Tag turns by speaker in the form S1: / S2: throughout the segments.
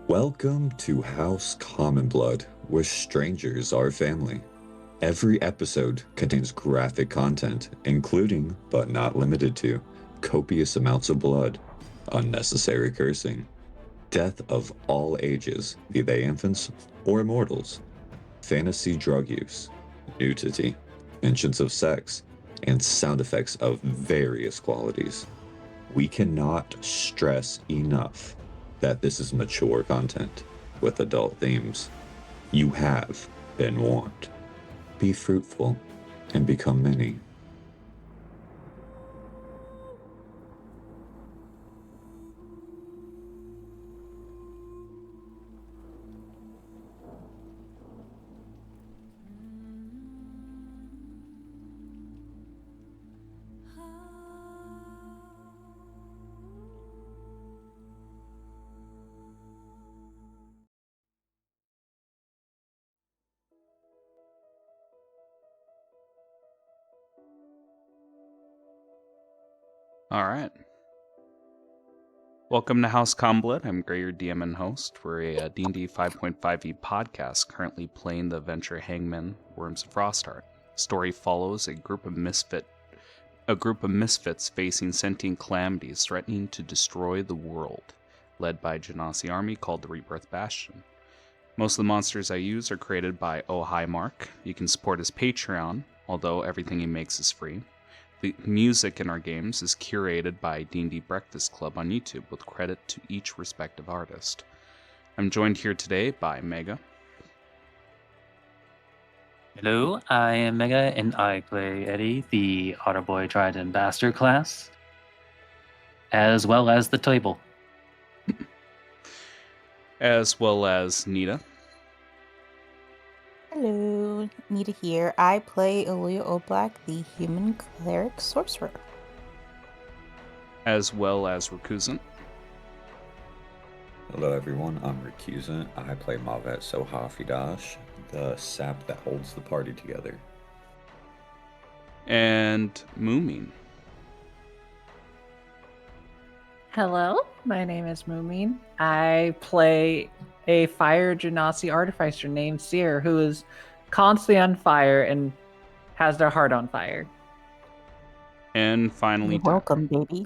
S1: Welcome to House Common Blood, where strangers are family. Every episode contains graphic content, including, but not limited to, copious amounts of blood, unnecessary cursing, death of all ages, be they infants or immortals, fantasy drug use, nudity, mentions of sex, and sound effects of various qualities. We cannot stress enough that this is mature content with adult themes. You have been warned. Be fruitful and become many.
S2: All right. Welcome to House Comblet. I'm Gray, your DM and host. We're a D&D 5.5e podcast currently playing the adventure Hangman Worms of Frostheart. Story follows a group of misfits facing sentient calamities threatening to destroy the world, led by a Genasi army called the Rebirth Bastion. Most of the monsters I use are created by Oh Hi Mark. You can support his Patreon, although everything he makes is free. The music in our games is curated by D&D Breakfast Club on YouTube, with credit to each respective artist. I'm joined here today by Mega.
S3: Hello, I am Mega, and I play Eddie, the Otter Boy Trident Bastard class, as well as the table.
S2: As well as Nita.
S4: Hello, Nita here. I play Oluya Oblak, the human cleric sorcerer.
S2: As well as Rakuzan.
S1: Hello everyone, I'm Recusant. I play Mavet Sohafidash, the sap that holds the party together.
S2: And Moomin.
S5: Hello, my name is Moomin. I play a fire genasi artificer named Seer, who is constantly on fire and has their heart on fire.
S2: And finally,
S4: You're welcome, baby.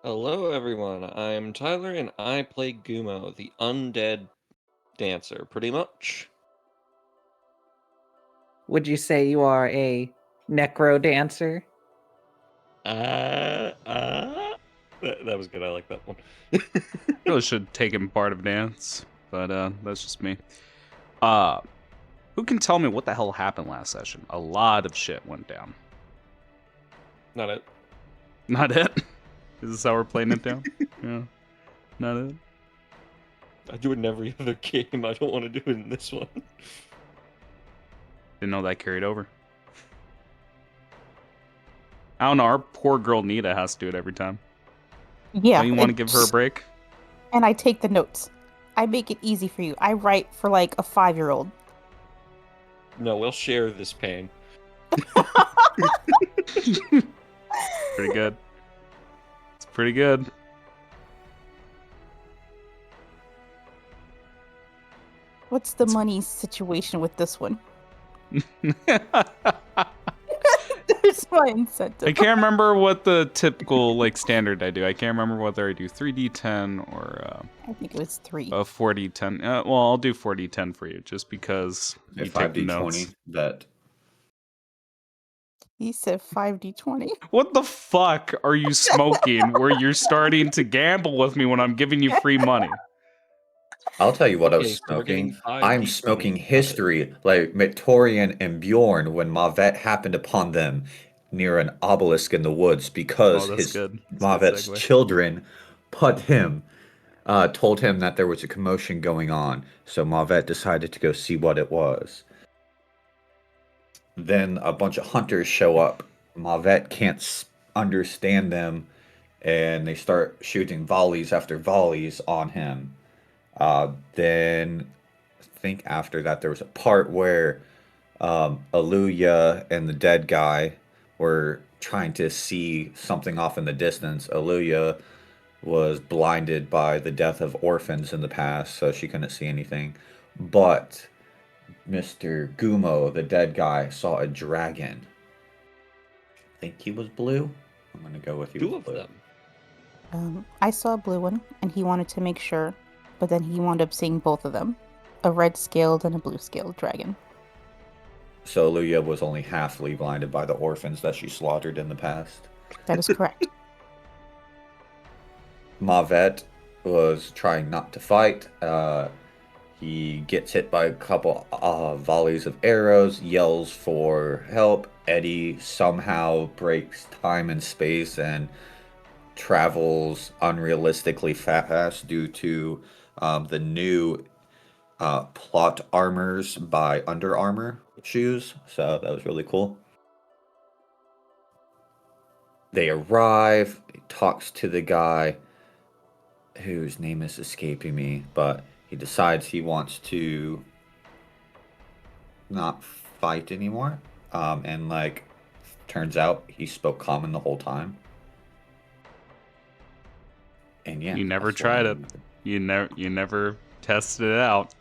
S6: Hello, everyone. I'm Tyler, and I play Gumo, the undead dancer, pretty much.
S5: Would you say you are a necro dancer?
S6: That was good. I like that one.
S2: Really should take him part of dance, but that's just me. Who can tell me what the hell happened last session? A lot of shit went down.
S6: Not it.
S2: Not it? Is this how we're playing it down? Yeah. Not it?
S6: I do it in every other game. I don't want to do it in this one.
S2: Didn't know that carried over. I don't know, our poor girl Nita has to do it every time.
S4: Yeah.
S2: Don't you want to give her a break?
S4: And I take the notes. I make it easy for you. I write for like a 5-year-old.
S6: No, we'll share this pain.
S2: Pretty good. It's pretty good.
S4: What's the money situation with this one? There's my incentive.
S2: I can't remember what the typical standard I do. I can't remember whether I do 3d10 or
S4: I think it was 3.
S2: a 4d10. Well, I'll do 4d10 for you just because you take the notes.
S1: 5d20 that.
S4: He said 5d20.
S2: What the fuck are you smoking where you're starting to gamble with me when I'm giving you free money?
S1: I'll tell you what I
S6: Okay,
S1: was
S6: so we're getting
S1: smoking.
S6: 5
S1: I'm
S6: D20.
S1: smoking history, like Victorian and Bjorn when Mavet happened upon them near an obelisk in the woods because
S2: Oh, that's
S1: his
S2: good. That's a good
S1: Mavet's
S2: segue.
S1: children told him that there was a commotion going on. So Mavet decided to go see what it was. Then a bunch of hunters show up. Mavet can't understand them, and they start shooting volleys after volleys on him. Then I think after that there was a part where Aluya and the dead guy were trying to see something off in the distance. Aluya
S7: was blinded by the death of orphans in the past, so she couldn't see anything. But Mr. Gumo, the dead guy, saw a dragon. I think he was blue. I'm gonna go with he
S6: Two
S7: was
S6: of
S7: blue.
S6: them.
S4: I saw a blue one, and he wanted to make sure, but then he wound up seeing both of them, a red-scaled and a blue-scaled dragon.
S7: So Luya was only halfly blinded by the orphans that she slaughtered in the past.
S4: That is correct.
S7: Mavet was trying not to fight. He gets hit by a couple volleys of arrows, yells for help. Eddie somehow breaks time and space and travels unrealistically fast due to the new plot armors by Under Armour shoes. So that was really cool. They arrive. He talks to the guy whose name is escaping me, but he decides he wants to not fight anymore. And like, turns out he spoke common the whole time. And yeah,
S2: You never
S7: that's what I
S2: tried it.
S7: remember.
S2: You never tested it out.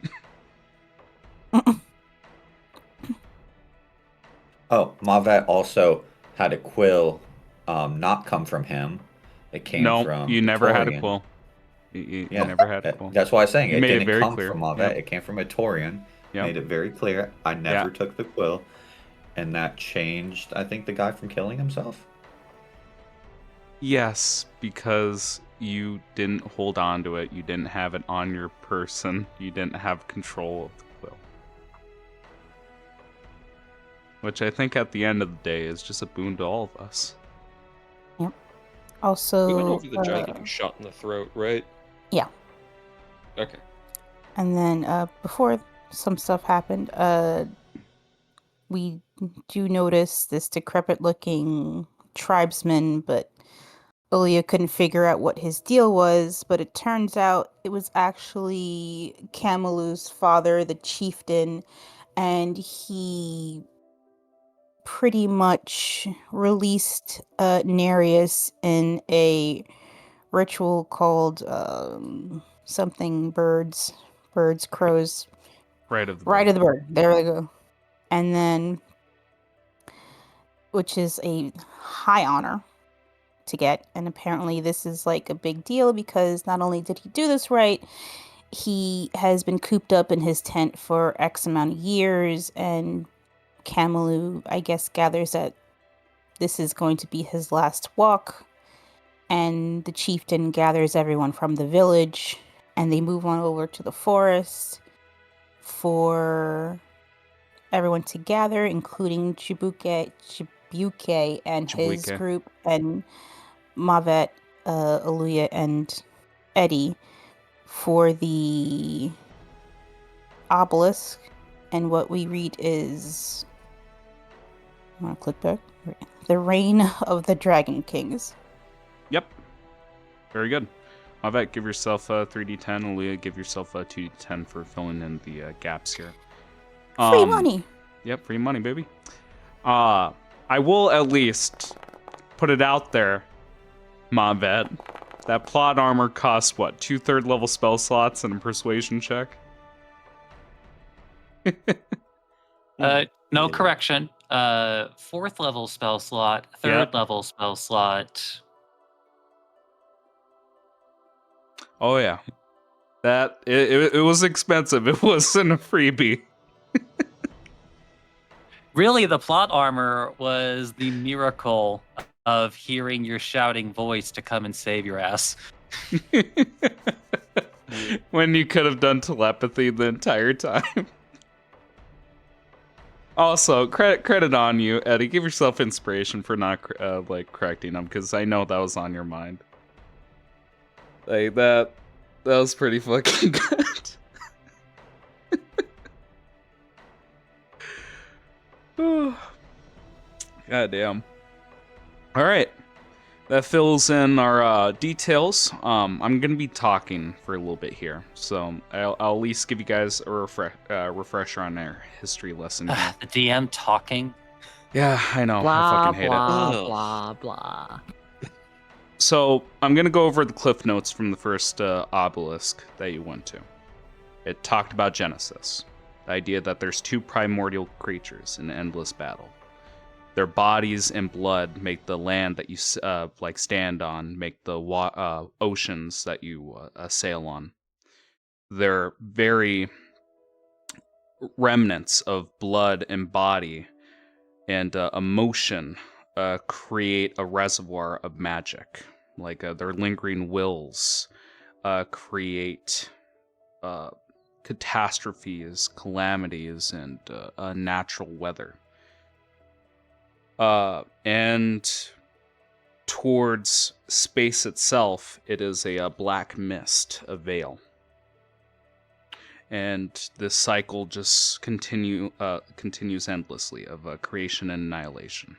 S7: Oh, Mavet also had a quill not come from him. It came
S2: No,
S7: from
S2: you never had a
S7: Torian.
S2: quill. You
S7: Yeah,
S2: never had a quill.
S7: that's why I'm saying
S2: You
S7: it
S2: made it
S7: didn't
S2: very
S7: come
S2: clear.
S7: from Mavet.
S2: Yep.
S7: It came from a Torian.
S2: Yep.
S7: Made it very clear. I never
S2: Yeah.
S7: took the quill, and that changed, I think, the guy from killing himself.
S2: Yes, because you didn't hold on to it. You didn't have it on your person. You didn't have control of the quill. Which I think at the end of the day is just a boon to all of us.
S4: Also,
S6: We went over the giant getting shot in the throat, right?
S4: Yeah.
S6: Okay.
S4: And then before some stuff happened, we do notice this decrepit-looking tribesman, but Ilya couldn't figure out what his deal was, but it turns out it was actually Kamilu's father, the chieftain, and he pretty much released Nereus in a ritual called something birds, crows,
S2: Right of the
S4: Rite
S2: bird.
S4: of the Bird. There we go. And then, which is a high honor to get. And apparently this is like a big deal because not only did he do this right, he has been cooped up in his tent for X amount of years, and Kamilu, I guess, gathers that this is going to be his last walk, and the chieftain gathers everyone from the village, and they move on over to the forest for everyone to gather, including Chibuke and his
S2: Chibuike.
S4: group, and Mavet, Aluya, and Eddie for the obelisk. And what we read is, I'm gonna click back. The Reign of the Dragon Kings.
S2: Yep. Very good. Mavet, give yourself a 3d10. Aaliyah, give yourself a 2d10 for filling in the gaps here.
S4: Free money.
S2: Yep, free money, baby. I will at least put it out there, Mavet. That plot armor costs what? 2 third-level spell slots and a persuasion check?
S3: No,
S6: Yeah.
S3: correction. 4th level spell slot, 3rd level spell slot.
S2: Oh yeah. That it was expensive. It wasn't a freebie.
S3: Really, the plot armor was the miracle of hearing your shouting voice to come and save your ass.
S2: When you could have done telepathy the entire time. Also, credit on you, Eddie. Give yourself inspiration for not correcting them, because I know that was on your mind. Like that was pretty fucking good. God damn. All right. That fills in our details. I'm going to be talking for a little bit here, so I'll at least give you guys a refresher on our history lesson here.
S3: The DM talking.
S2: Yeah, I know. I
S5: Blah
S2: fucking hate it.
S5: blah
S6: Ugh.
S5: blah blah.
S2: So I'm going to go over the cliff notes from the first obelisk that you went to. It talked about Genesis, the idea that there's two primordial creatures in endless battle. Their bodies and blood make the land that you stand on, make the oceans that you sail on. They're very remnants of blood and body and emotion create a reservoir of magic. Like their lingering wills create catastrophes, calamities, and natural weather. And towards space itself, it is a black mist, a veil. And this cycle just continues endlessly of creation and annihilation.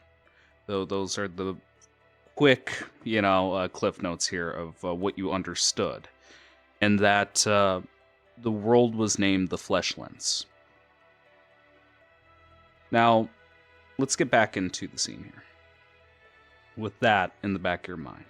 S2: Though those are the quick, cliff notes here of what you understood. And that the world was named the Fleshlands. Now, let's get back into the scene here. With that in the back of your mind.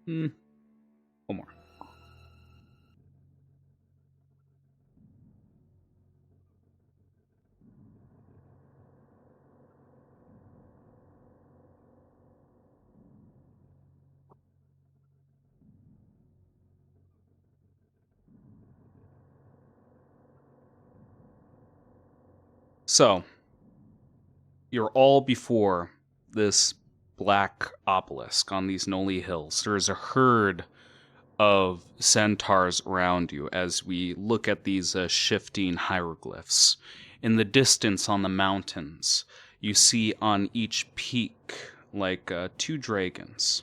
S2: One more. So, you're all before this black obelisk on these Noli hills. There is a herd of centaurs around you as we look at these shifting hieroglyphs. In the distance on the mountains, you see on each peak like two dragons.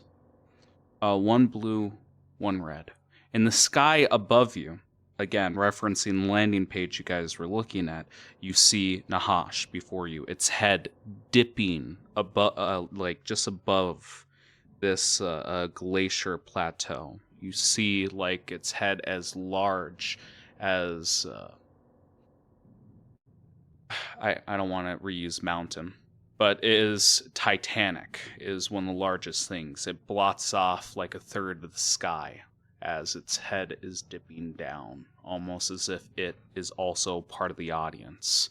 S2: One blue, one red. In the sky above you, again, referencing the landing page you guys were looking at, you see Nahash before you, its head dipping above, just above this glacier plateau. You see, like, its head as large as I don't want to reuse mountain, but is Titanic, is one of the largest things. It blots off like a third of the sky as its head is dipping down, almost as if it is also part of the audience.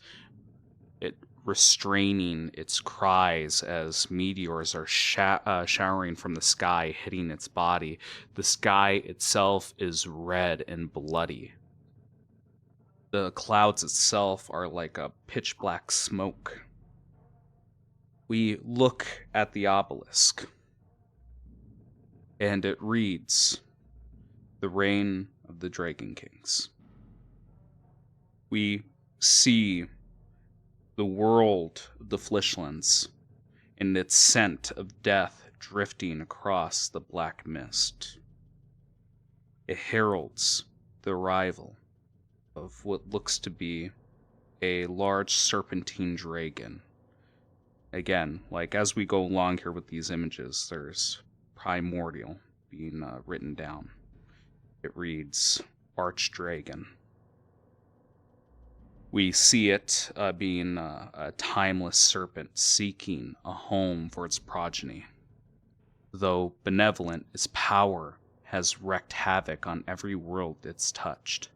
S2: It restraining its cries as meteors are showering from the sky, hitting its body. The sky itself is red and bloody. The clouds itself are like a pitch black smoke. We look at the obelisk, and it reads, "The Reign of the Dragon Kings." We see the world of the Fleshlands and its scent of death drifting across the black mist. It heralds the arrival of what looks to be a large serpentine dragon. Again, like as we go along here with these images, there's primordial being written down. It reads, Archdragon. We see it being a timeless serpent seeking a home for its progeny. Though benevolent, its power has wreaked havoc on every world it's touched,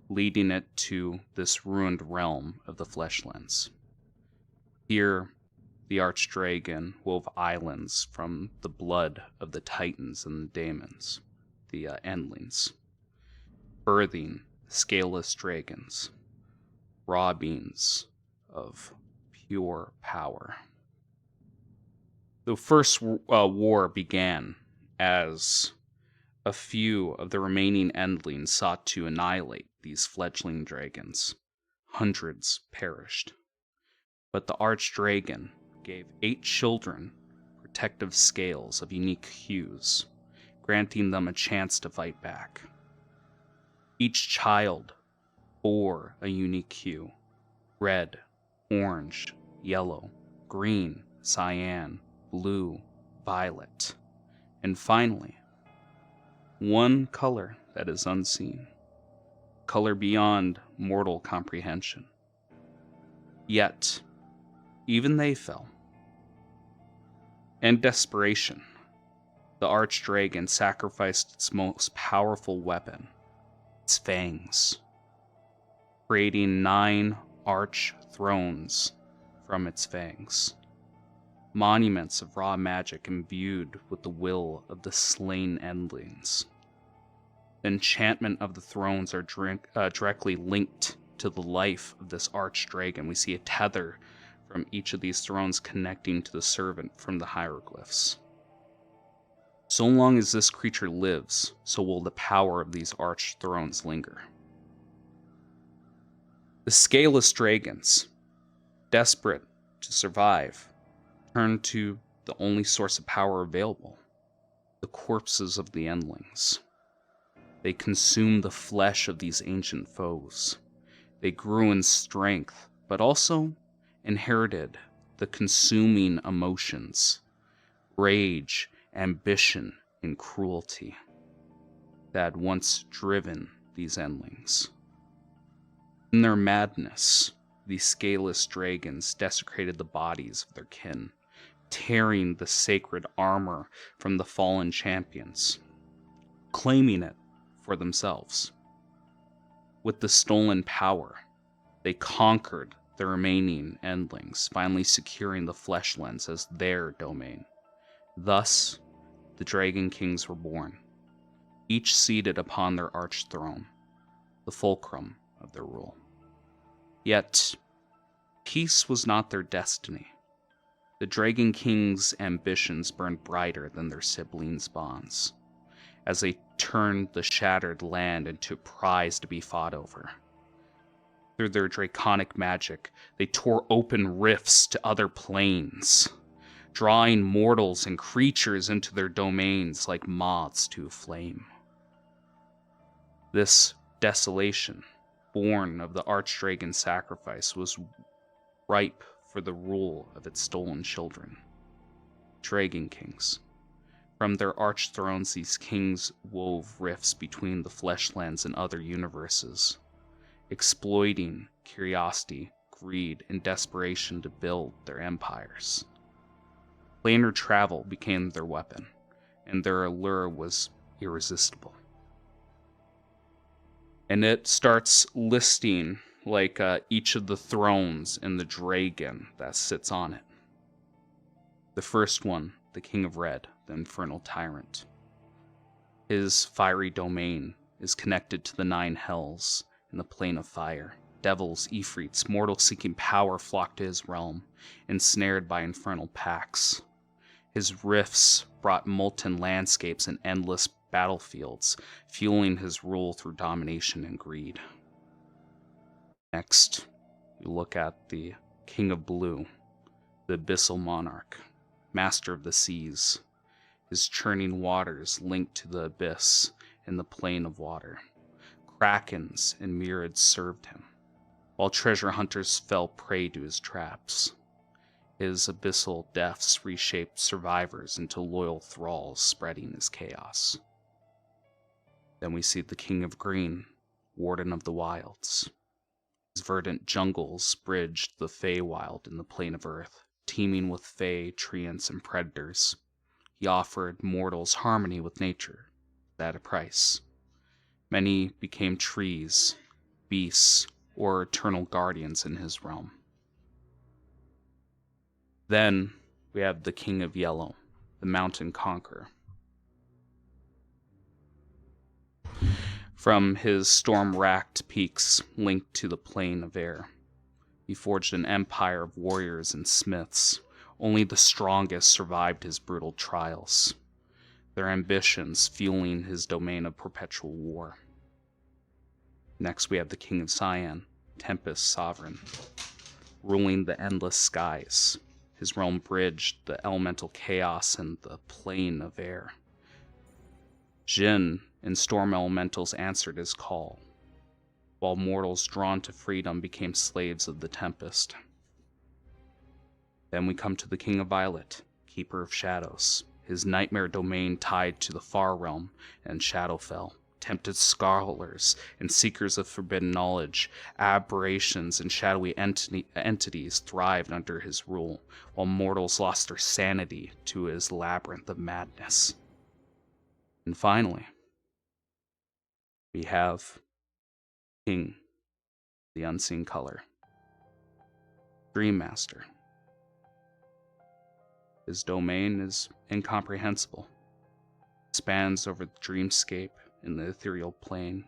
S2: leading it to this ruined realm of the Fleshlands. Here, the Archdragon wove islands from the blood of the Titans and the Daemons, the Endlings, birthing scaleless dragons, raw beings of pure power. The first war began as a few of the remaining Endlings sought to annihilate these fledgling dragons. Hundreds perished. But the Archdragon gave 8 children protective scales of unique hues, granting them a chance to fight back. Each child bore a unique hue: red, orange, yellow, green, cyan, blue, violet, and finally, one color that is unseen, color beyond mortal comprehension. Yet, even they fell. In desperation, the archdragon sacrificed its most powerful weapon, its fangs, creating 9 arch thrones from its fangs, monuments of raw magic imbued with the will of the slain endlings. The enchantment of the thrones are directly linked to the life of this archdragon. We see a tether from each of these thrones connecting to the servant from the hieroglyphs. So long as this creature lives, so will the power of these arch thrones linger. The scaleless dragons, desperate to survive, turn to the only source of power available, the corpses of the endlings. They consumed the flesh of these ancient foes. They grew in strength, but also inherited the consuming emotions, rage, ambition, and cruelty that had once driven these endlings. In their madness, these scaleless dragons desecrated the bodies of their kin, tearing the sacred armor from the fallen champions, claiming it for themselves. With the stolen power, they conquered the remaining endlings, finally securing the fleshlands as their domain. Thus, the Dragon Kings were born, each seated upon their arch throne, the fulcrum of their rule. Yet, peace was not their destiny. The Dragon King's ambitions burned brighter than their siblings' bonds, as they turned the shattered land into a prize to be fought over. Through their draconic magic, they tore open rifts to other planes, drawing mortals and creatures into their domains like moths to a flame. This desolation, born of the Archdragon's sacrifice, was ripe for the rule of its stolen children, Dragon Kings. From their arch thrones, these kings wove rifts between the fleshlands and other universes, exploiting curiosity, greed, and desperation to build their empires. Planar travel became their weapon, and their allure was irresistible. And it starts listing each of the thrones and the dragon that sits on it. The first one, the King of Red, the Infernal Tyrant. His fiery domain is connected to the 9 hells in the plane of fire. Devils, Ifrits, mortals seeking power flock to his realm, ensnared by infernal pacts. His rifts brought molten landscapes and endless battlefields, fueling his rule through domination and greed. Next, we look at the King of Blue, the Abyssal Monarch, master of the seas. His churning waters linked to the abyss in the plane of water. Krakens and myriads served him, while treasure hunters fell prey to his traps. His abyssal depths reshaped survivors into loyal thralls, spreading his chaos. Then we see the King of Green, Warden of the Wilds. His verdant jungles bridged the Feywild in the plane of Earth, teeming with Fey, treants, and predators. He offered mortals harmony with nature, at a price. Many became trees, beasts, or eternal guardians in his realm. Then we have the King of Yellow, the Mountain Conqueror. From his storm-racked peaks linked to the plane of air, he forged an empire of warriors and smiths. Only the strongest survived his brutal trials, their ambitions fueling his domain of perpetual war. Next we have the King of Cyan, Tempest Sovereign, ruling the endless skies. His realm bridged the elemental chaos and the plane of air. Jinn and storm elementals answered his call, while mortals drawn to freedom became slaves of the Tempest. Then we come to the King of Violet, Keeper of Shadows, his nightmare domain tied to the Far Realm and Shadowfell. Tempted scholars and seekers of forbidden knowledge, aberrations and shadowy entities thrived under his rule, while mortals lost their sanity to his labyrinth of madness. And finally, we have King, the Unseen Color, Dream Master. His domain is incomprehensible. It spans over the dreamscape in the ethereal plane.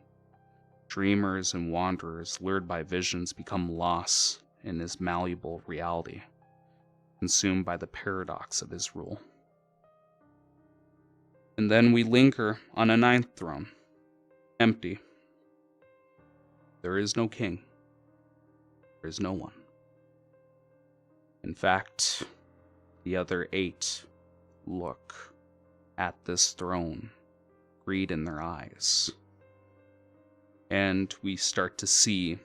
S2: Dreamers and wanderers, lured by visions, become lost in his malleable reality, consumed by the paradox of his rule. And then we linger on a ninth throne, empty. There is no king. There is no one. In fact, the other 8 look at this throne, greed in their eyes. And we start to see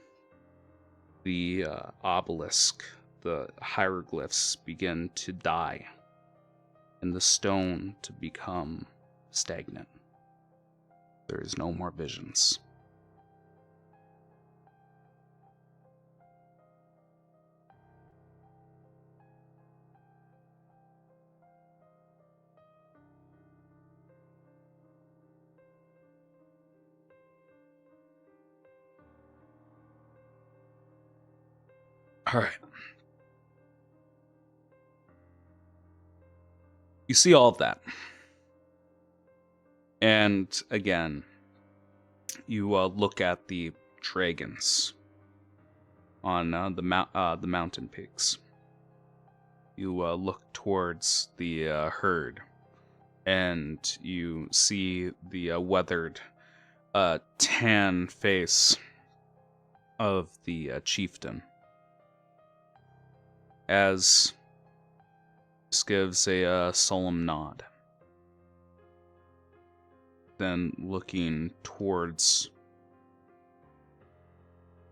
S2: the obelisk, the hieroglyphs begin to die, and the stone to become stagnant. There is no more visions. All right. You see all of that. And again, you look at the dragons on the mountain peaks. You look towards the herd, and you see the weathered, tan face of the chieftain. As this gives a solemn nod. Then looking towards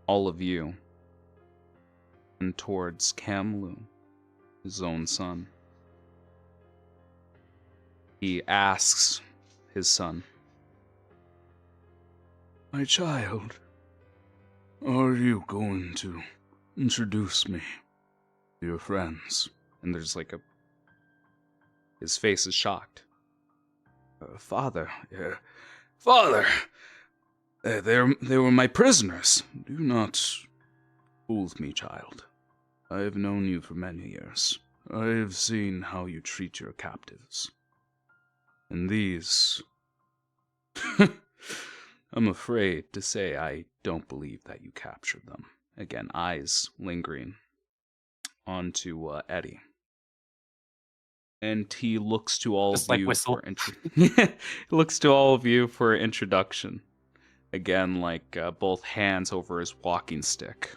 S2: all of you and towards Kamilu, his own son. He asks his son, "My child, are you going to introduce me to your friends?" And there's like his face is shocked. Father, Father, they were my prisoners. Do not fool me, child. I have known you for many years. I have seen how you treat your captives. And these... I'm afraid to say I don't believe that you captured them. Again, eyes lingering onto Eddie. And he looks to all
S3: Just
S2: of
S3: like
S2: you
S3: whistle.
S2: he looks to all of you for introduction. Again, like both hands over his walking stick.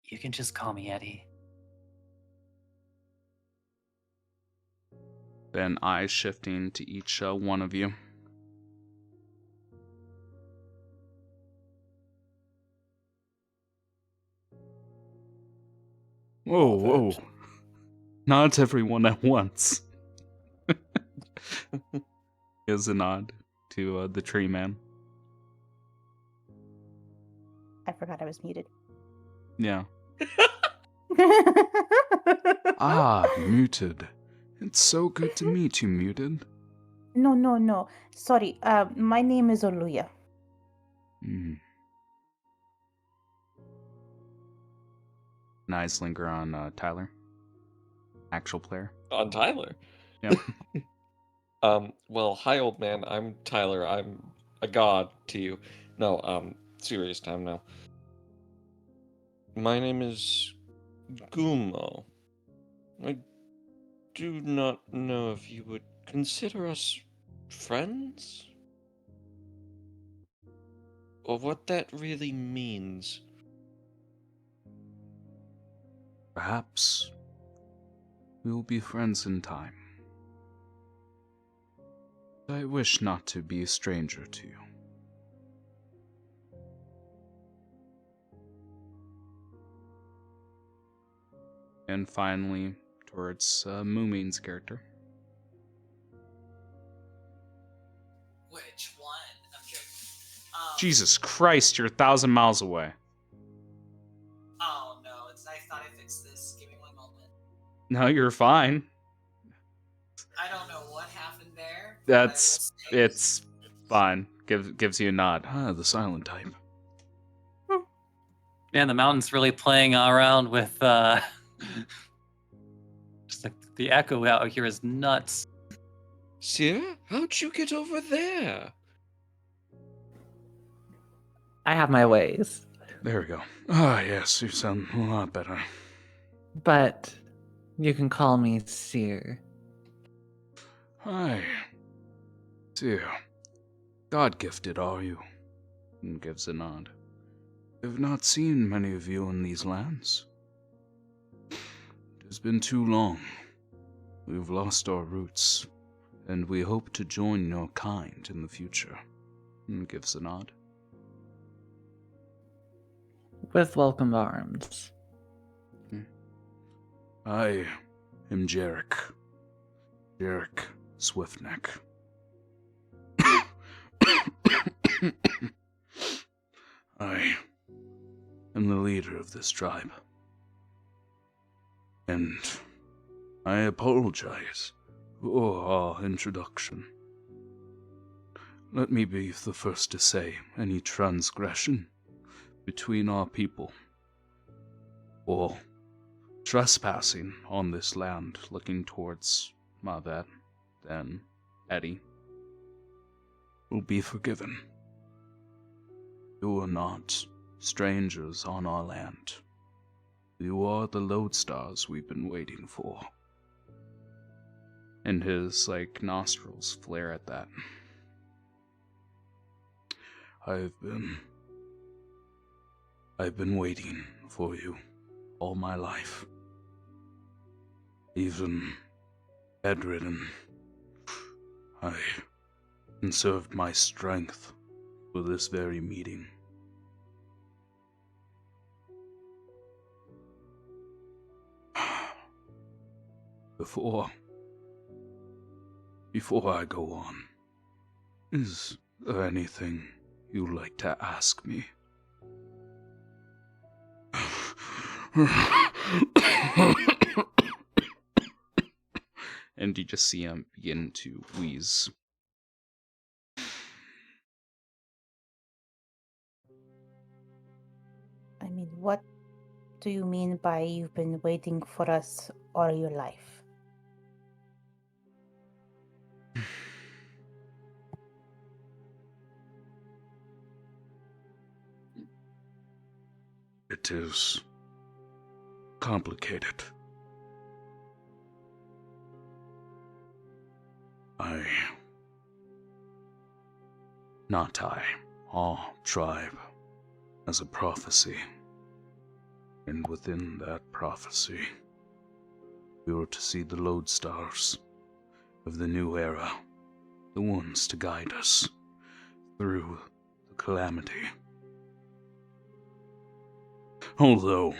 S3: You can just call me Eddie.
S2: Then eyes shifting to each one of you. Whoa, whoa. Not everyone at once. Gives a nod to the tree man.
S4: I forgot I was muted.
S2: Yeah. Muted. It's so good to meet you, Muted.
S4: No. Sorry. My name is Oluya.
S2: Eyes linger on Tyler. Actual player.
S6: On Tyler?
S2: Yep.
S6: Well, hi, old man. I'm Tyler. I'm a god to you. No, serious time now. My name is Gumo. I do not know if you would consider us friends? Or what that really means.
S2: Perhaps we will be friends in time. I wish not to be a stranger to you. And finally, towards Moomin's character.
S8: Which one? I'm joking.
S2: Jesus Christ, you're 1,000 miles away.
S8: Oh no, I thought I fixed this. Give me one moment.
S2: No, you're fine.
S8: I don't know what happened there. But I will say
S2: It's fine. Gives you a nod. Ah, the silent type.
S3: Man, the mountain's really playing around with just like the echo out here is nuts.
S6: Sir, how'd you get over there?
S5: I have my ways,
S2: There we go. Ah, yes, you sound a lot better.
S5: but you can call me Seer.
S2: Hi. Dear. God-gifted, are you? And gives a nod. I've not seen many of you in these lands. It has been too long. We've lost our roots, and we hope to join your kind in the future. And gives a nod.
S5: With welcome arms.
S2: I am Jarek. Jarek Swiftneck. I am the leader of this tribe. And I apologize for our introduction. Let me be the first to say any transgression between our people, or trespassing on this land, looking towards Mavet, then Eddie, will be forgiven. You are not strangers on our land. You are the lodestars we've been waiting for. And his, nostrils flare at that. I've been waiting for you all my life. Even bedridden, I conserved my strength for this very meeting. Before I go on, is there anything you'd like to ask me? And you just see him begin to wheeze.
S4: I mean, what do you mean by you've been waiting for us all your life?
S2: It is complicated. Our tribe has a prophecy, and within that prophecy, we were to see the lodestars of the new era, the ones to guide us through the calamity. Although,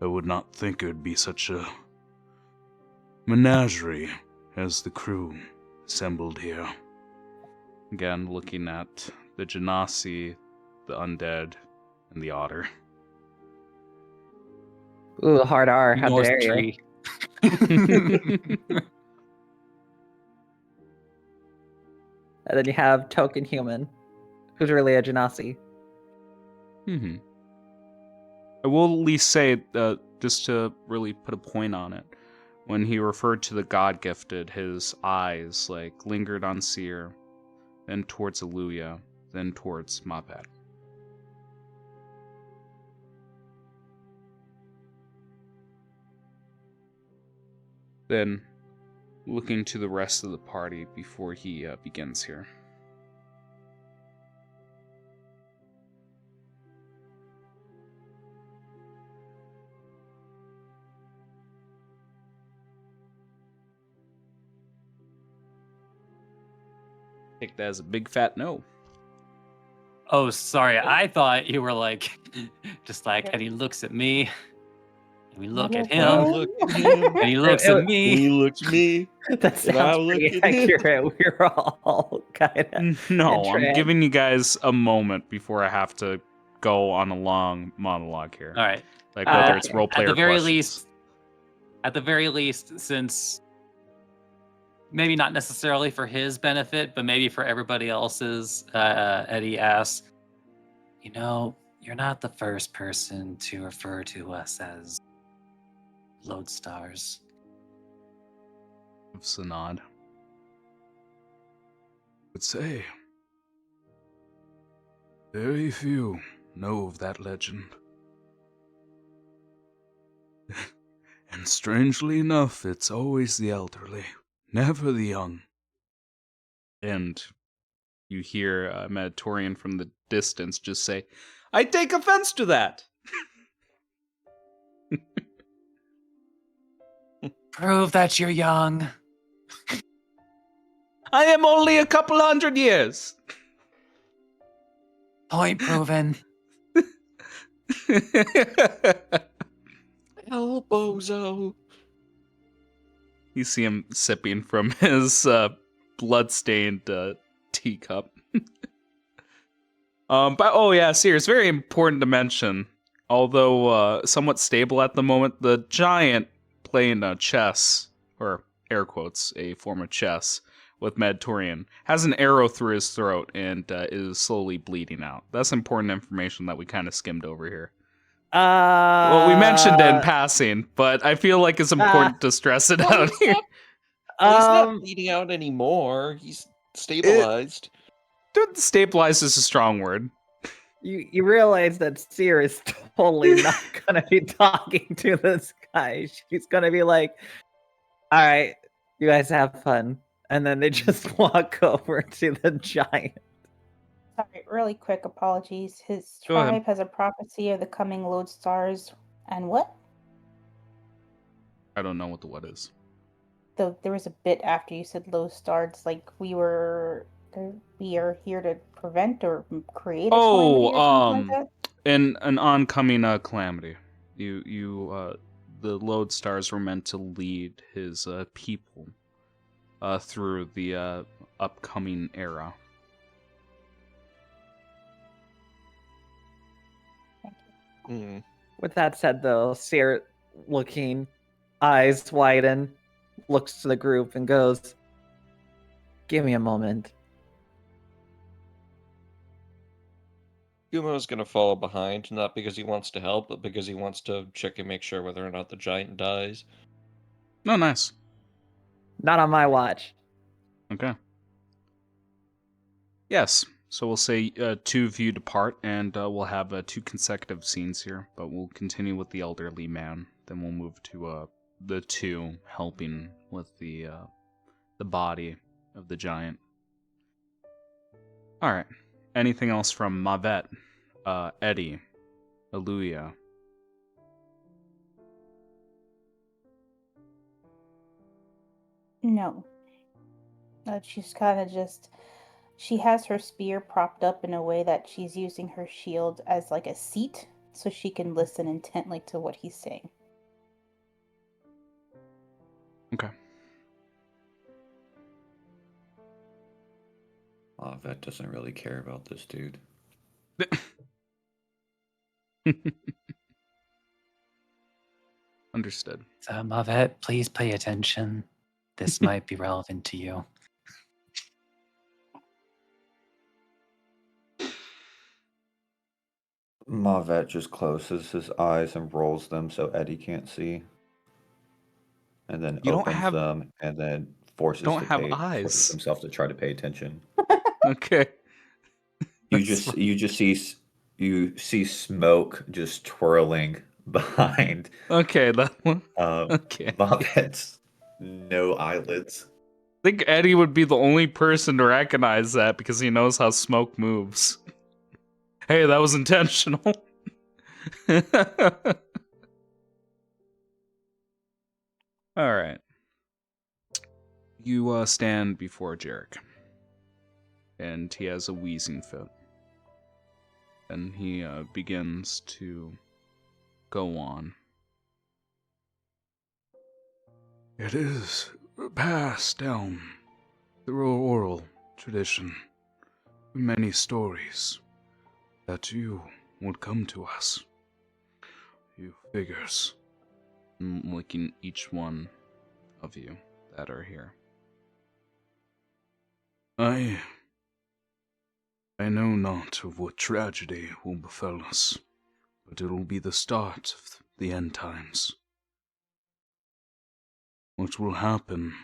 S2: I would not think it would be such a menagerie as the crew assembled here. Again, looking at the Genasi, the undead, and the otter.
S5: Ooh, hard R. How
S3: North
S5: dare you?
S3: tree.
S5: And then you have Token Human, who's really a Genasi.
S2: I will at least say, just to really put a point on it, when he referred to the God-gifted, his eyes, lingered on Seer, then towards Aluya, then towards Mapet. Then, looking to the rest of the party before he begins here. Take that as a big fat no.
S3: Oh, sorry. I thought you were like, just like, and he looks at me, and we look at him,
S6: I look at him,
S3: and he looks at
S6: and
S3: me.
S6: he looks at me.
S5: That
S6: And I
S5: sounds
S6: look
S5: pretty
S6: at him.
S5: accurate. We're all kind of
S2: No, I'm giving you guys a moment before I have to go on a long monologue here.
S3: All right.
S2: Like whether it's
S5: Okay.
S2: role player
S3: At
S2: questions.
S3: the very least, since maybe not necessarily for his benefit, but maybe for everybody else's, Eddie asks, you know, you're not the first person to refer to us as lodestars.
S2: Gives a nod. Would say very few know of that legend. And strangely enough, it's always the elderly, never the young. And you hear a Mediterranean from the distance just say, I take offense to that!
S3: Prove that you're young.
S2: I am only a couple 100 years!
S3: Point proven.
S6: El bozo.
S2: You see him sipping from his blood-stained teacup. But oh yeah, serious, very important to mention. Although somewhat stable at the moment, the giant playing chess, or air quotes, a form of chess with Medtorian, has an arrow through his throat and is slowly bleeding out. That's important information that we kind of skimmed over here. Well, we mentioned it in passing, but I feel like it's important to stress it out here.
S6: Well, he's not bleeding out anymore. He's stabilized.
S2: Stabilized is a strong word.
S5: You realize that Seer is totally not gonna be talking to this guy. She's gonna be like, "All right, you guys have fun," and then they just walk over to the giant.
S4: Sorry, really quick apologies. His
S2: Go ahead.
S4: tribe has a prophecy of the coming lodestars, and what?
S2: I don't know what the what is.
S4: There was a bit after you said lodestars, like we are here to prevent or create a calamity or something like that.
S2: an oncoming calamity. The lodestars were meant to lead his people through the upcoming era.
S5: With that said, though, Seer, looking, eyes widen, looks to the group and goes, "Give me a moment."
S6: Gumo's gonna follow behind, not because he wants to help, but because he wants to check and make sure whether or not the giant dies.
S2: Oh, nice.
S5: Not on my watch.
S2: Okay. Yes. So we'll say two of you depart, and we'll have two consecutive scenes here, but we'll continue with the elderly man. Then we'll move to the two helping with the body of the giant. All right. Anything else from Mavet, Eddie, Aluya?
S4: No. She's kind of just. She has her spear propped up in a way that she's using her shield as like a seat so she can listen intently to what he's saying.
S2: Okay.
S7: Vet doesn't really care about this dude.
S2: Understood.
S3: So, Mavet, please pay attention. This might be relevant to you.
S7: Mavet just closes his eyes and rolls them so Eddie can't see. And then
S2: You don't
S7: opens
S2: have-
S7: them and then forces
S2: eyes.
S7: himself to try to pay attention.
S2: Okay.
S7: You see smoke just twirling behind
S2: Okay, that one.
S7: okay. Mavet's no eyelids.
S2: I think Eddie would be the only person to recognize that because he knows how smoke moves. Hey, that was intentional. All right. You stand before Jarek. and he has a wheezing fit. And he begins to go on. It is passed down through oral tradition, many stories, that you would come to us. You figures, licking each one of you that are here. I know not of what tragedy will befell us, but it will be the start of the end times. What will happen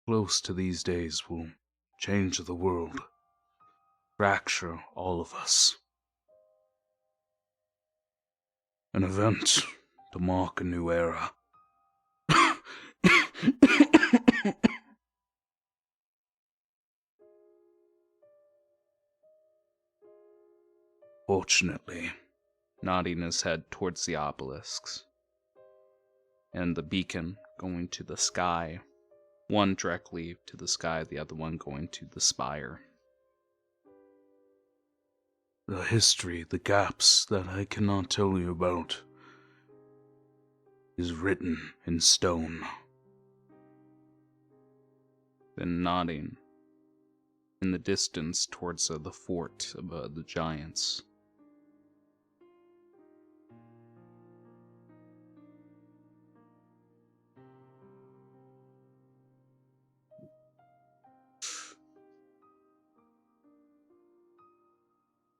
S2: close to these days will change the world, fracture all of us. An event to mark a new era. Fortunately, nodding his head towards the obelisks, and the beacon going to the sky, one directly to the sky, the other one going to the spire. The history, the gaps that I cannot tell you about, is written in stone. Then nodding in the distance towards the fort of the giants.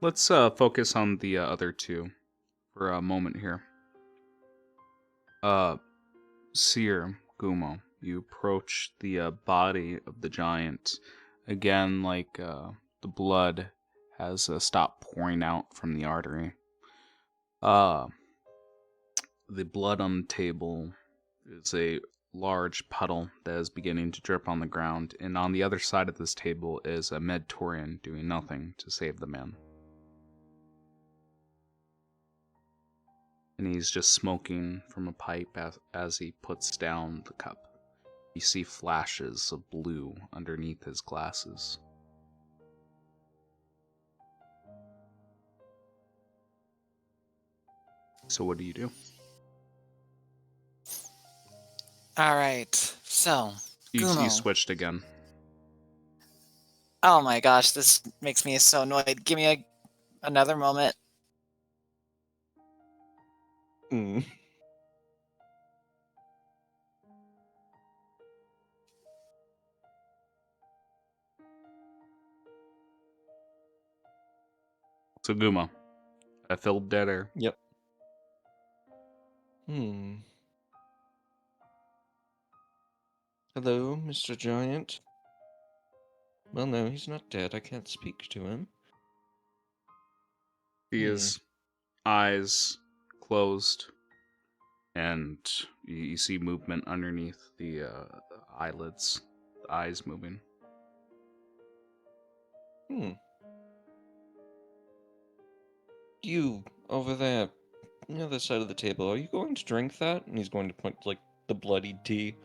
S2: Let's focus on the other two for a moment here. Seer, Gumo, you approach the body of the giant. Again, like the blood has stopped pouring out from the artery. The blood on the table is a large puddle that is beginning to drip on the ground, and on the other side of this table is a Medtorian doing nothing to save the man. And he's just smoking from a pipe as he puts down the cup. You see flashes of blue underneath his glasses. So what do you do?
S8: All right. So,
S2: You
S8: Gumo.
S2: switched again.
S8: Oh my gosh, this makes me so annoyed. Give me another moment.
S6: Hmm.
S2: So Guma, I filled dead air.
S6: Yep. Hmm. Hello, Mr. Giant. Well, no, he's not dead. I can't speak to him.
S2: His eyes closed, and you see movement underneath the eyelids, the eyes moving.
S6: You, over there, on the other side of the table, are you going to drink that? And he's going to point to, like, the bloodied tea.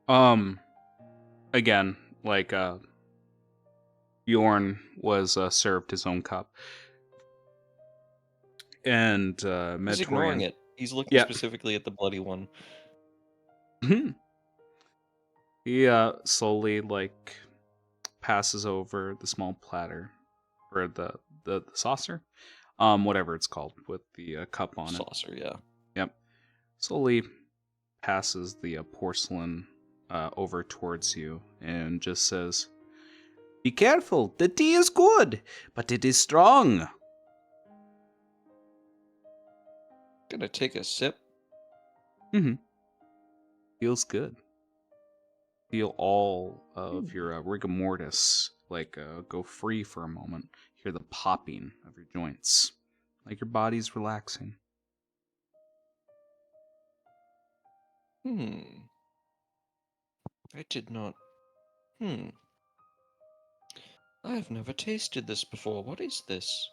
S2: Again, like, Bjorn was served his own cup. And,
S6: He's ignoring
S2: Medtorian...
S6: it. He's looking specifically at the bloody one.
S2: He, slowly, like, passes over the small platter, or the saucer, whatever it's called, with the cup on it.
S6: Saucer, yeah.
S2: Yep. Slowly passes the porcelain over towards you and just says, "Be careful, the tea is good, but it is strong."
S6: Gonna take a sip.
S2: Feels good. Feel all of your rigor mortis like go free for a moment. Hear the popping of your joints, like your body's relaxing.
S6: I did not. I have never tasted this before. What is this?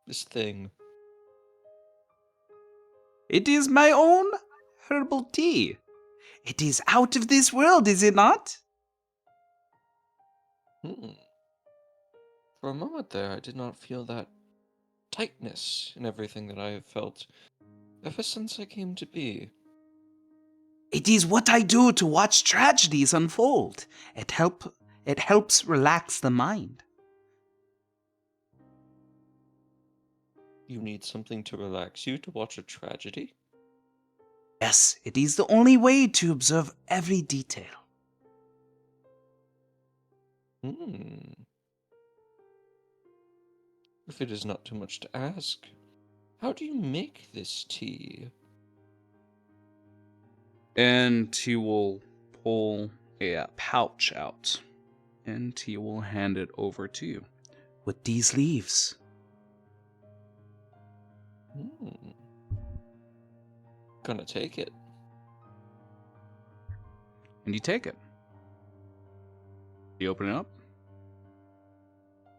S6: This thing.
S2: It is my own herbal tea. It is out of this world, is it not?
S6: Hmm. For a moment there, I did not feel that tightness in everything that I have felt ever since I came to be.
S2: It is what I do to watch tragedies unfold. It helps relax the mind.
S6: You need something to relax you to watch a tragedy?
S2: Yes, it is the only way to observe every detail.
S6: Hmm. If it is not too much to ask, how do you make this tea?
S2: And he will pull a pouch out, and he will hand it over to you with these leaves.
S6: Hmm. Gonna take it.
S2: And you take it. You open it up.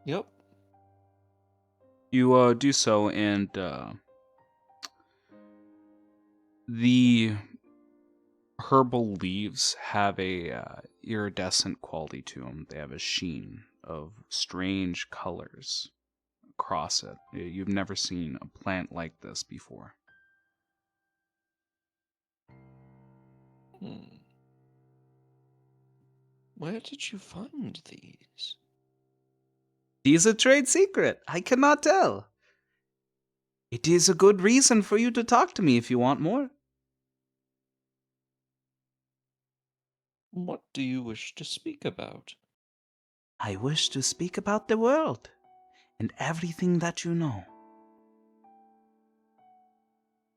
S6: Yep.
S2: You do so, and the herbal leaves have a iridescent quality to them. They have a sheen of strange colors across it. You've never seen a plant like this before.
S6: Hmm. Where did you find these?
S2: It is a trade secret. I cannot tell. It is a good reason for you to talk to me if you want more.
S6: What do you wish to speak about?
S2: I wish to speak about the world and everything that you know.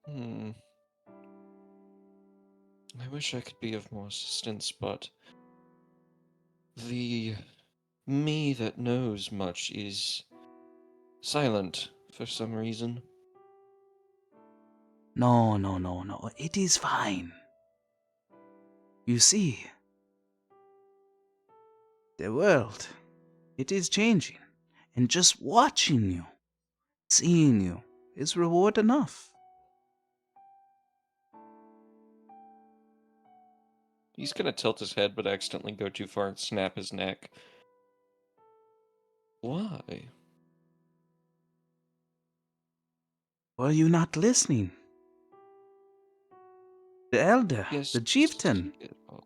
S6: Hmm. I wish I could be of more assistance, but the me that knows much is silent for some reason.
S2: No, no, no, no. It is fine. You see, the world, it is changing. And just watching you, seeing you, is reward enough.
S6: He's gonna tilt his head, but accidentally go too far and snap his neck. Why?
S2: Were you not listening? The elder,
S6: Yes.
S2: the chieftain,
S6: Oh,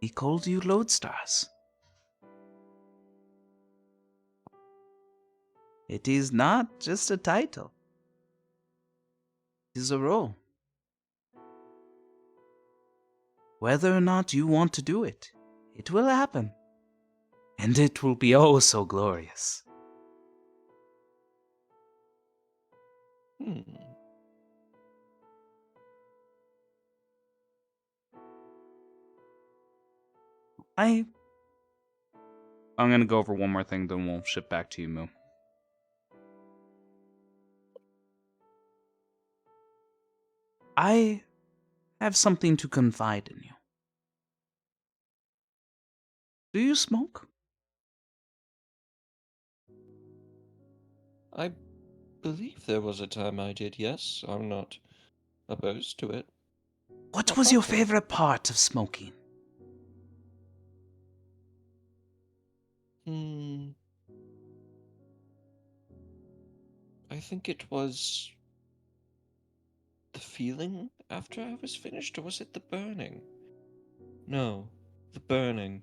S2: he called you lodestars. It is not just a title. It is a role. Whether or not you want to do it, it will happen. And it will be oh so glorious.
S6: hmm.
S2: I'm going to go over one more thing, then we'll ship back to you, Moo. I have something to confide in you. Do you smoke?
S6: I believe there was a time I did, yes. I'm not opposed to it.
S2: What
S6: Not
S2: was your
S6: harmful.
S2: favorite part of smoking?
S6: Hmm. I think it was the feeling after I was finished, or was it the burning? No, the burning.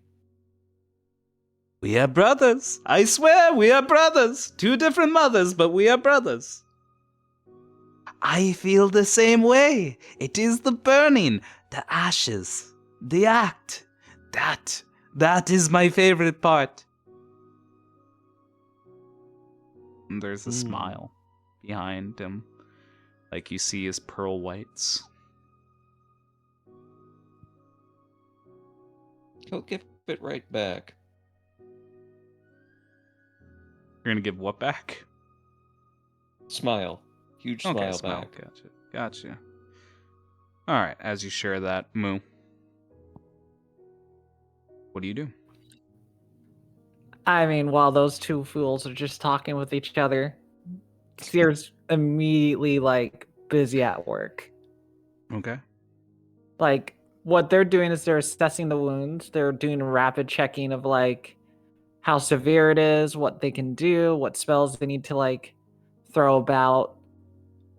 S2: We are brothers. I swear we are brothers. Two different mothers, but we are brothers. I feel the same way. It is the burning, the ashes, the act. That is my favorite part. And there's a smile behind him, like you see his pearl whites.
S6: He'll give it right back.
S2: You're gonna give what back?
S6: Smile. Huge
S2: Okay,
S6: smile
S2: smile.
S6: back.
S2: Gotcha. All right, as you share that, Moo, what do you do?
S5: I mean, while those two fools are just talking with each other, Sear's immediately like busy at work.
S2: Okay.
S5: Like what they're doing is they're assessing the wounds. They're doing rapid checking of like how severe it is, what they can do, what spells they need to like throw about.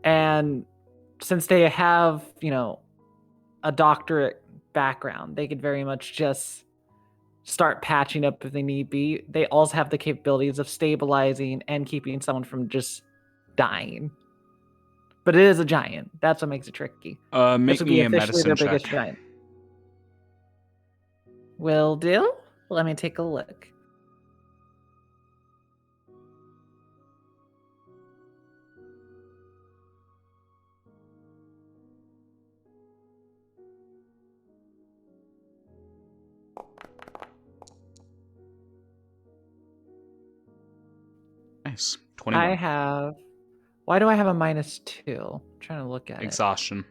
S5: And since they have, a doctorate background, they could very much just start patching up if they need be. They also have the capabilities of stabilizing and keeping someone from just dying. But it is a giant. That's what makes it tricky. This
S2: Make
S5: would be
S2: me a
S5: officially their
S2: medicine
S5: biggest
S2: check.
S5: giant. Will do. Let me take a look.
S2: Nice. 21.
S5: Why do I have a -2? I'm trying to look at it.
S2: Exhaustion.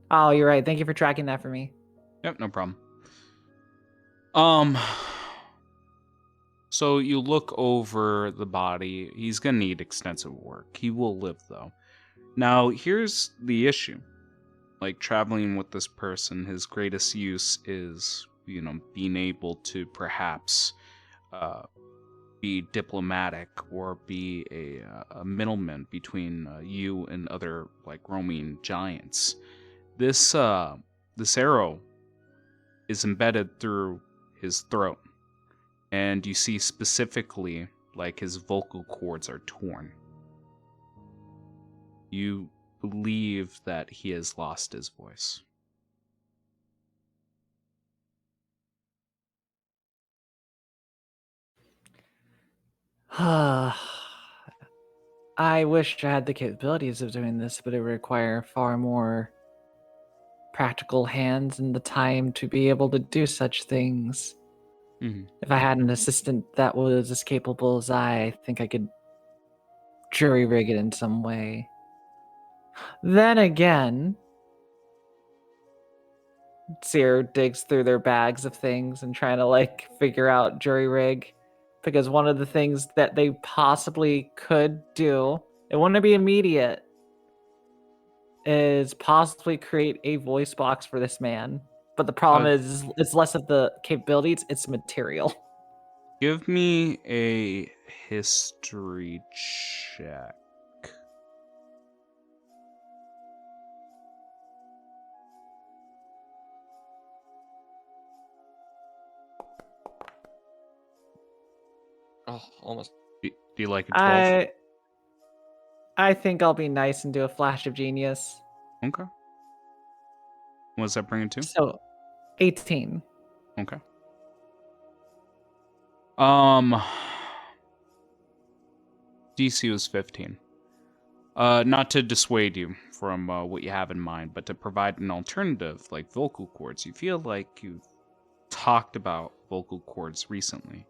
S5: Oh, you're right. Thank you for tracking that for me.
S2: Yep, no problem. So you look over the body. He's gonna need extensive work. He will live though. Now, here's the issue. Like traveling with this person, his greatest use is, being able to perhaps be diplomatic or be a middleman between you and other like roaming giants. This arrow is embedded through his throat, and you see specifically like his vocal cords are torn. You believe that he has lost his voice.
S5: I wish I had the capabilities of doing this, but it would require far more practical hands and the time to be able to do such things.
S2: Mm-hmm.
S5: If I had an assistant that was as capable as I think I could jury rig it in some way. Then again, Seer digs through their bags of things and trying to like figure out jury rig, because one of the things that they possibly could do, it wouldn't be immediate, is possibly create a voice box for this man. But the problem is it's less of the capabilities, it's material.
S2: Give me a history check.
S6: Oh, almost.
S2: Do you like a 12?
S5: I think I'll be nice and do a flash of genius.
S2: Okay. What does that bring it to?
S5: So 18.
S2: Okay. DC was 15. Not to dissuade you from what you have in mind, but to provide an alternative like vocal cords. You feel like you've talked about vocal cords recently.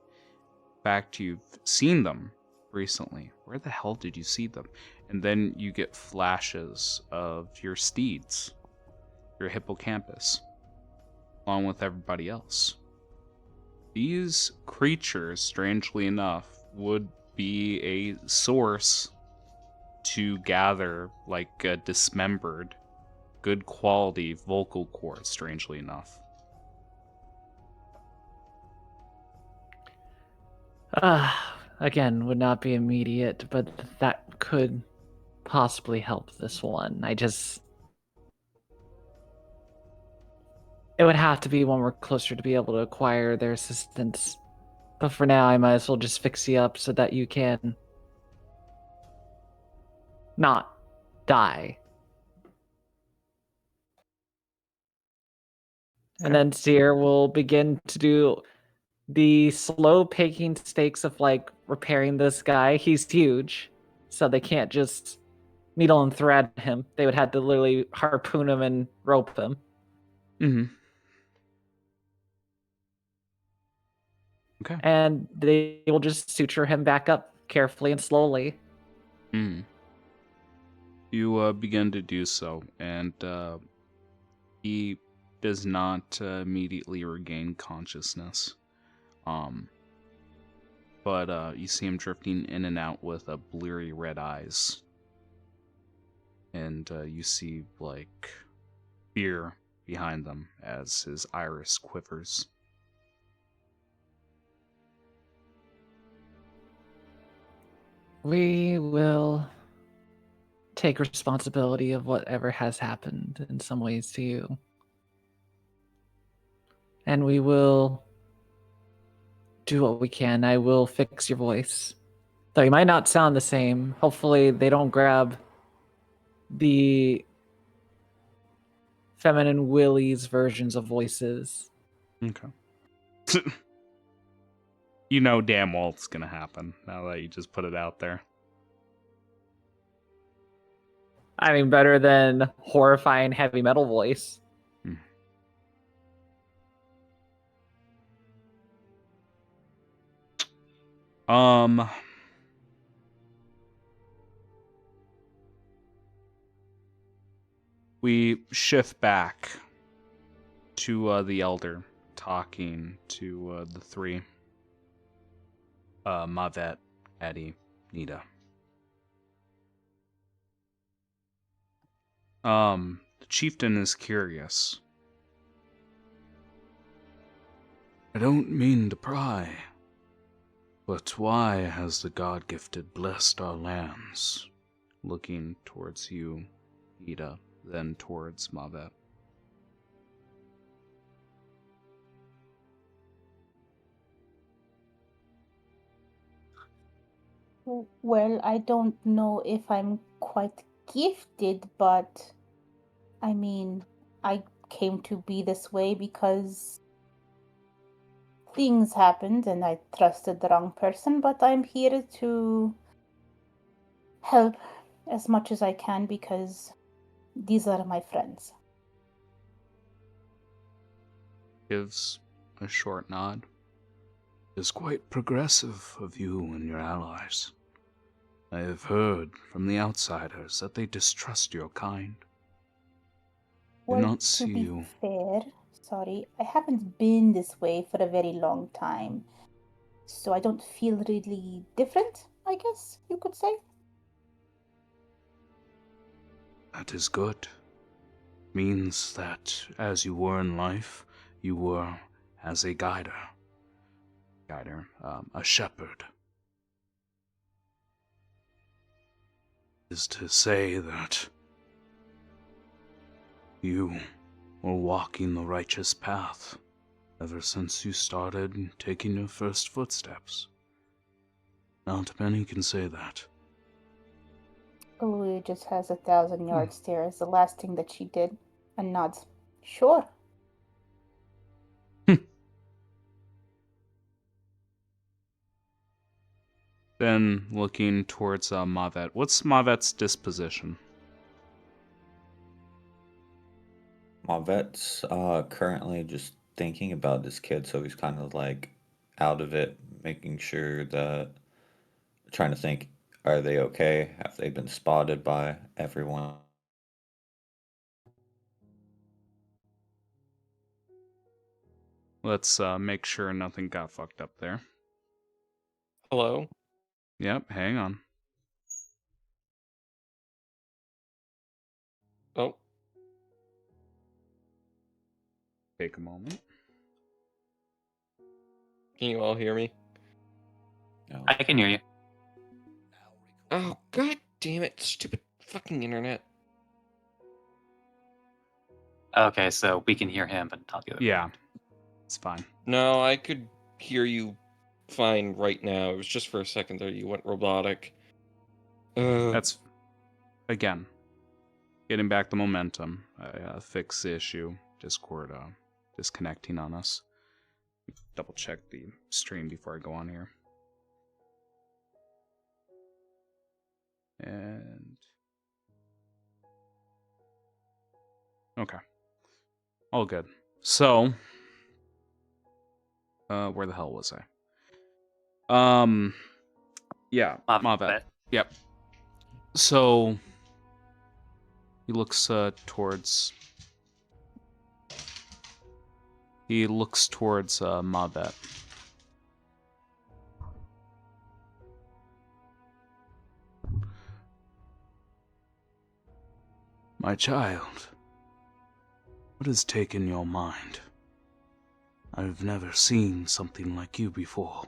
S2: In fact, you've seen them recently. Where the hell did you see them? And then you get flashes of your steeds, your hippocampus, along with everybody else. These creatures, strangely enough, would be a source to gather like a dismembered, good quality vocal cord, strangely enough.
S5: Again, would not be immediate, but that could possibly help this one. It would have to be when we're closer to be able to acquire their assistance. But for now, I might as well just fix you up so that you can not die. And then Seer will begin to do the slow pacing stakes of like repairing this guy. He's huge, so they can't just needle and thread him. They would have to literally harpoon him and rope him.
S2: Mm-hmm. Okay.
S5: And they will just suture him back up carefully and slowly.
S2: Mm-hmm. You begin to do so, and he does not immediately regain consciousness. But you see him drifting in and out with bleary red eyes. And you see, like, fear behind them as his iris quivers.
S5: We will take responsibility of whatever has happened in some ways to you. And we will do what we can. I will fix your voice. Though you might not sound the same. Hopefully they don't grab the feminine willies versions of voices.
S2: Okay. You know damn well it's gonna happen now that you just put it out there.
S5: I mean, better than horrifying heavy metal voice.
S2: We shift back to the elder talking to the three. Mavet, Eddie, Nita. The chieftain is curious. I don't mean to pry, but why has the God-gifted blessed our lands? Looking towards you, Nita, then towards Mavet.
S4: Well, I don't know if I'm quite gifted, but I mean, I came to be this way because things happened and I trusted the wrong person, but I'm here to help as much as I can because these are my friends.
S2: Gives a short nod. It is quite progressive of you and your allies. I have heard from the outsiders that they distrust your kind. They
S4: Well,
S2: not
S4: to
S2: see
S4: be
S2: you.
S4: fair, sorry, I haven't been this way for a very long time, so I don't feel really different, I guess you could say.
S2: That is good. Means that as you were in life, you were as a guider. A shepherd. Is to say that you were walking the righteous path ever since you started taking your first footsteps. Not many can say that.
S4: Louis just has 1,000-yard stare as the last thing that she did and nods. Sure.
S2: Then looking towards Mavet. What's Mavet's disposition?
S7: Mavet's currently just thinking about this kid, so he's kind of like out of it, making sure that trying to think, are they okay? Have they been spotted by everyone?
S2: Let's make sure nothing got fucked up there.
S6: Hello?
S2: Yep, hang on.
S6: Oh,
S2: Take a moment.
S6: can you all hear me?
S7: No.
S3: I can hear you.
S6: Oh, god damn it, stupid fucking internet.
S3: Okay, so we can hear him, but not the other.
S2: Yeah, it's fine.
S6: No, I could hear you fine right now. It was just for a second there you went robotic.
S2: That's, again, getting back the momentum. Fix the issue. Discord disconnecting on us. Double check the stream before I go on here. And okay, all good. So, where the hell was I? Yeah, Mavet. Yep. So he looks towards. He looks towards Mavet. My child, what has taken your mind? I've never seen something like you before.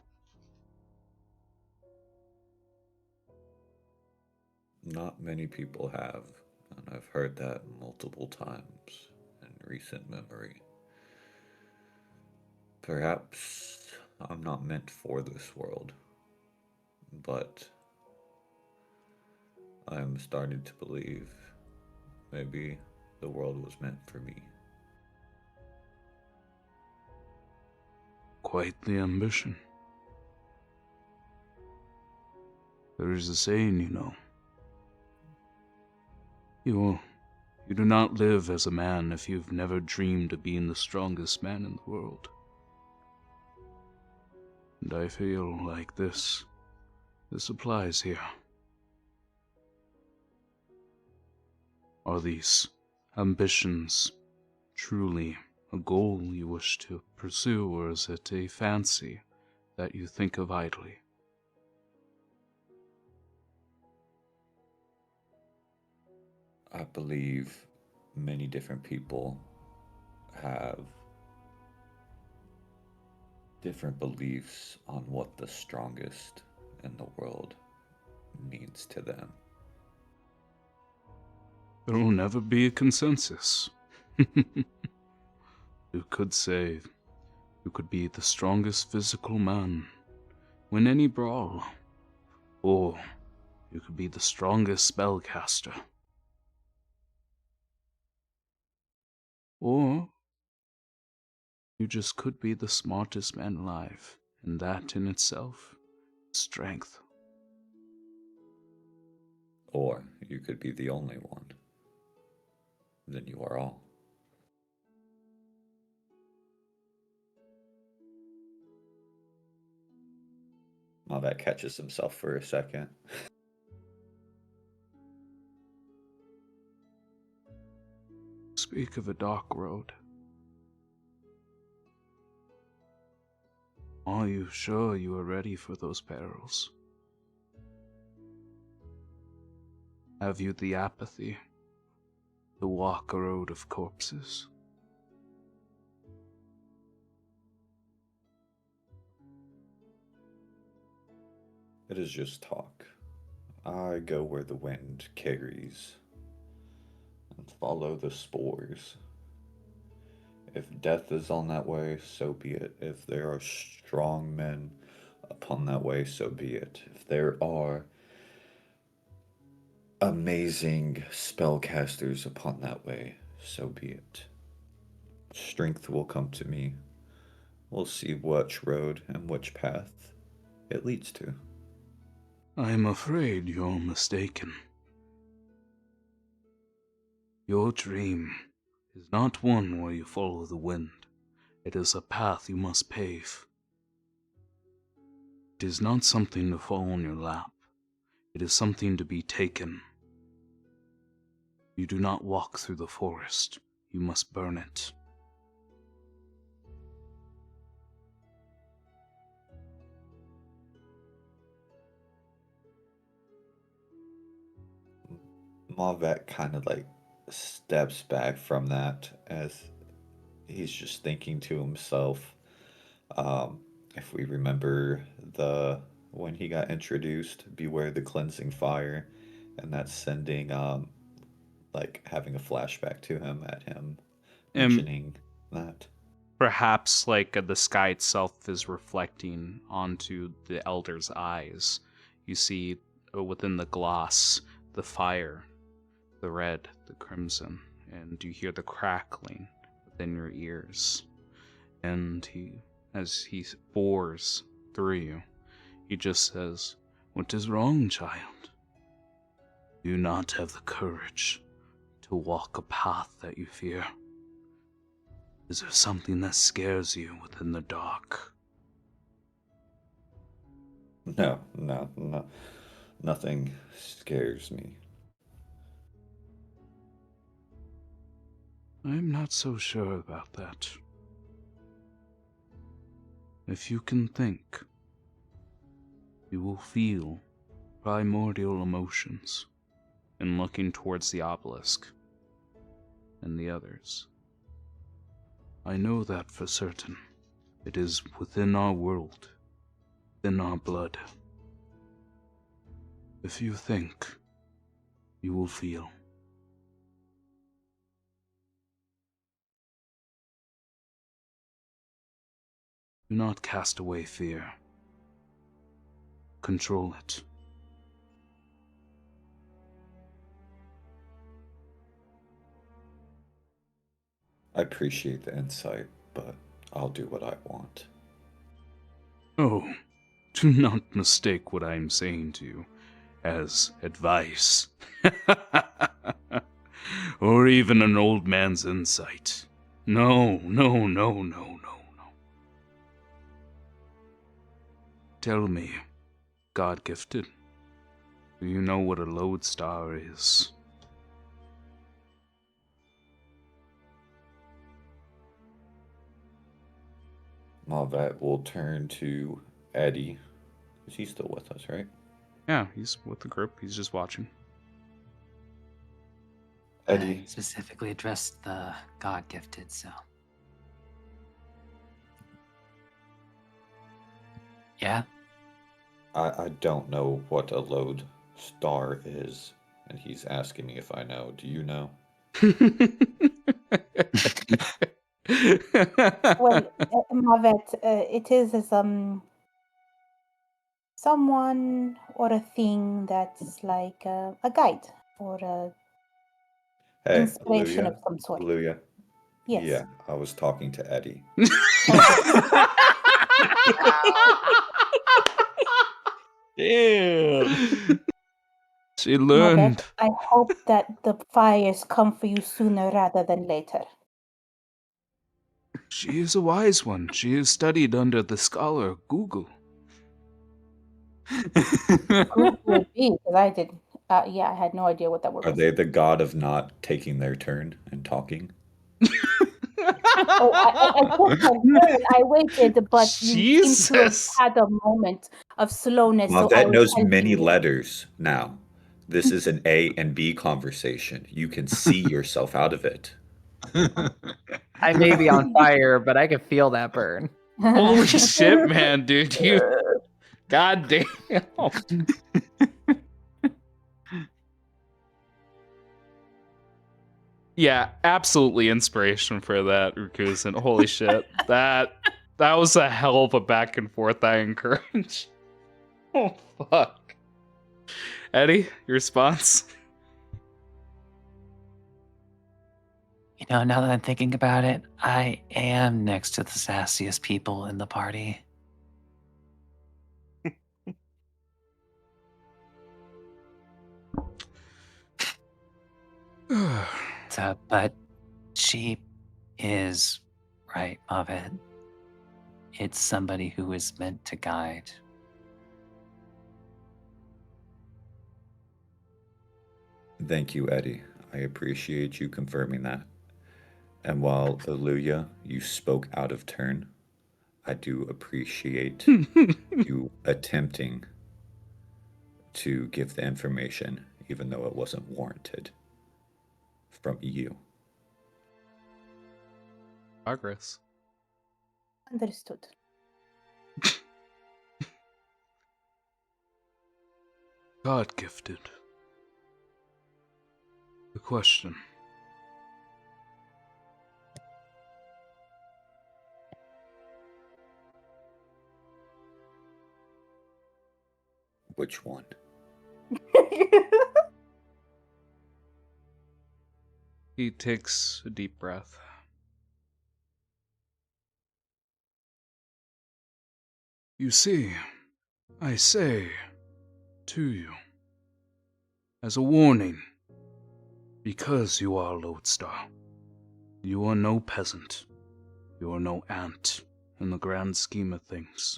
S7: Not many people have, and I've heard that multiple times in recent memory. Perhaps I'm not meant for this world, but I'm starting to believe maybe the world was meant for me.
S9: Quite the ambition. There is a saying, you know. You do not live as a man if you've never dreamed of being the strongest man in the world. And I feel like this applies here. Are these ambitions truly a goal you wish to pursue, or is it a fancy that you think of idly?
S7: I believe many different people have different beliefs on what the strongest in the world means to them.
S9: There will never be a consensus. You could say you could be the strongest physical man, win any brawl, or you could be the strongest spellcaster. Or you just could be the smartest man alive, and that in itself is strength.
S7: Or you could be the only one. Then you are all. Malvat catches himself for a second.
S9: Speak of a dark road. Are you sure you are ready for those perils? Have you the apathy to walk a road of corpses?
S7: It is just talk. I go where the wind carries and follow the spores. If death is on that way, so be it. If there are strong men upon that way, so be it. If there are amazing spellcasters upon that way, so be it. Strength will come to me. We'll see which road and which path it leads to.
S9: I'm afraid you're mistaken. Your dream is not one where you follow the wind. It is a path you must pave. It is not something to fall on your lap. It is something to be taken. You do not walk through the forest. You must burn it.
S7: Malvat kind of like steps back from that as he's just thinking to himself. If we remember when he got introduced, beware the cleansing fire, and that's sending like having a flashback to him at him mentioning that.
S2: Perhaps like the sky itself is reflecting onto the elder's eyes. You see within the gloss the fire, the red, the crimson, and you hear the crackling within your ears. And as he bores through you, he just says, "What is wrong, child? Do you not have the courage to walk a path that you fear? Is there something that scares you within the dark?"
S7: No, nothing scares me.
S9: I'm not so sure about that. If you can think, you will feel primordial emotions in looking towards the obelisk and the others. I know that for certain. It is within our world, within our blood. If you think, you will feel. Do not cast away fear. Control it.
S1: I appreciate the insight, but I'll do what I want.
S9: Oh, do not mistake what I am saying to you as advice. Or even an old man's insight. No, no, no, no, no, no. Tell me, God-gifted, do you know what a lodestar is?
S1: Malvet will turn to Eddie. Is he still with us, right?
S2: Yeah, he's with the group. He's just watching.
S1: Eddie,
S3: I specifically addressed the God gifted, so. Yeah?
S1: I don't know what a load star is, and he's asking me if I know. Do you know?
S4: Well, Mavet, it is someone or a thing that's like a guide or a
S1: Hey,
S4: inspiration of
S1: Aluya?
S4: some sort.
S1: Aluya?
S4: Yes.
S1: Yeah, I was talking to Eddie.
S6: Damn.
S9: She
S4: Mavet,
S9: learned.
S4: I hope that the fires come for you sooner rather than later.
S9: She is a wise one. She is studied under the scholar Google.
S4: Who would be? Because I did. Yeah, I had no idea what that word
S1: Are
S4: was.
S1: they the god of not taking their turn and talking?
S4: Oh, I took my turn. I waited, but you seem to have
S2: Jesus!
S4: had a moment of slowness, so I
S1: Malvet
S4: was
S1: knows
S4: helping
S1: many
S4: you.
S1: letters now. This is an A and B conversation. You can see yourself out of it.
S5: I may be on fire, but I can feel that burn.
S2: Holy shit, man, dude. You. God damn. Yeah, absolutely inspiration for that, Rukusen. Holy shit. That was a hell of a back and forth I encourage. Oh, fuck. Eddie, your response?
S3: You know, now that I'm thinking about it, I am next to the sassiest people in the party. So, but she is right, Mavet. It's somebody who is meant to guide.
S1: Thank you, Eddie. I appreciate you confirming that. And while, Aluya, you spoke out of turn, I do appreciate you attempting to give the information, even though it wasn't warranted from you.
S2: Progress.
S4: Understood.
S9: God gifted. The question.
S1: Which one?
S2: He takes a deep breath.
S9: You see, I say to you, as a warning, because you are Lodestar, you are no peasant, you are no ant in the grand scheme of things.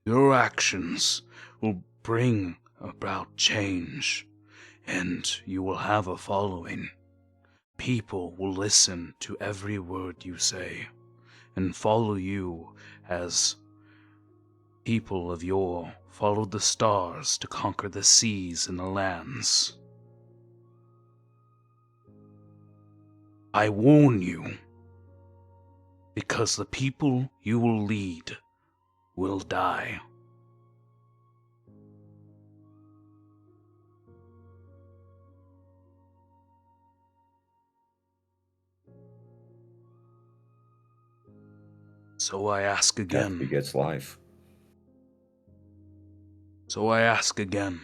S9: Your actions will bring about change, and you will have a following. People will listen to every word you say, and follow you as people of yore followed the stars to conquer the seas and the lands. I warn you, because the people you will lead will die. So I ask
S7: Death
S9: again.
S7: begets life.
S9: So I ask again.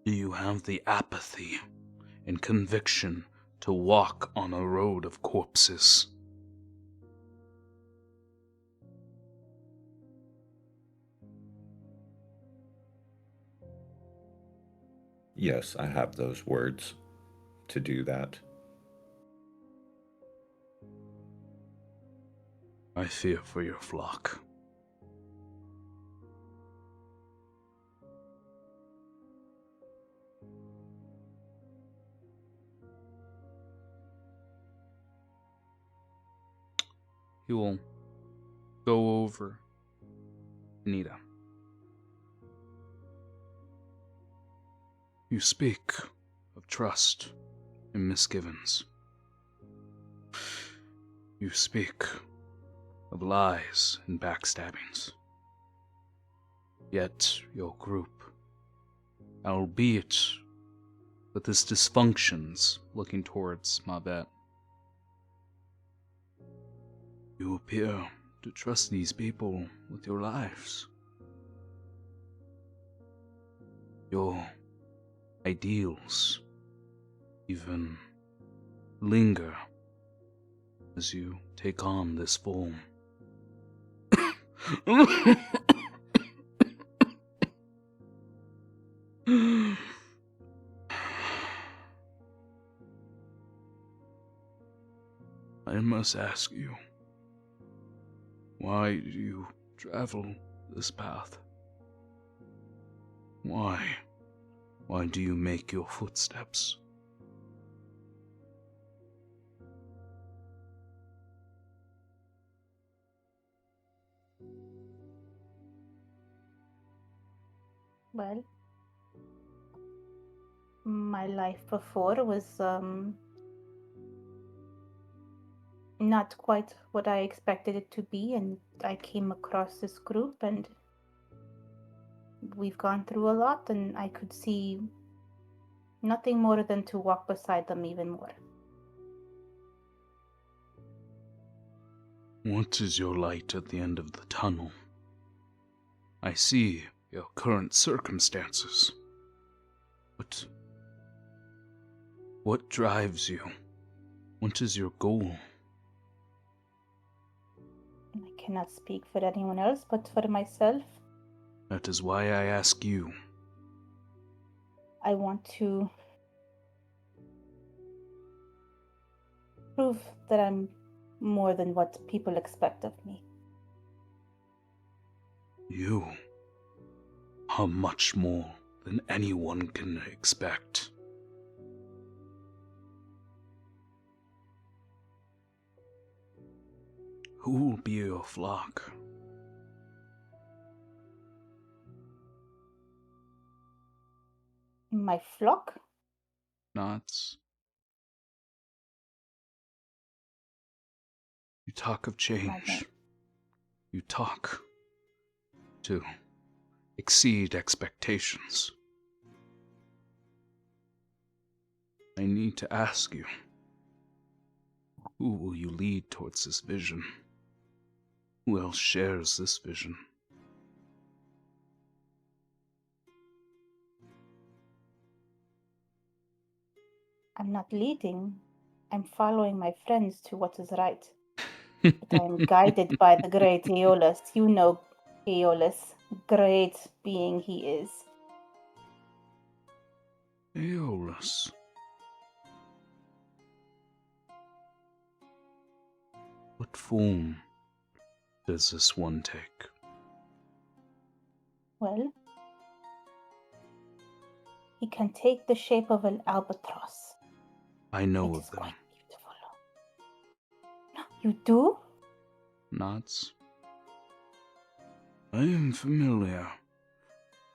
S9: Do you have the apathy and conviction to walk on a road of corpses?
S7: Yes, I have those words to do that.
S9: I fear for your flock. He will go over to Nita. You speak of trust and misgivings. You speak of lies and backstabbings. Yet your group, albeit with its dysfunctions looking towards Mabet, you appear to trust these people with your lives. Your ideals even linger as you take on this form. I must ask you, why do you travel this path? Why? Why do you make your footsteps?
S4: Well, my life before was not quite what I expected it to be, and I came across this group, and we've gone through a lot, and I could see nothing more than to walk beside them even more.
S9: What is your light at the end of the tunnel? I see your current circumstances. But what drives you? What is your goal?
S4: I cannot speak for anyone else, but for myself,
S9: That is why I ask you.
S4: I want to prove that I'm more than what people expect of me.
S9: You are much more than anyone can expect. Who will be your flock?
S4: My flock?
S9: Nods. You talk of change. You talk to exceed expectations. I need to ask you, who will you lead towards this vision? Who else shares this vision?
S4: I'm not leading. I'm following my friends to what is right. But I am guided by the great Aeolus. You know Aeolus, great being he is.
S9: Aeolus. What form does this one take?
S4: Well, he can take the shape of an albatross.
S9: I know
S4: It
S9: of
S4: is
S9: them.
S4: quite beautiful. You do?
S9: Nods. I am familiar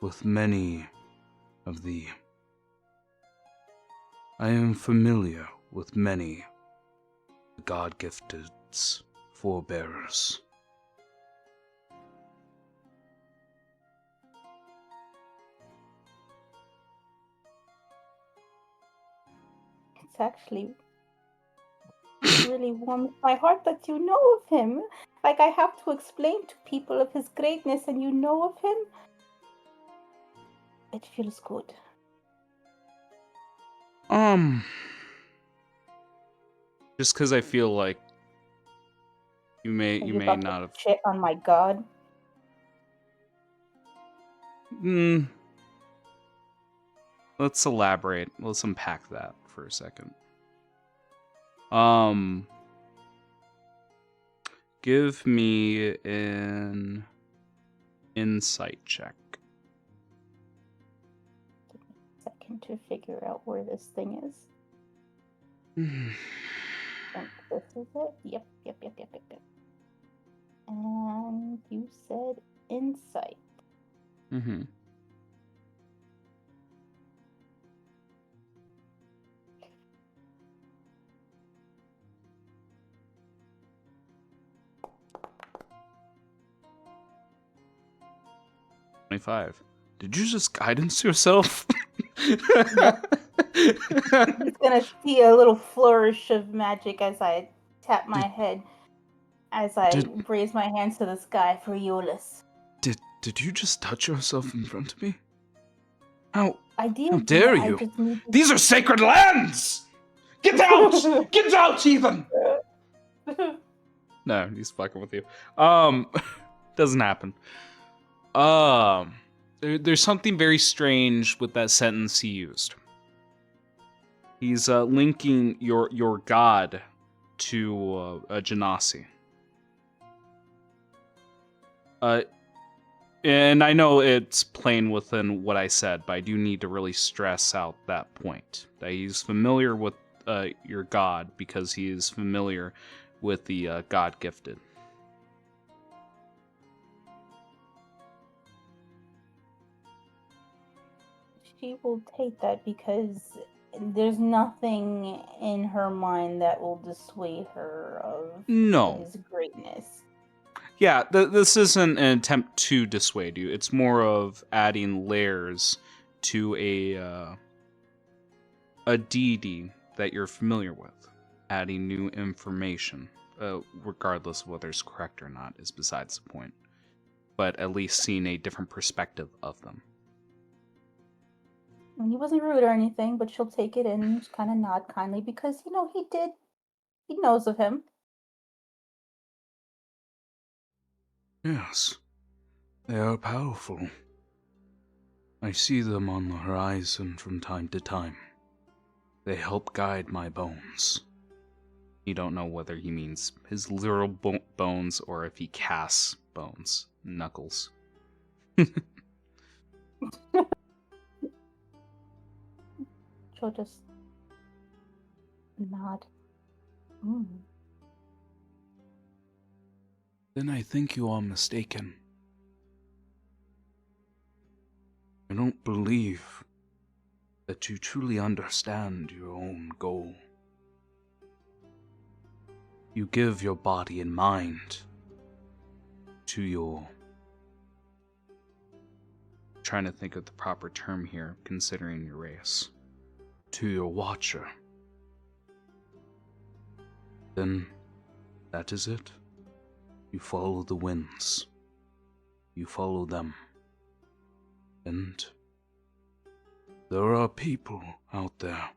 S9: with many of the... God-gifted's forebearers.
S4: It's actually really warms my heart that you know of him. Like I have to explain to people of his greatness and you know of him? It feels good.
S2: Just because I feel like you
S4: Are
S2: may
S4: you about
S2: not
S4: to
S2: have.
S4: shit on my god?
S2: Let's elaborate. Let's unpack that for a second. Give me an insight check.
S4: Second to figure out where this thing is. Think this is it? Yep. And you said insight.
S2: Mm-hmm. Did you just guidance yourself?
S4: Yep. He's gonna see a little flourish of magic as I tap my head, as I raise my hands to the sky for Eolus.
S9: Did you just touch yourself in front of me? How
S4: did.
S9: dare
S4: I
S9: you?
S4: just need to...
S9: These are sacred lands! Get out! Get out, heathen!
S2: No, he's fucking with you. Doesn't happen. There's something very strange with that sentence he used. He's linking your god to a genasi. And I know it's plain within what I said, but I do need to really stress out that point. That he's familiar with your god because he is familiar with the god gifted.
S4: She will take that because there's nothing in her mind that will dissuade her of his greatness.
S2: Yeah, this isn't an attempt to dissuade you. It's more of adding layers to a deity that you're familiar with. Adding new information, regardless of whether it's correct or not, is besides the point. But at least seeing a different perspective of them.
S4: And he wasn't rude or anything, but she'll take it and just kind of nod kindly because, he knows of him.
S9: Yes, they are powerful. I see them on the horizon from time to time. They help guide my bones.
S2: You don't know whether he means his literal bones or if he casts bones. Knuckles.
S4: She'll just nod.
S9: Then I think you are mistaken. I don't believe that you truly understand your own goal. You give your body and mind to your...
S2: Trying to think of the proper term here, considering your race.
S9: To your watcher. Then, that is it. You follow the winds. You follow them. And there are people out there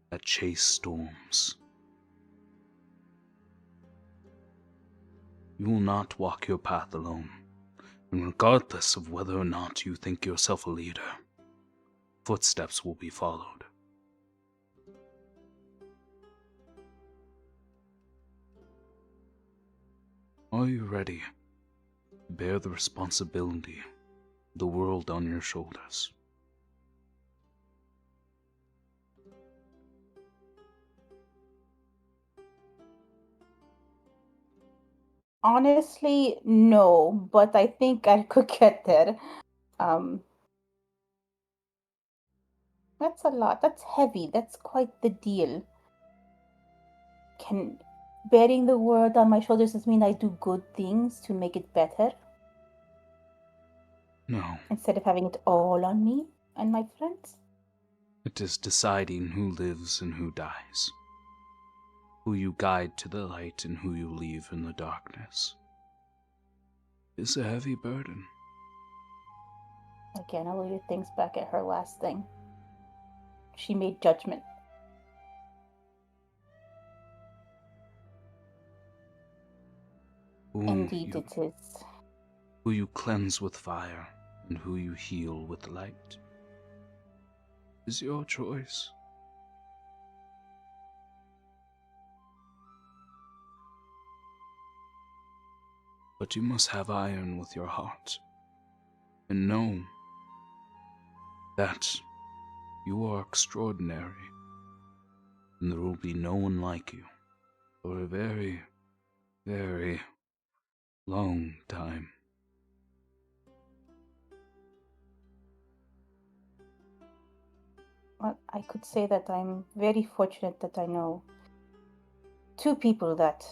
S9: that chase storms. You will not walk your path alone, and regardless of whether or not you think yourself a leader, footsteps will be followed. Are you ready to bear the responsibility of the world on your shoulders?
S4: Honestly, no, but I think I could get there. That's a lot. That's heavy. That's quite the deal. Can bearing the world on my shoulders does mean I do good things to make it better?
S9: No.
S4: Instead of having it all on me and my friends?
S9: It is deciding who lives and who dies. Who you guide to the light and who you leave in the darkness is a heavy burden.
S4: Again, Alita thinks back at her last thing. She made judgment. Indeed, it is.
S9: Who you cleanse with fire and who you heal with light is your choice. But you must have iron with your heart and know that you are extraordinary and there will be no one like you for a very, very long time.
S4: Well, I could say that I'm very fortunate that I know two people that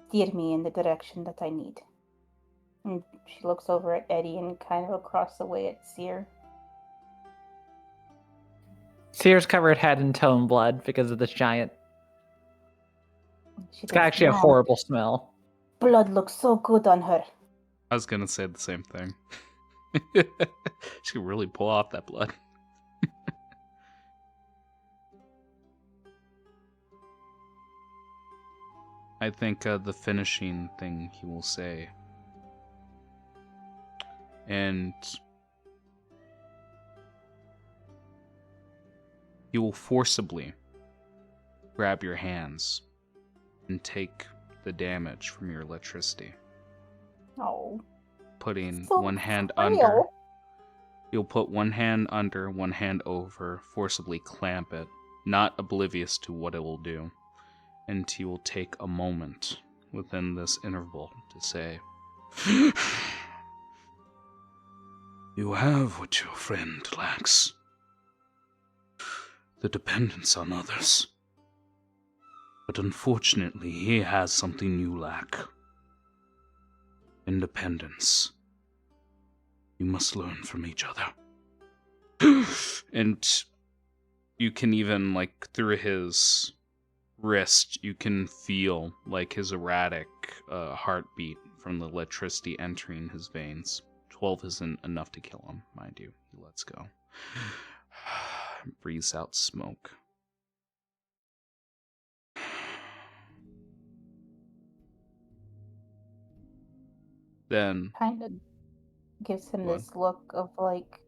S4: steer me in the direction that I need. And she looks over at Eddie and kind of across the way at Seer.
S5: Seer's covered head in tone blood because of this giant.
S4: She
S5: It's got
S4: goes,
S5: actually a
S4: "Man,
S5: horrible smell.
S4: blood looks so good on her."
S2: I was gonna say the same thing. She could really pull off that blood. I think the finishing thing he will say, and he will forcibly grab your hands and take the damage from your electricity,
S4: Oh,
S2: putting
S4: so
S2: one hand
S4: frail.
S2: under. You'll put one hand under, one hand over, forcibly clamp it, not oblivious to what it will do. And he will take a moment within this interval to say,
S9: You have what your friend lacks. The dependence on others. But unfortunately, he has something you lack. Independence. You must learn from each other.
S2: and you can even, like, through his wrist, you can feel, like, his erratic heartbeat from the electricity entering his veins. 12 isn't enough to kill him, mind you. He lets go. Breathes out smoke. Then,
S4: Kind of gives him
S2: What?
S4: this look of like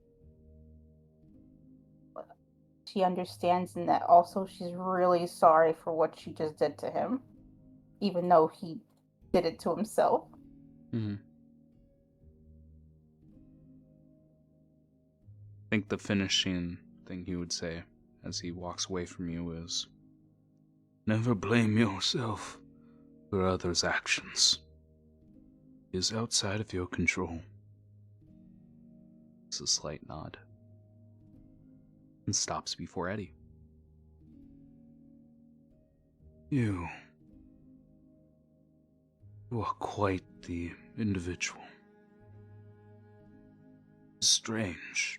S4: she understands and that also she's really sorry for what she just did to him, even though he did it to himself.
S2: I think the finishing thing he would say as he walks away from you is,
S9: Never blame yourself for others' actions. It is outside of your control.
S2: it's a slight nod, and stops before Eddie.
S9: You are quite the individual. Strange.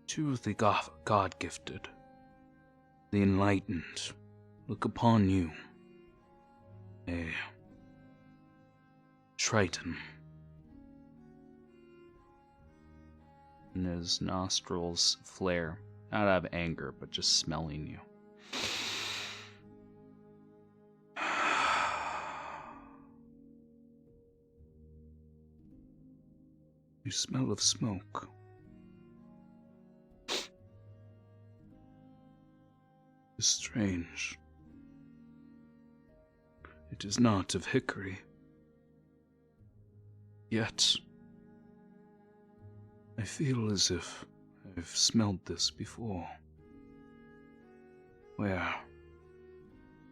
S9: Two of the God-gifted, the enlightened, look upon you. A Triton.
S2: And his nostrils flare, not out of anger, but just smelling you.
S9: You smell of smoke. It's strange. It is not of hickory. Yet, I feel as if I've smelled this before.
S2: Where?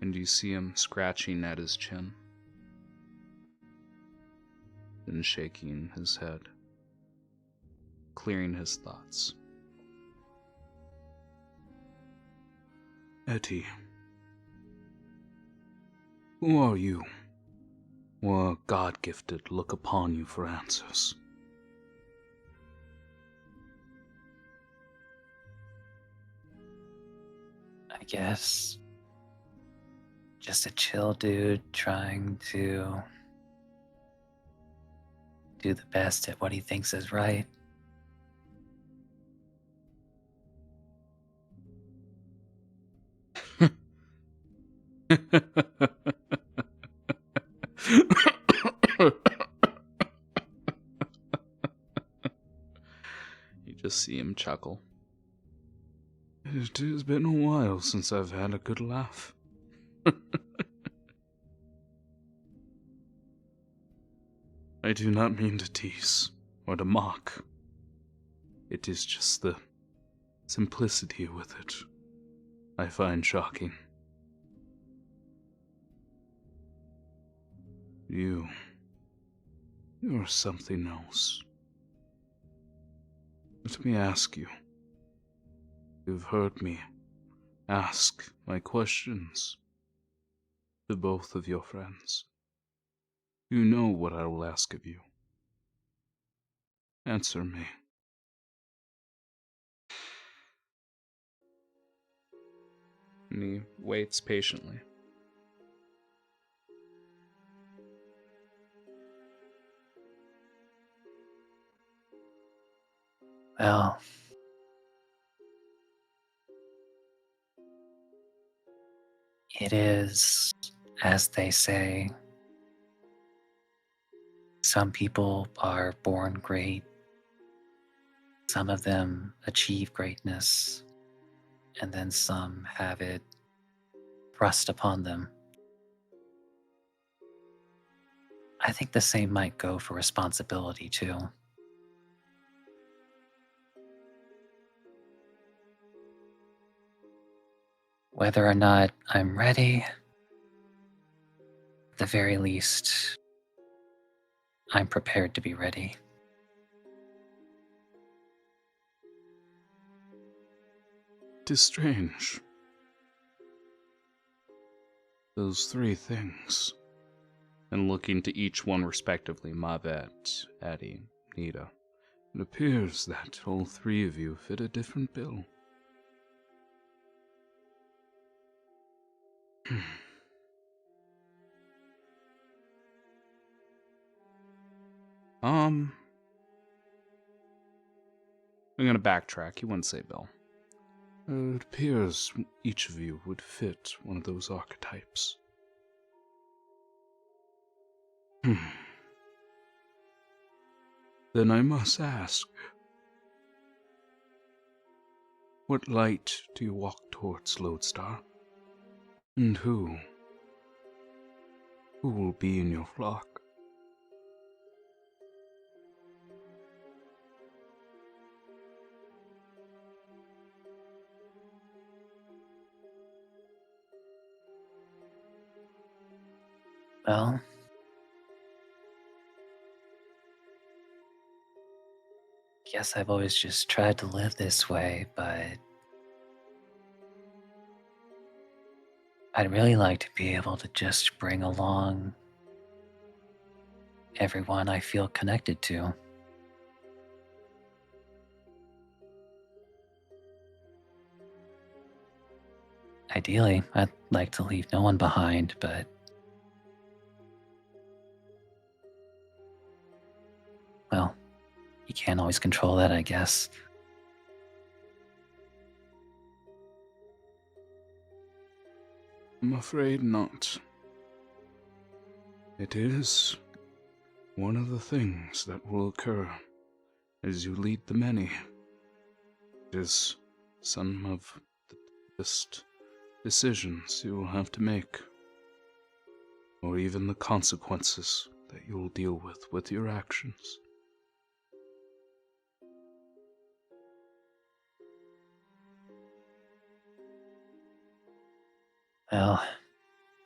S2: And you see him scratching at his chin, then shaking his head, clearing his thoughts.
S9: Eddie, who are you? Or God-gifted look upon you for answers?
S3: I I guess just a chill dude trying to do the best at what he thinks is right.
S2: You just see him chuckle. It has been a while since I've had a good laugh. I do not mean to tease or to mock. It is just the simplicity with it I find shocking. You're something else. Let me ask you. You've heard me ask my questions to both of your friends. You know what I will ask of you. Answer me. And he waits patiently.
S3: Well, it is, as they say, some people are born great. Some of them achieve greatness, and then some have it thrust upon them. I think the same might go for responsibility, too. Whether or not I'm ready, at the very least, I'm prepared to be ready.
S2: It is strange. Those three things. And looking to each one respectively, Mavet, Eddie, Nita, it appears that all three of you fit a different bill. I'm gonna backtrack. You wouldn't say Bill. It appears each of you would fit one of those archetypes. Then I must ask, what light do you walk towards, Lodestar? And who will be in your flock?
S3: Well, guess I've always just tried to live this way, but I'd really like to be able to just bring along everyone I feel connected to. Ideally, I'd like to leave no one behind, but well, you can't always control that, I guess.
S2: I'm afraid not. It is one of the things that will occur as you lead the many. It is some of the toughest decisions you will have to make, or even the consequences that you will deal with your actions.
S3: Well,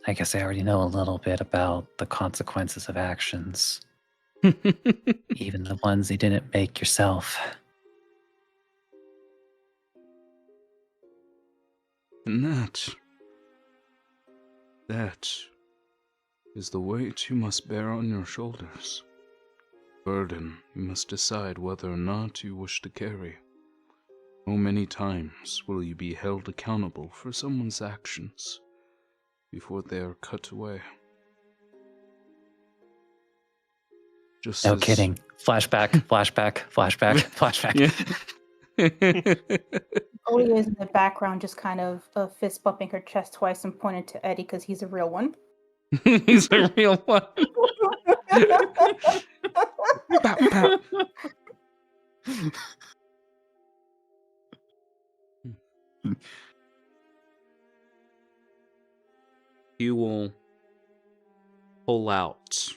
S3: I guess I already know a little bit about the consequences of actions, even the ones you didn't make yourself.
S2: And that is the weight you must bear on your shoulders. Burden you must decide whether or not you wish to carry.
S9: How many times will you be held accountable for someone's actions before they are cut away? Just
S3: No
S9: as...
S3: kidding. Flashback, flashback, flashback, flashback.
S4: Oli is in the background, just kind of fist bumping her chest twice and pointed to Eddie because he's a real one.
S9: He's a real one. Pow, pow. You will pull out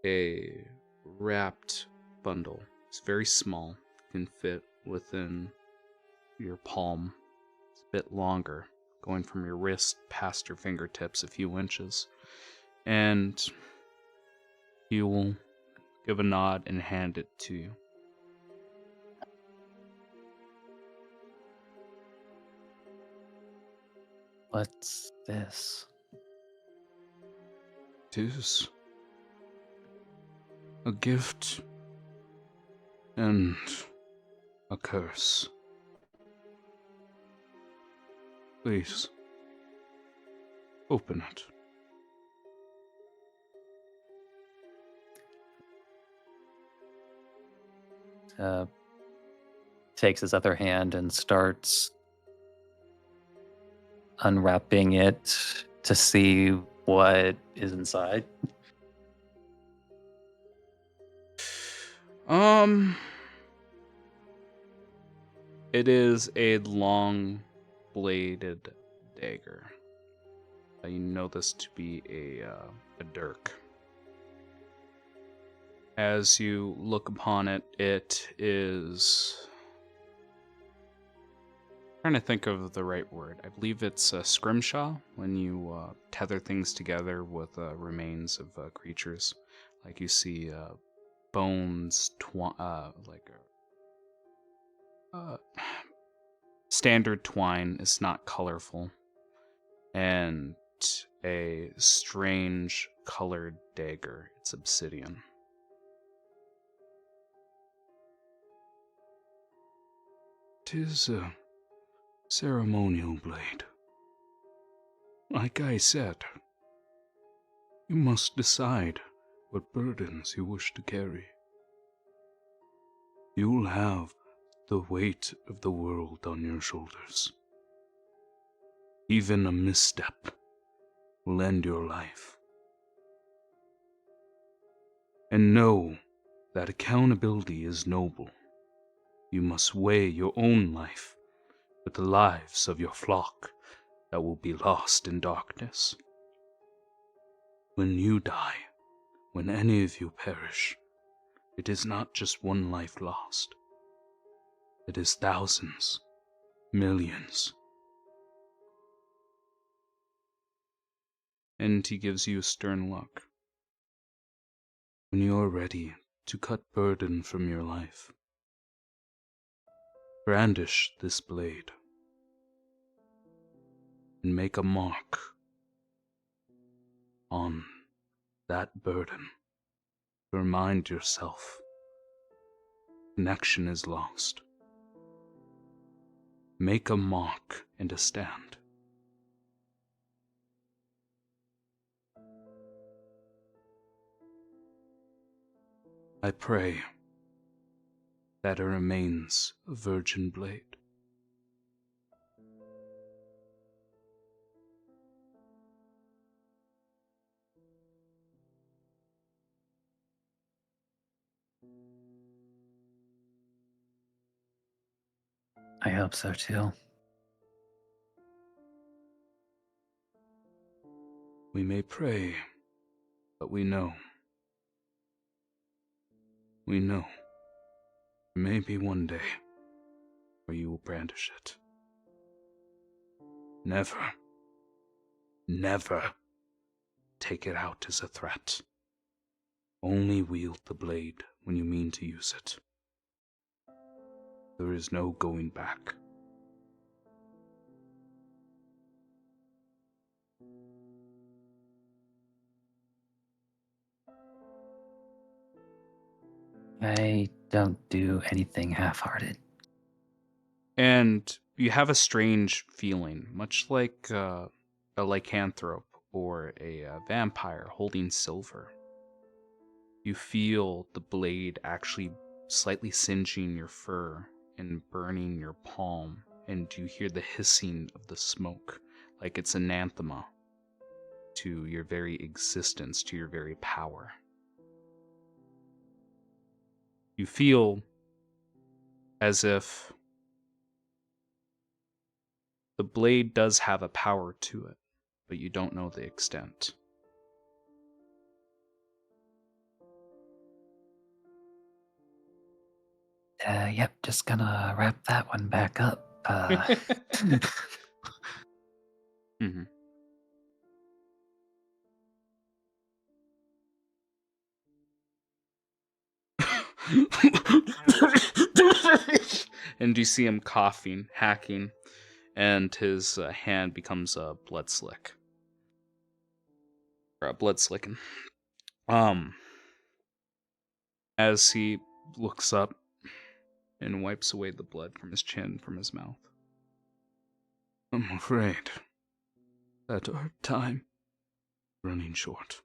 S9: a wrapped bundle. It's very small, can fit within your palm. It's a bit longer, going from your wrist past your fingertips a few inches. And you will give a nod and hand it to you.
S3: What's this?
S9: It is a gift and a curse. Please, open it.
S3: Takes his other hand and starts unwrapping it to see what is inside.
S9: It is a long bladed dagger. You know this to be a dirk. As you look upon it, it is... I'm trying to think of the right word. I believe it's a scrimshaw, when you tether things together with remains of creatures. Like you see bones, standard twine is not colorful, and a strange colored dagger. It's obsidian. Tis a ceremonial blade. Like I said, you must decide what burdens you wish to carry. You'll have the weight of the world on your shoulders. Even a misstep will end your life. And know that accountability is noble. You must weigh your own life with the lives of your flock that will be lost in darkness. When you die, when any of you perish, it is not just one life lost. It is thousands, millions. And he gives you a stern look. When you are ready to cut burden from your life, brandish this blade and make a mark on that burden to remind yourself connection is lost. Make a mark and a stand. I pray that it remains a virgin blade.
S3: I hope so too.
S9: We may pray, but we know. We know. Maybe one day where you will brandish it. Never, never take it out as a threat. Only wield the blade when you mean to use it. There is no going back.
S3: I don't do anything half-hearted.
S2: And you have a strange feeling, much like a lycanthrope or a vampire holding silver. You feel the blade actually slightly singeing your fur and burning your palm, and you hear the hissing of the smoke like it's anathema to your very existence, to your very power. You feel as if the blade does have a power to it, but you don't know the extent.
S3: Yep, just gonna wrap that one back up.
S2: Mm-hmm. And you see him coughing, hacking, and his hand becomes a blood slick. Or a blood slicking. As he looks up and wipes away the blood from his chin, from his mouth. I'm afraid that our time is running short.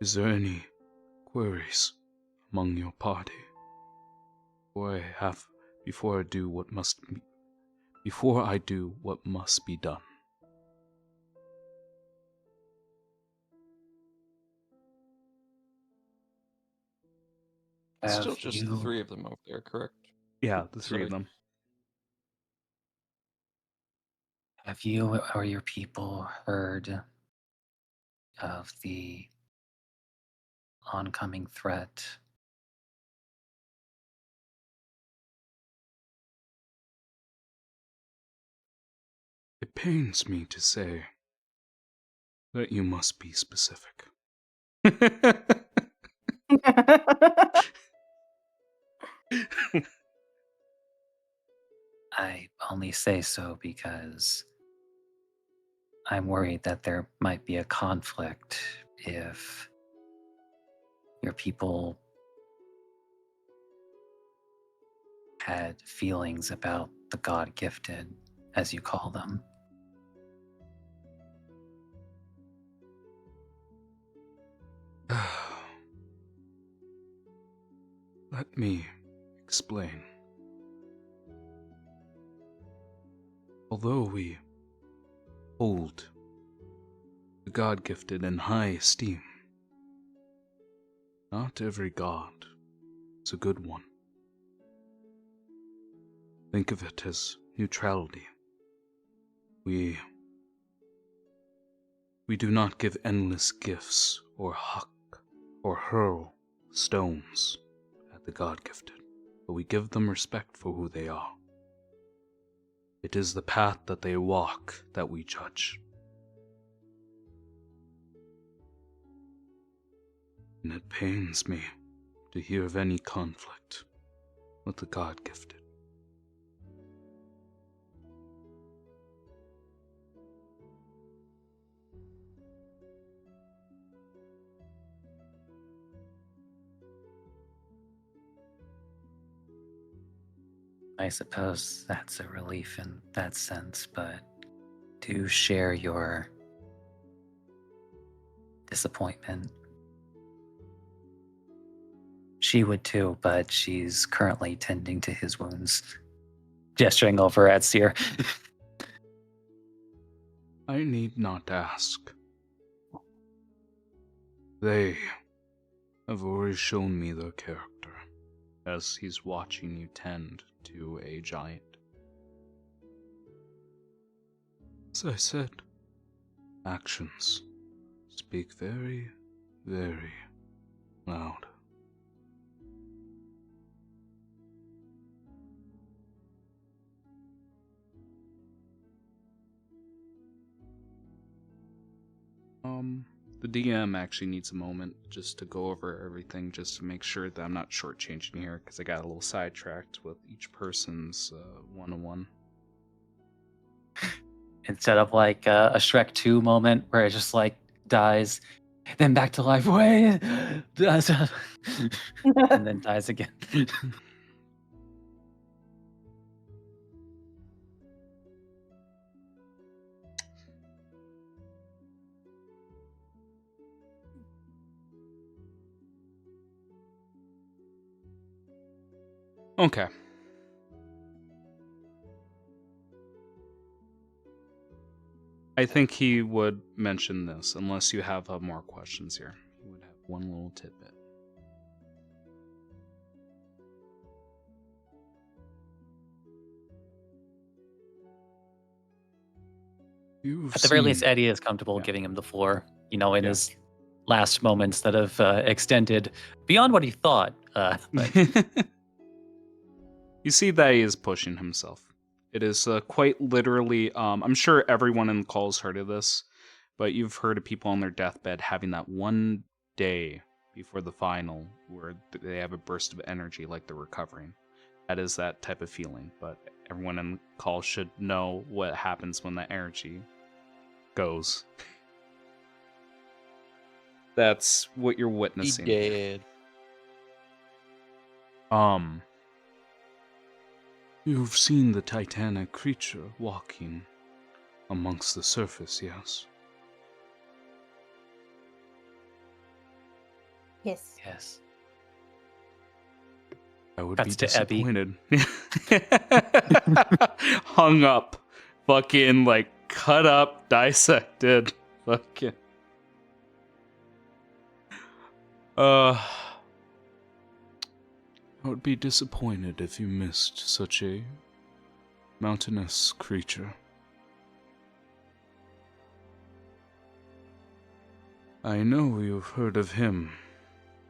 S2: Is there any queries among your party? Before I do what must be done.
S6: It's still just the three of them out there, correct?
S2: Yeah, the three of
S6: Sorry.
S2: them.
S3: Have you or your people heard of the oncoming threat?
S9: It pains me to say that you must be specific.
S3: I only say so because I'm worried that there might be a conflict if your people had feelings about the God gifted, as you call them.
S9: Let me explain. Although we hold the God-gifted in high esteem, not every god is a good one. Think of it as neutrality. We do not give endless gifts or huck or hurl stones at the God-gifted, but we give them respect for who they are. It is the path that they walk that we judge. And it pains me to hear of any conflict with the God-gifted.
S3: I suppose that's a relief in that sense, but do share your disappointment. She would too, but she's currently tending to his wounds. Gesturing over at Seer.
S9: I need not ask. They have already shown me their character.
S2: As he's watching you tend to a giant.
S9: As I said, actions speak very, very loud.
S2: The DM actually needs a moment just to go over everything, just to make sure that I'm not shortchanging here, because I got a little sidetracked with each person's one-on-one.
S3: Instead of like a Shrek 2 moment where it just like dies, then back to life. Wait, and then dies again.
S2: Okay. I think he would mention this, unless you have more questions here. He would have one little tidbit.
S3: At the very least, Eddie is comfortable giving him the floor, in his last moments that have extended beyond what he thought. But
S2: You see that he is pushing himself. It is quite literally, I'm sure everyone in the call has heard of this, but you've heard of people on their deathbed having that one day before the final where they have a burst of energy like they're recovering. That is that type of feeling, but everyone in the call should know what happens when that energy goes. That's what you're witnessing.
S6: He dead.
S9: You've seen the titanic creature walking amongst the surface, yes?
S4: Yes.
S3: yes.
S9: I would
S3: Cuts
S9: be
S3: to Abby.
S9: disappointed.
S2: Hung up. Fucking, cut up, dissected. Fucking.
S9: I would be disappointed if you missed such a mountainous creature. I know you've heard of him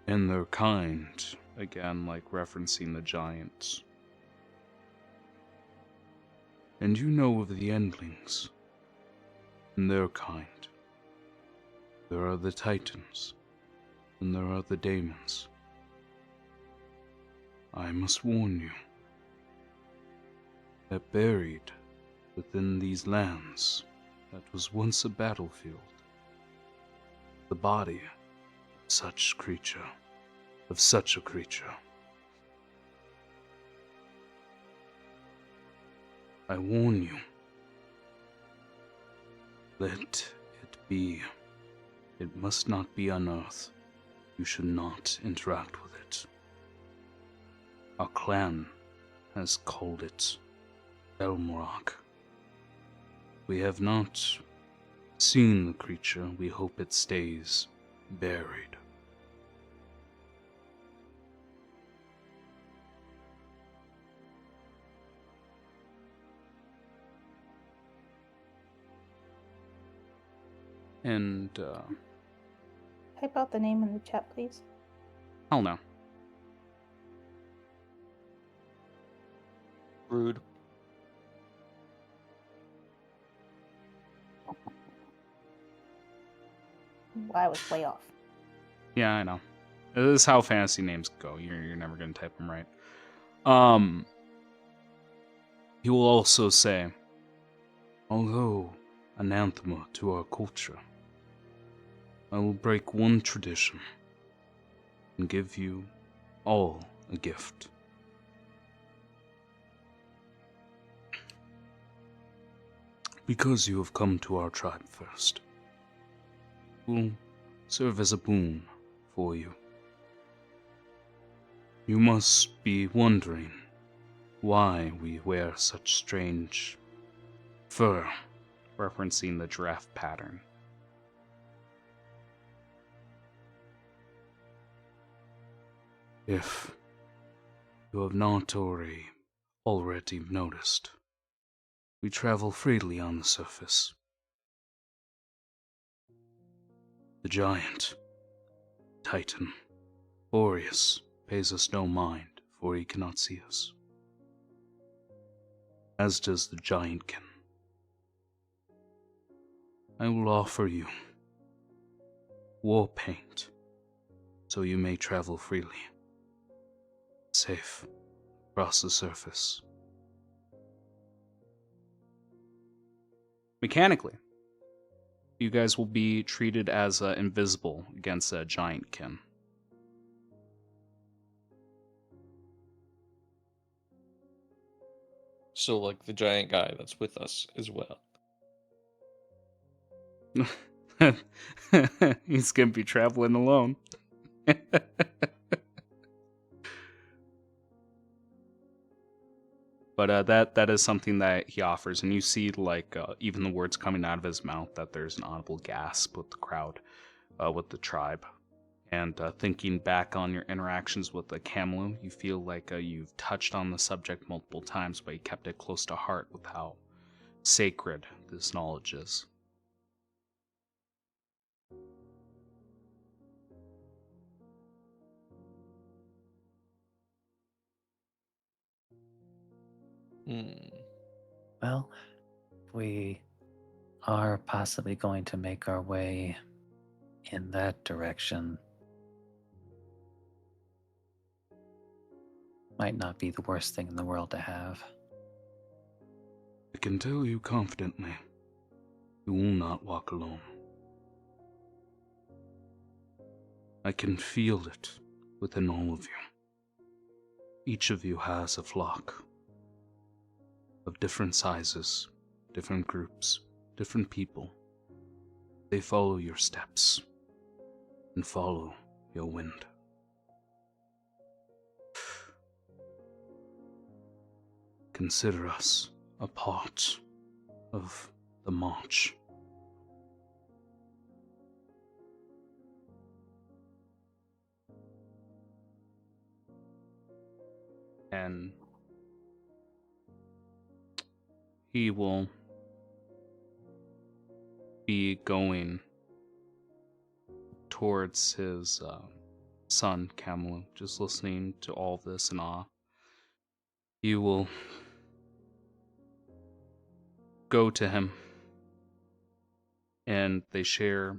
S9: and their kind.
S2: Again, referencing the giants.
S9: And you know of the endlings and their kind. There are the titans, and there are the daemons. I must warn you that buried within these lands that was once a battlefield, the body of such a creature. I warn you, let it be. It must not be unearthed. You should not interact with it. Our clan has called it Elmrock. We have not seen the creature. We hope it stays buried.
S2: And,
S4: Type out the name in the chat, please.
S2: hell no.
S6: Rude.
S4: I was way off.
S2: Yeah, I know. This is how fantasy names go. You're never going to type them right.
S9: He will also say, although anathema to our culture, I will break one tradition and give you all a gift. Because you have come to our tribe first, will serve as a boon for you. You must be wondering why we wear such strange fur.
S2: Referencing the giraffe pattern.
S9: If you have not already noticed, we travel freely on the surface. The giant, Titan, Boreas, pays us no mind, for he cannot see us. As does the giantkin. I will offer you war paint, so you may travel freely, safe, across the surface.
S2: Mechanically, You guys will be treated as invisible against a giant kin.
S6: So, like, the giant guy that's with us as well.
S2: He's gonna be traveling alone. But that is something that he offers, and you see, like, even the words coming out of his mouth, that there's an audible gasp with the crowd, with the tribe. And thinking back on your interactions with the Kamilu, you feel like you've touched on the subject multiple times, but you kept it close to heart with how sacred this knowledge is.
S3: Well, we are possibly going to make our way in that direction. Might not be the worst thing in the world to have.
S9: I can tell you confidently, you will not walk alone. I can feel it within all of you. Each of you has a flock of different sizes, different groups, different people. They follow your steps and follow your wind. Consider us a part of the march.
S2: And he will be going towards his son, Kamilu, just listening to all of this in awe. You will go to him, and they share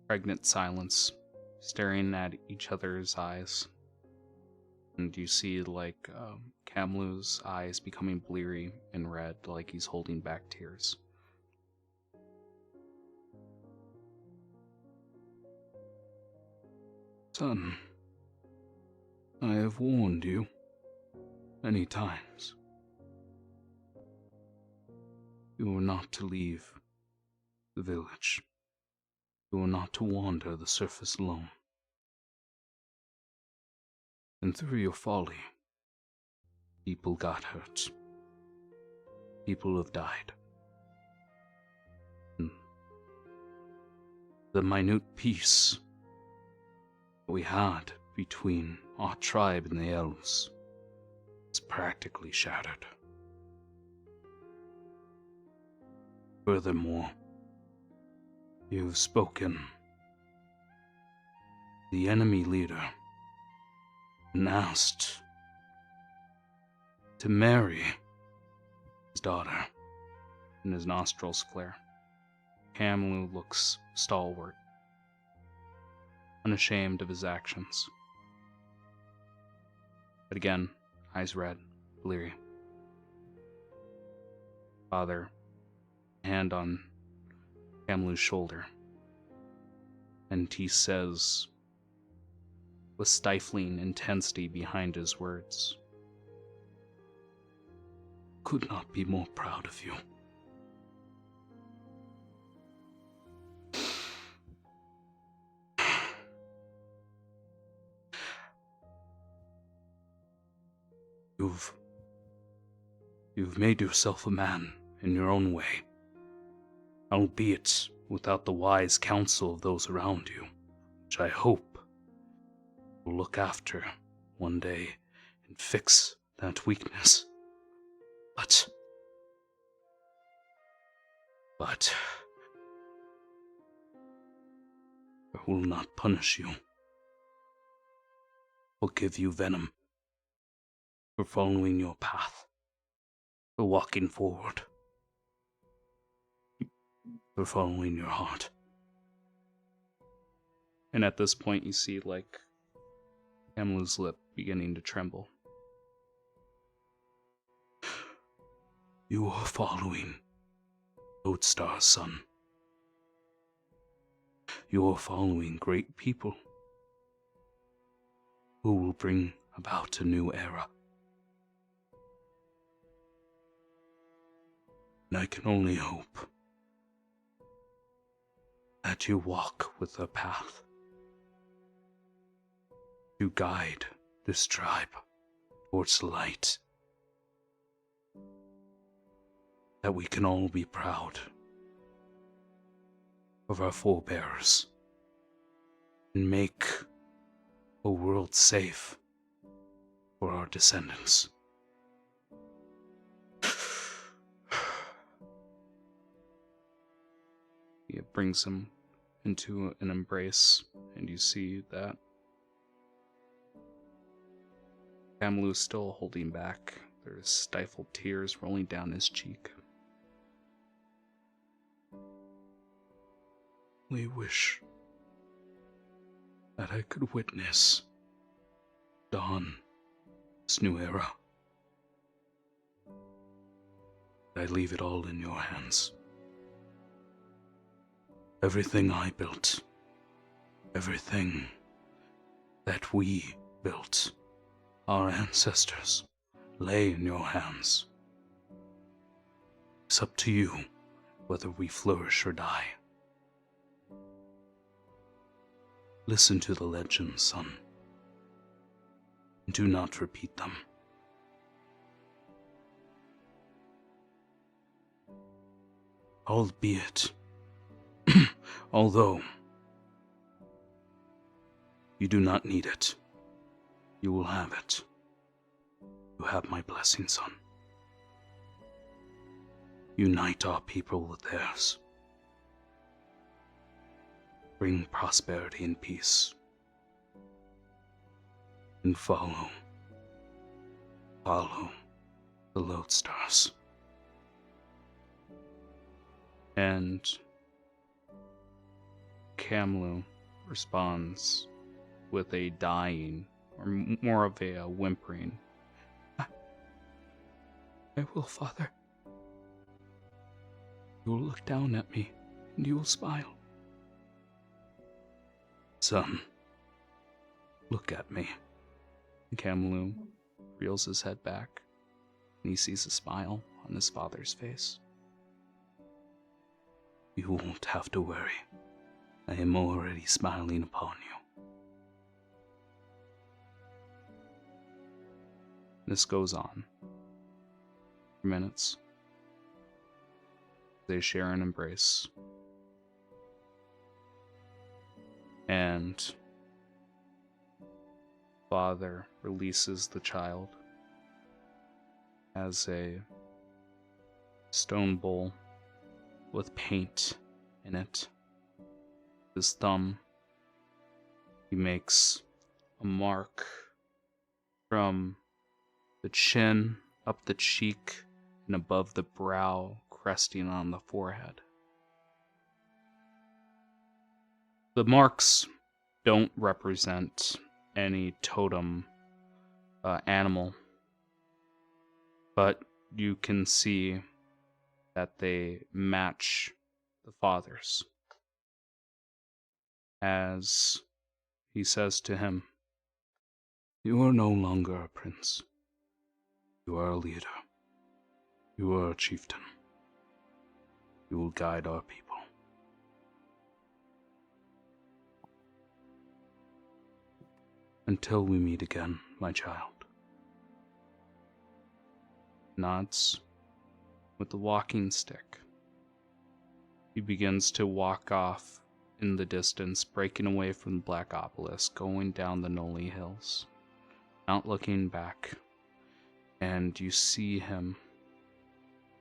S2: pregnant silence, staring at each other's eyes. And you see, like, Kamilu's eyes becoming bleary and red, like he's holding back tears.
S9: Son, I have warned you many times. You are not to leave the village. You are not to wander the surface alone. And through your folly, people got hurt. People have died. And the minute peace we had between our tribe and the elves is practically shattered. Furthermore, you've spoken the enemy leader and asked to marry his daughter.
S2: And his nostrils flare. Kamilu looks stalwart, unashamed of his actions. But again, eyes red, bleary. Father, hand on Kamilu's shoulder, and he says, with stifling intensity behind his words,
S9: Could not be more proud of you. You've made yourself a man in your own way, albeit without the wise counsel of those around you, which I hope will look after one day and fix that weakness. But I will not punish you or give you venom for following your path, for walking forward, for following your heart.
S2: and at this point you see, like, Kamilu's lip beginning to tremble.
S9: You are following Lodestar's son. You are following great people who will bring about a new era. And I can only hope that you walk with a path to guide this tribe towards the light, that we can all be proud of our forebears and make a world safe for our descendants. It brings him into an embrace, and you see that Kamilu is still holding back. There's stifled tears rolling down his cheek. We wish that I could witness dawn this new era. I leave it all in your hands. Everything I built, everything that we built, our ancestors, lay in your hands. It's up to you whether we flourish or die. Listen to the legends, son. Do not repeat them. Albeit, although you do not need it, you will have it. You have my blessing, son. Unite our people with theirs. Bring prosperity and peace. And follow the lodestars. And Kamilu responds with a dying, or more of a whimpering. I will, Father. You will look down at me, and you will smile. Son, look at me. Kamilu reels his head back, and he sees a smile on his father's face. You won't have to worry. I am already smiling upon you. This goes on for minutes. They share an embrace. And father releases the child as a stone bowl with paint in it. His thumb, he makes a mark from the chin up the cheek and above the brow, cresting on the forehead. The marks don't represent any totem animal, but you can see that they match the father's. As he says to him, you are no longer a prince. You are a leader. You are a chieftain. You will guide our people. Until we meet again, my child. Nods with the walking stick. He begins to walk off in the distance, breaking away from the black obelisk, going down the Noli Hills, not looking back. And you see him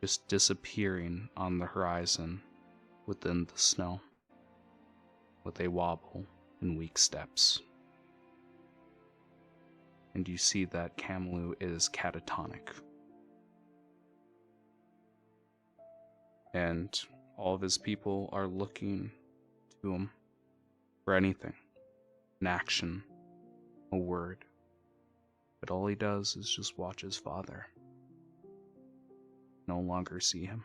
S9: just disappearing on the horizon within the snow, with a wobble and weak steps. And you see that Kamilu is catatonic. And all of his people are looking to him for anything, an action, a word. But all he does is just watch his father. No longer see him.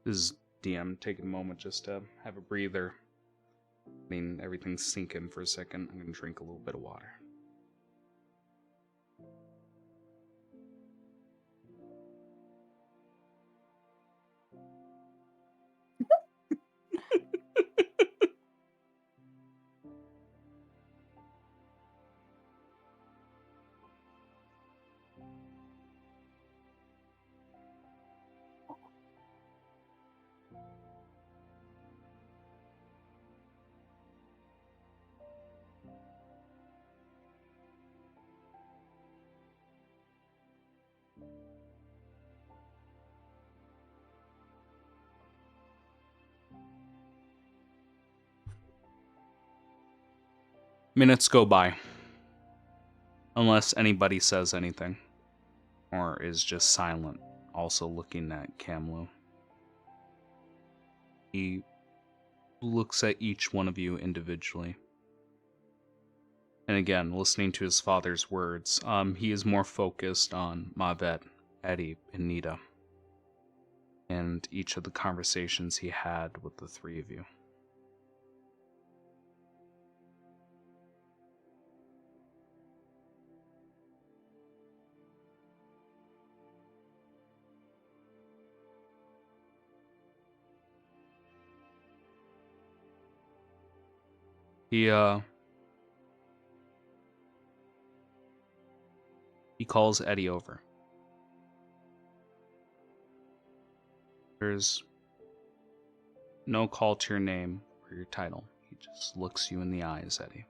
S2: This is DM taking a moment just to have a breather. Letting everything sink in for a second. I'm going to drink a little bit of water. Minutes go by. Unless anybody says anything. Or is just silent, also looking at Kamilu. He looks at each one of you individually. And again, listening to his father's words, he is more focused on Mavet, Eddie, and Nita. And each of the conversations he had with the three of you. He calls Eddie over. There's no call to your name or your title. He just looks you in the eyes, Eddie.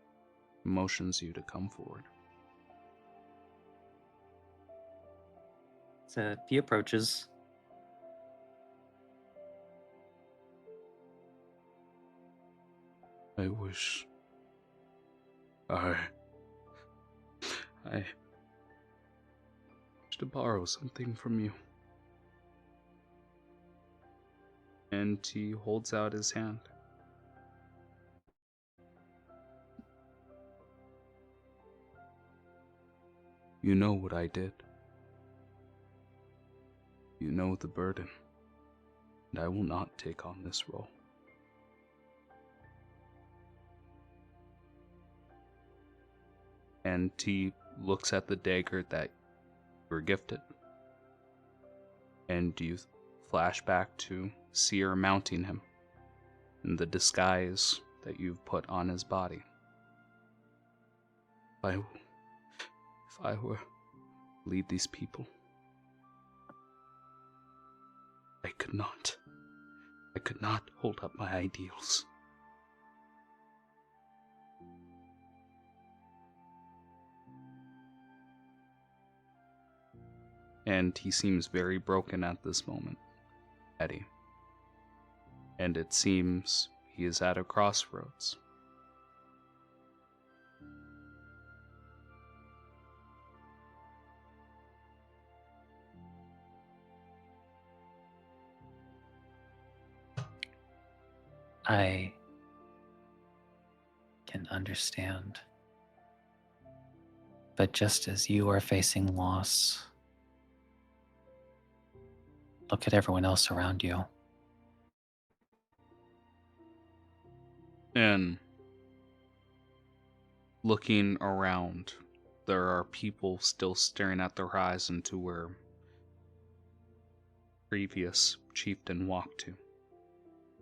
S2: Motions you to come forward.
S3: So he approaches.
S9: I wish I wish to borrow something from you.
S2: And he holds out his hand.
S9: You know what I did. You know the burden, and I will not take on this role.
S2: And he looks at the dagger that you were gifted. And you flash back to Seer mounting him in the disguise that you've put on his body.
S9: If I were to lead these people, I could not. I could not hold up my ideals.
S2: And he seems very broken at this moment, Eddie. And it seems he is at a crossroads.
S3: I can understand. But just as you are facing loss, look at everyone else around you.
S2: And looking around, there are people still staring at the horizon to where previous chieftain walked to.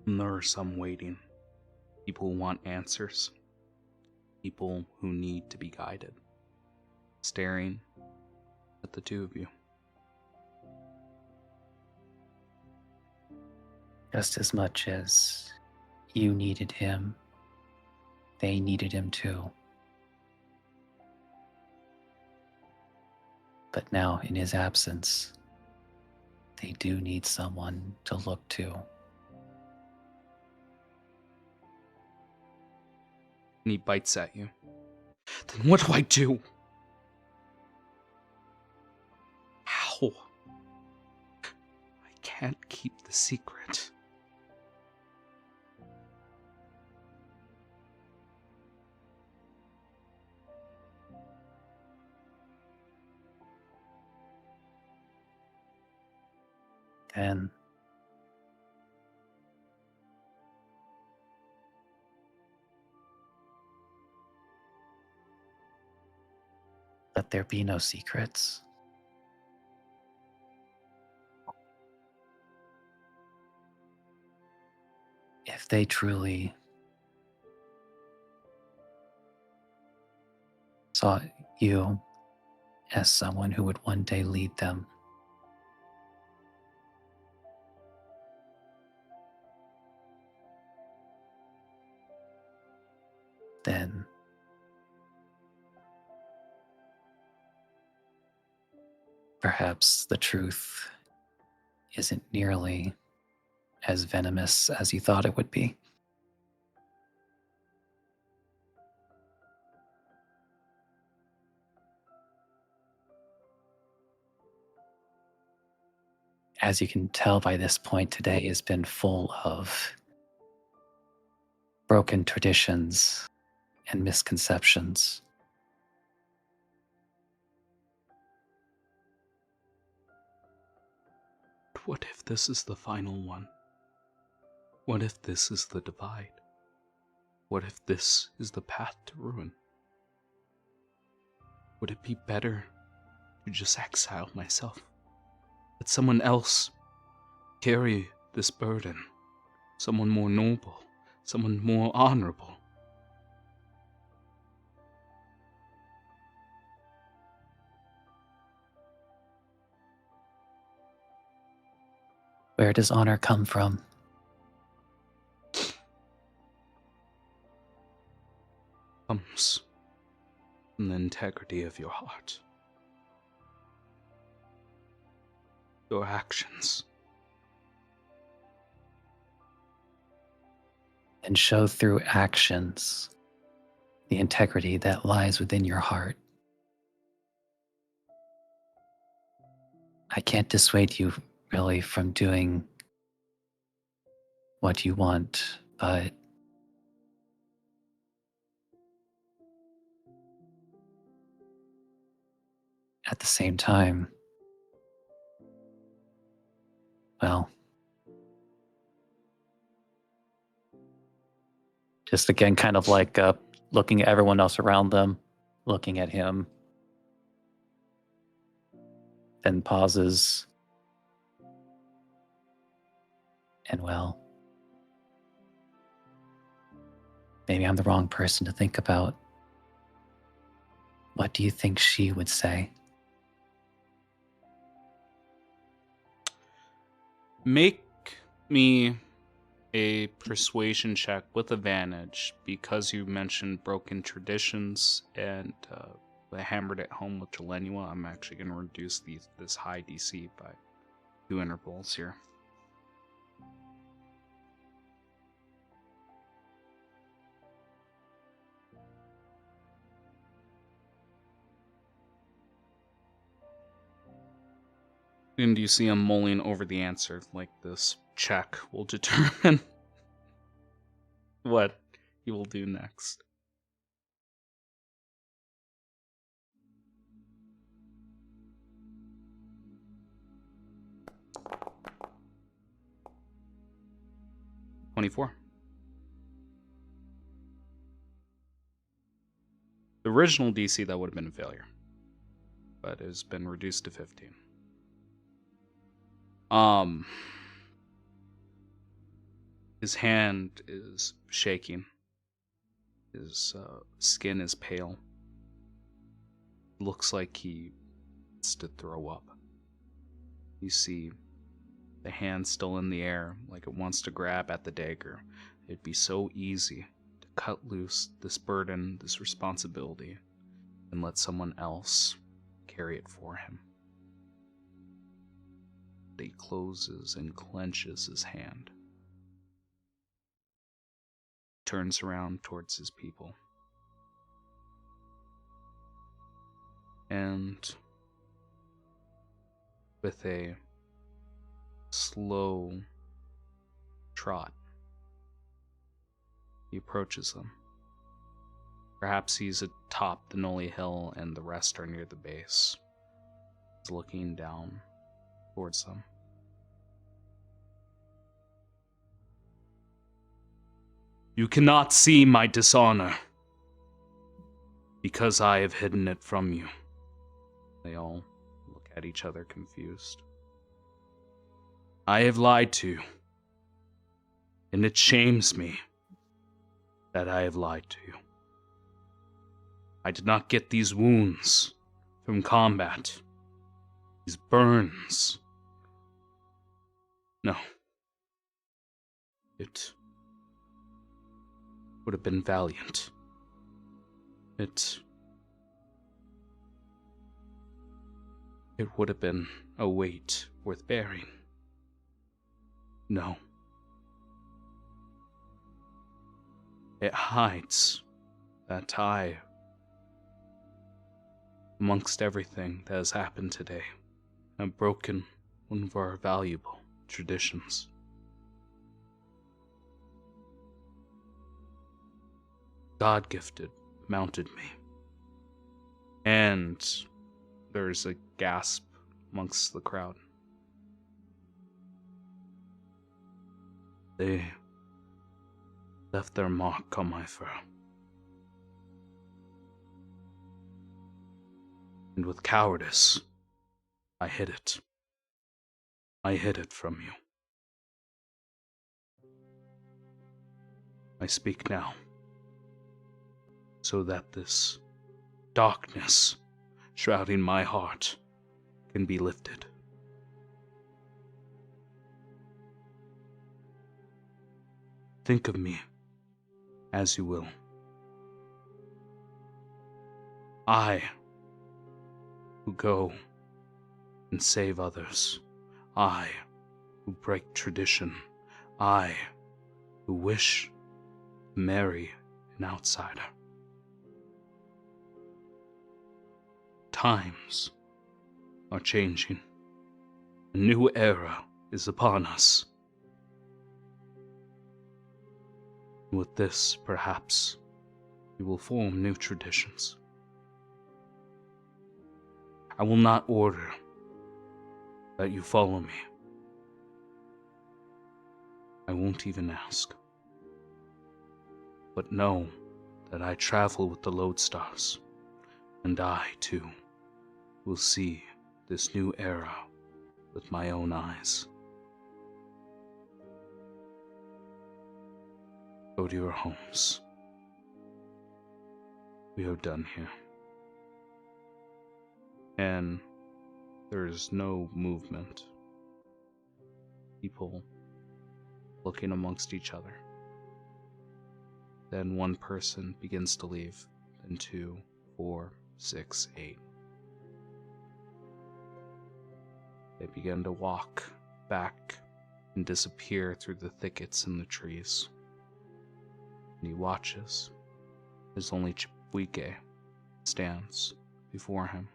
S9: And there are some waiting.
S2: People who want answers. People who need to be guided. Staring at the two of you.
S3: Just as much as you needed him, they needed him too. But now, in his absence, they do need someone to look to.
S2: And he bites at you. Then what do I do? How? I can't keep the secret.
S3: Then
S10: Let there be no secrets. If they truly saw you as someone who would one day lead them, then perhaps the truth isn't nearly as venomous as you thought it would be. As you can tell by this point, today has been full of broken traditions and misconceptions.
S9: What if this is the final one? What if this is the divide? What if this is the path to ruin? Would it be better to just exile myself? Let someone else carry this burden? Someone more noble, someone more honorable?
S10: Where does honor come from?
S9: Comes from the integrity of your heart. Your actions.
S10: And show through actions the integrity that lies within your heart. I can't dissuade you really from doing what you want, but at the same time, well, just again, kind of like looking at everyone else around them, looking at him, then pauses, and well, maybe I'm the wrong person to think about. What do you think she would say?
S2: Make me a persuasion check with advantage because you mentioned broken traditions and I hammered it home with Telenua. I'm actually going to reduce this high DC by 2 intervals here. And you see him mulling over the answer, like this check will determine what he will do next. $24. The original DC, that would have been a failure, but it has been reduced to 15. His hand is shaking. His skin is pale. Looks like he wants to throw up. You see the hand still in the air, like it wants to grab at the dagger. It'd be so easy to cut loose this burden, this responsibility, and let someone else carry it for him. But he closes and clenches his hand. Turns around towards his people. And with a slow trot, he approaches them. Perhaps he's atop the Noli Hill and the rest are near the base. He's looking down towards them. You cannot see my dishonor, because I have hidden it from you. They all look at each other confused. I have lied to you, and it shames me that I have lied to you. I did not get these wounds from combat, these burns. No. It would have been valiant. It would have been a weight worth bearing. No. It hides that I, amongst everything that has happened today, have broken one of our valuable traditions. God-gifted mounted me. And there's a gasp amongst the crowd. They left their mark on my fur. And with cowardice, I hid it. I hid it from you. I speak now, so that this darkness shrouding my heart can be lifted. Think of me as you will. I, who go and save others. I, who break tradition. I, who wish to marry an outsider. Times are changing. A new era is upon us. With this, perhaps, we will form new traditions. I will not order that you follow me. I won't even ask. But know that I travel with the lodestars, and I, too, will see this new era with my own eyes. Go to your homes. We are done here. And there's no movement. People looking amongst each other. Then one person begins to leave, then 2, 4, 6, 8. They begin to walk back and disappear through the thickets and the trees. And he watches as only Chibuike stands before him.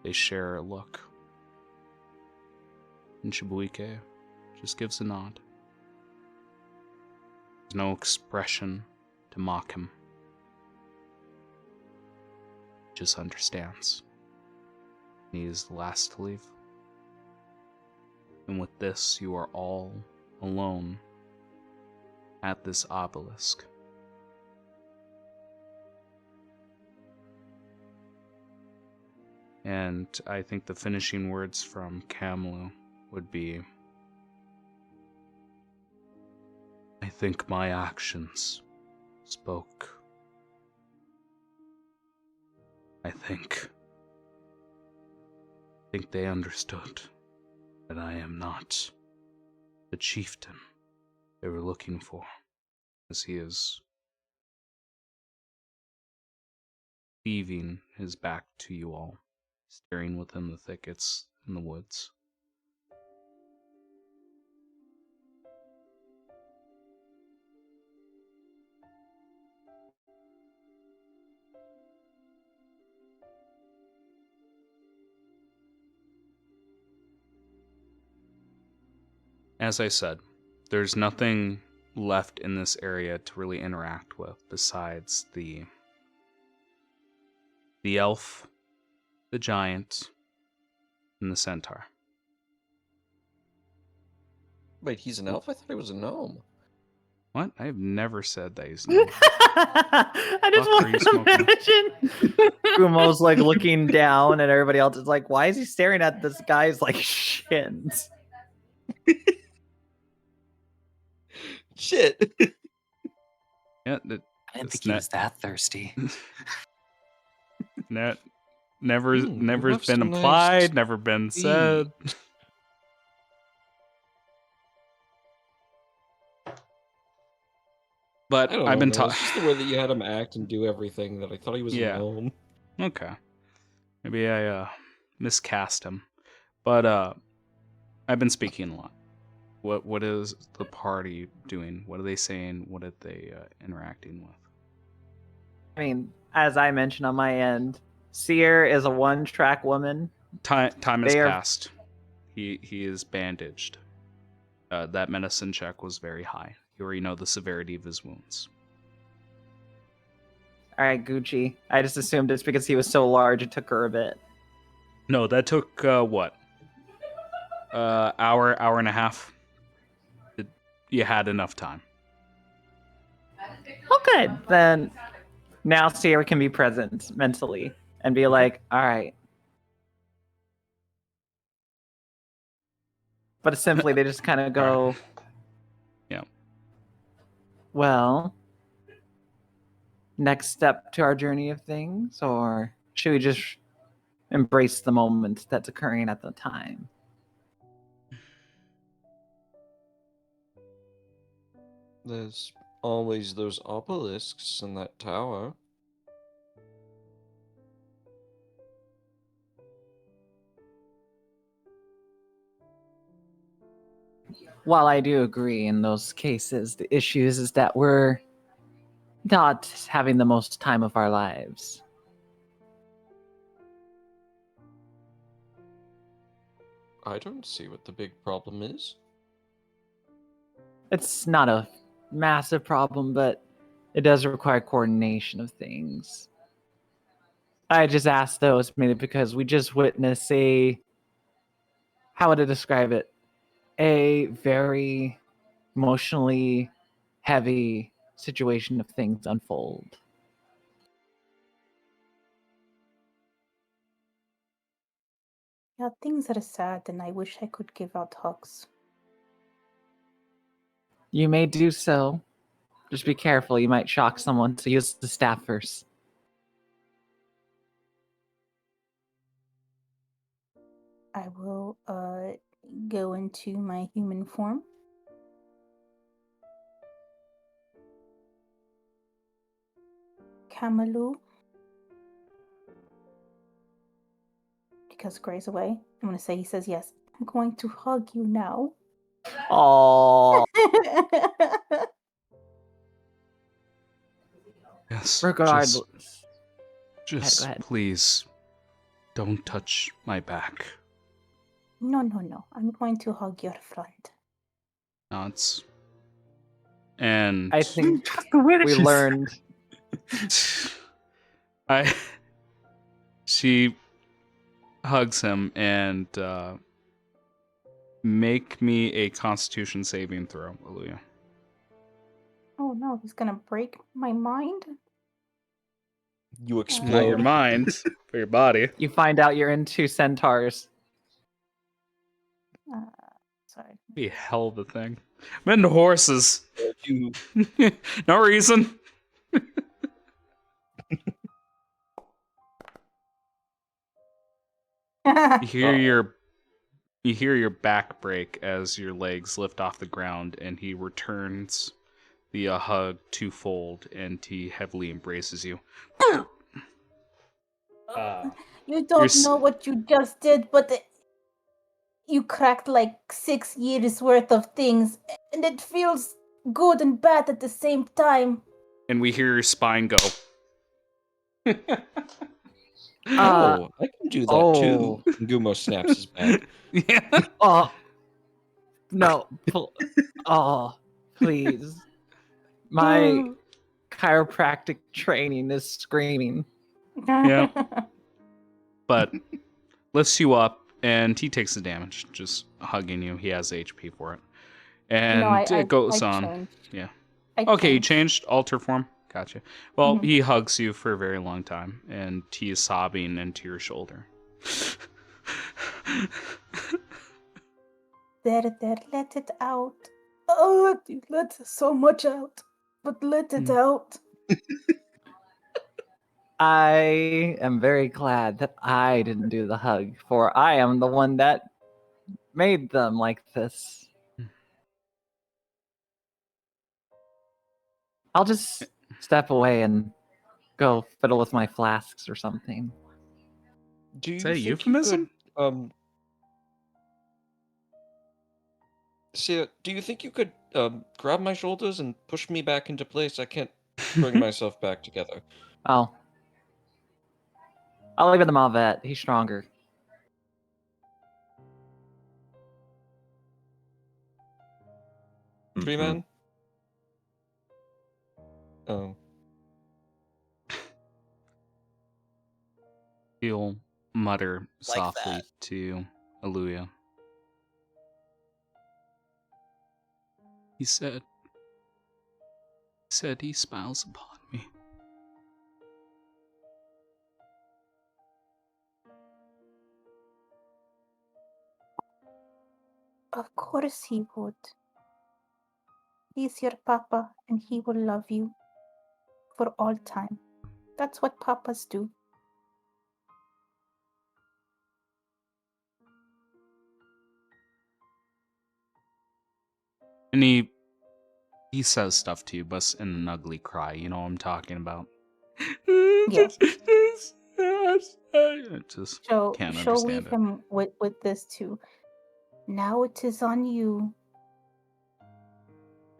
S2: They share a look, and Chibuike just gives a nod. There's no expression to mock him. He just understands. He is the last to leave. And with this, you are all alone at this obelisk. And I think the finishing words from Kamilu would be, I think my actions spoke. I think they understood that I am not the chieftain they were looking for, as he is leaving his back to you all, staring within the thickets in the woods. As I said, there's nothing left in this area to really interact with besides the elf, the giant, and the centaur.
S6: Wait, he's an elf? I thought he was a gnome.
S2: What? I have never said that he's not.
S5: I just
S2: Fuck are you
S5: want
S2: smoking?
S5: to imagine Gumo's like looking down, and everybody else is like, "Why is he staring at this guy's like shins?"
S6: Shit.
S2: Yeah,
S10: I didn't
S2: it's
S10: think he was that thirsty.
S2: never
S6: you
S2: has
S6: have
S2: been
S6: some
S2: implied,
S6: nice
S2: never been
S6: tea.
S2: said. But
S6: I don't
S2: I've
S6: know,
S2: been
S6: man. It's just the way that you had him act and do everything that I thought he was
S2: Yeah.
S6: a gnome.
S2: Okay. Maybe I miscast him. But I've been speaking a lot. What is the party doing? What are they saying? What are they interacting with?
S5: I mean, as I mentioned on my end, Seer is a one-track woman.
S2: Time has
S5: They are-
S2: passed. He is bandaged. That medicine check was very high. You already know the severity of his wounds.
S5: All right, Gucci. I just assumed it's because he was so large it took her a bit.
S2: No, that took what? Hour and a half. You had enough time.
S5: Oh, good. Then now Seer can be present mentally and be like, all right. But simply, they just kind of go,
S2: Yeah.
S5: well, next step to our journey of things, or should we just embrace the moment that's occurring at the time?
S6: There's always those obelisks in that tower.
S5: While I do agree in those cases, the issues is that we're not having the most time of our lives.
S6: I don't see what the big problem is.
S5: It's not a massive problem, but it does require coordination of things. I just asked those mainly because we just witnessed how would I describe it? A very emotionally heavy situation of things unfold.
S4: Yeah, things are sad, and I wish I could give out hugs.
S5: You may do so. Just be careful, you might shock someone, so use the staff first.
S4: I will go into my human form. Kamilu. Because Gray's away. I'm going to say he says yes. I'm going to hug you now.
S5: Oh,
S2: Yes.
S5: regardless.
S2: Just
S5: Go ahead.
S2: please don't touch my back.
S4: No. I'm going to hug your friend.
S2: Nods. And
S5: I think we learned.
S2: She hugs him and make me a Constitution saving throw, Aaliyah.
S4: Oh no, he's going to break my mind?
S6: You
S2: Not
S6: explode.
S2: your mind, but your body.
S5: You find out you're into centaurs.
S4: Sorry.
S2: Be hell of a thing. I'm into horses.
S6: You
S2: No reason. You hear your back break as your legs lift off the ground, and he returns the hug twofold, and he heavily embraces you.
S4: You don't
S2: You're
S4: know what you just did, but you cracked like 6 years worth of things, and it feels good and bad at the same time.
S2: And we hear your spine go.
S6: Oh, I can do that too. And Gumo snaps his back.
S2: Yeah.
S5: Oh, no. Oh, please. My chiropractic training is screaming.
S2: Yeah. But lifts you up, and he takes the damage, just hugging you. He has HP for it. And
S4: No,
S2: it goes
S4: I
S2: on.
S4: changed.
S2: Yeah. Okay, you
S4: changed.
S2: changed alter form. Gotcha. Well,
S4: Mhm.
S2: he hugs you for a very long time, and he is sobbing into your shoulder.
S4: There, let it out. Oh, you let so much out, but let it out.
S5: I am very glad that I didn't do the hug, for I am the one that made them like this. I'll just step away and go fiddle with my flasks or something.
S6: Do you
S2: Is that a
S6: think
S2: euphemism?
S6: you could Sia, do you think you could grab my shoulders and push me back into place? I can't bring myself back together.
S5: Oh. I'll leave it to Mavet. He's stronger.
S6: Tree
S1: Mhm.
S6: man? Oh.
S2: He'll mutter
S8: Like
S2: softly
S8: that.
S2: to Aluya. He said he smiles upon me.
S4: Of course he would. He's your papa, and he will love you for all time. That's what papas do.
S2: And he says stuff to you, but in an ugly cry. You know what I'm talking about.
S4: Yeah.
S2: I just
S4: She'll
S2: can't
S4: she'll
S2: understand
S4: leave
S2: it.
S4: him with this too. Now it is on you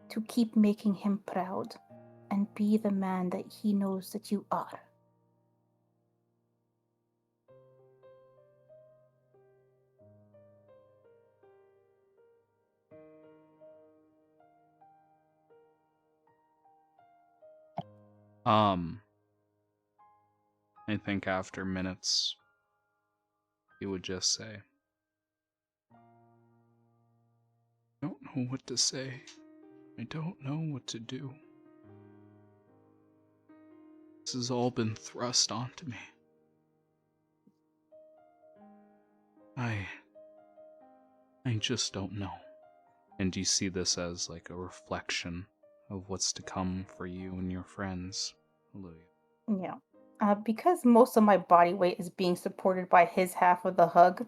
S4: to keep making him proud and be the man that he knows that you are.
S2: I think after minutes, he would just say, I don't know what to say. I don't know what to do. This has all been thrust onto me. I just don't know. And do you see this as like a reflection of what's to come for you and your friends, Aluya?
S4: Yeah. Because most of my body weight is being supported by his half of the hug,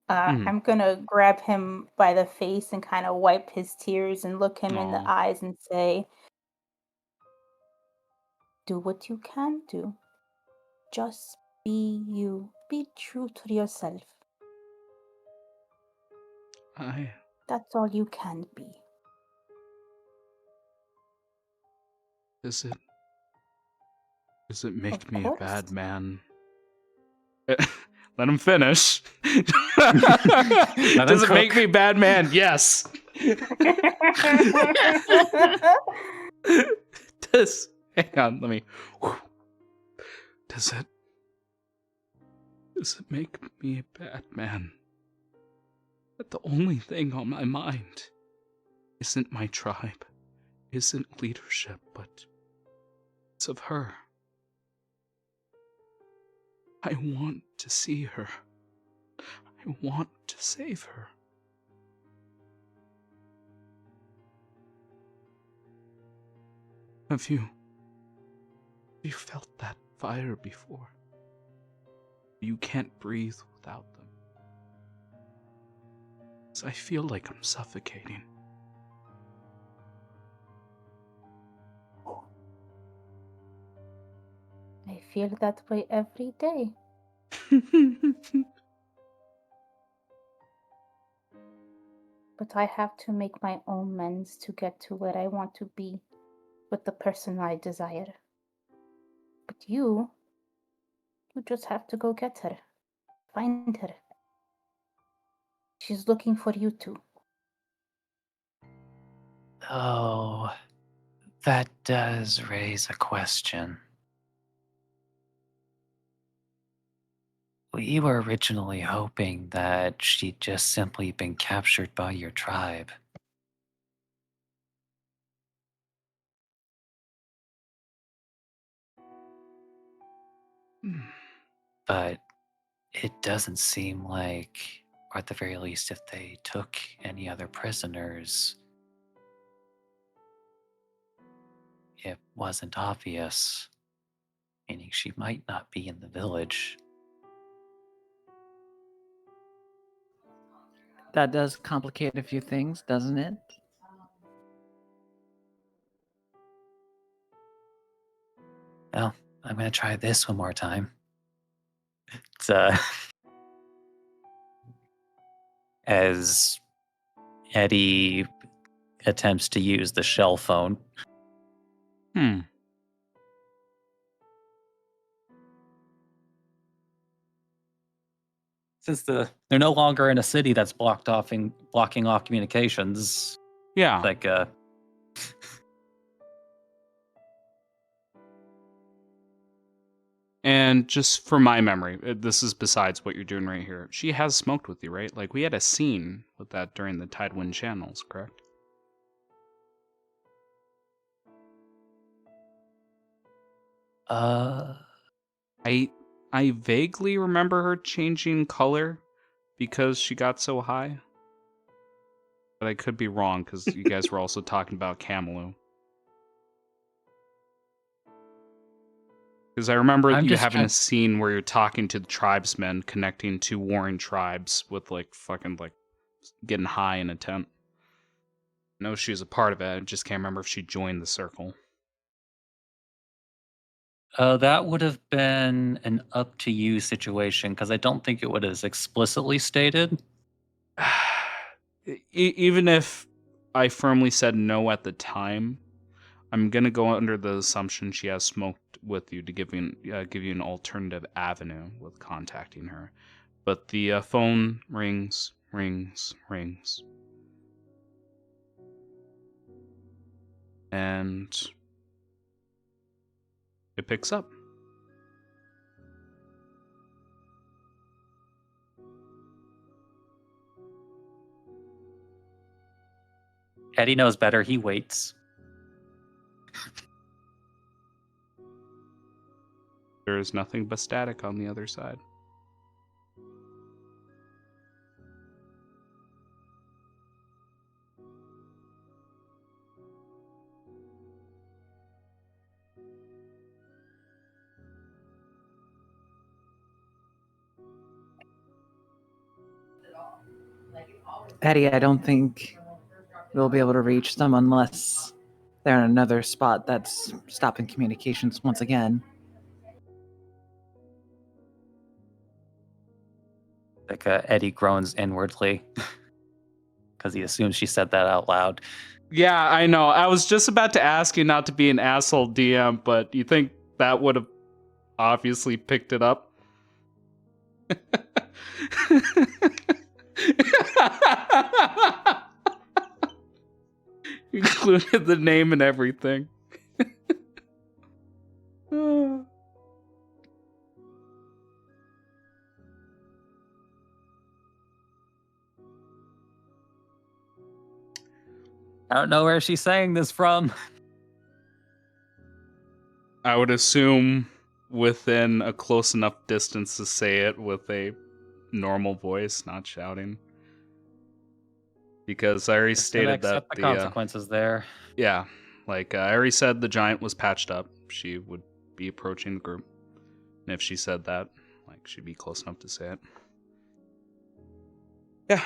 S2: Mhm.
S4: I'm gonna grab him by the face and kind of wipe his tears and look him in the
S2: Aw.
S4: eyes and say, do what you can do. Just be you. Be true to yourself. That's all you can be.
S2: Does it make
S4: Of
S2: me a
S4: course.
S2: bad man? Let him finish.
S10: Let
S2: Does
S10: him
S2: it make
S10: cook.
S2: me a bad man? Yes. Hang on, let me. Does it make me a bad man? But the only thing on my mind isn't my tribe, isn't leadership, but it's of her. I want to see her. I want to save her. Have you felt that fire before? You can't breathe without them. 'Cause I feel like I'm suffocating.
S4: I feel that way every day. But I have to make my own amends to get to where I want to be with the person I desire. But you just have to go get her. Find her. She's looking for you too.
S10: Oh, that does raise a question. We were originally hoping that she'd just simply been captured by your tribe. But it doesn't seem like, or at the very least, if they took any other prisoners, it wasn't obvious, meaning she might not be in the village.
S5: That does complicate a few things, doesn't it?
S10: Well, I'm going to try this one more time. It's, as Eddie attempts to use the shell phone.
S3: Since they're no longer in a city that's blocking off communications,
S2: Yeah.
S3: like
S2: And just for my memory, this is besides what you're doing right here. She has smoked with you, right? Like, we had a scene with that during the Tidewind channels, correct? I vaguely remember her changing color because she got so high. But I could be wrong, because you guys were also talking about Kamilu. Because I remember
S3: I'm
S2: you
S3: just
S2: having
S3: trying-
S2: a scene where you're talking to the tribesmen, connecting to warring tribes with, like, fucking, like, getting high in a tent. I know she was a part of it, I just can't remember if she joined the circle.
S3: that would have been an up to you situation, because I don't think it would have explicitly stated.
S2: Even if I firmly said no at the time, I'm gonna go under the assumption she has smoked with you to give you an alternative avenue with contacting her. But the phone rings, and it picks up.
S3: Eddie knows better. He waits.
S2: There is nothing but static on the other side.
S5: Eddie, I don't think we'll be able to reach them unless they're in another spot that's stopping communications once again.
S3: Like Eddie groans inwardly because he assumes she said that out loud.
S2: Yeah, I know. I was just about to ask you not to be an asshole DM, but you think that would have obviously picked it up? Included the name and everything.
S3: I don't know where she's saying this from.
S2: I would assume within a close enough distance to say it with a normal voice, not shouting. Because I already
S3: Just gonna
S2: stated that
S3: accept the consequences there.
S2: Yeah, like I already said the giant was patched up. She would be approaching the group. And if she said that, like, she'd be close enough to say it. Yeah.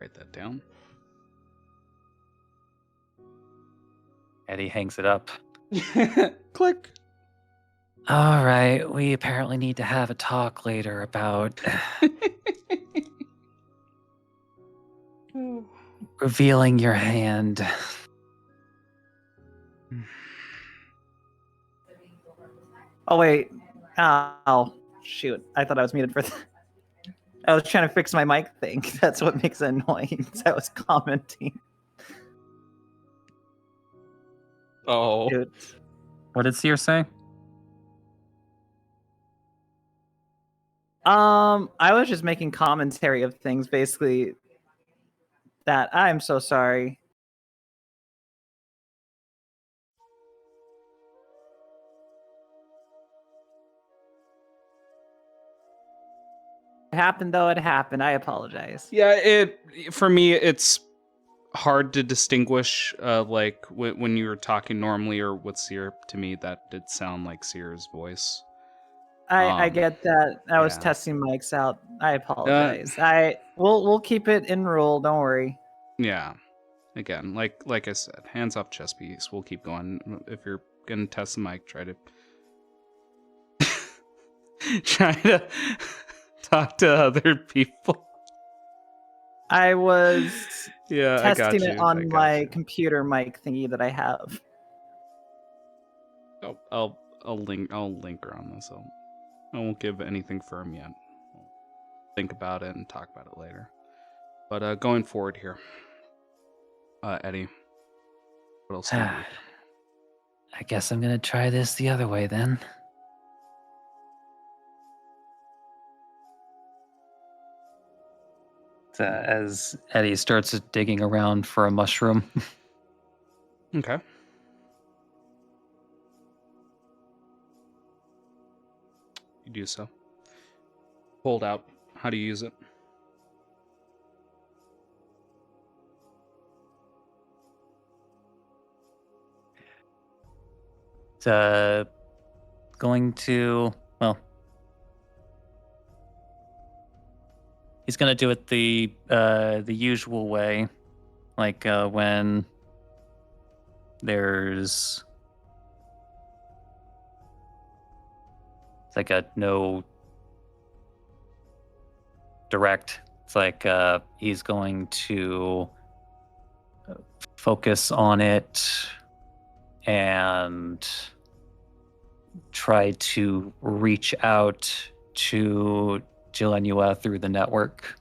S2: Write that down.
S3: Eddie hangs it up.
S2: Click.
S10: All right, we apparently need to have a talk later about revealing your hand.
S5: Oh, wait. Oh, shoot. I thought I was muted for I was trying to fix my mic thing. That's what makes it annoying. I was commenting.
S6: Oh.
S5: Dude.
S3: What did Seer say?
S5: I was just making commentary of things, basically. That I'm so sorry. happened though it happened. I apologize.
S2: Yeah, for me, it's hard to distinguish, like when you were talking normally or with Seer. To me, that did sound like Seer's voice.
S5: I get that. I was
S2: yeah.
S5: testing mics out. I apologize. We'll keep it in rule. Don't worry.
S2: Yeah. Again, like I said, hands off chess piece. We'll keep going. If you're gonna test the mic, try to try to talk to other people.
S5: I was
S2: Yeah, I got
S5: testing
S2: you.
S5: it
S2: I
S5: on
S2: got
S5: my
S2: you.
S5: computer mic thingy that I have.
S2: Oh, I'll link around this. I won't give anything firm yet. We'll think about it and talk about it later. But going forward here, Eddie, what else do you do?
S10: I guess I'm gonna try this the other way then.
S3: As Eddie starts digging around for a mushroom.
S2: Okay. You do so. Hold out. How do you use it?
S3: Going to, well, he's gonna do it the usual way, like when there's like a no direct. It's like he's going to focus on it and try to reach out to Jilenua through the network.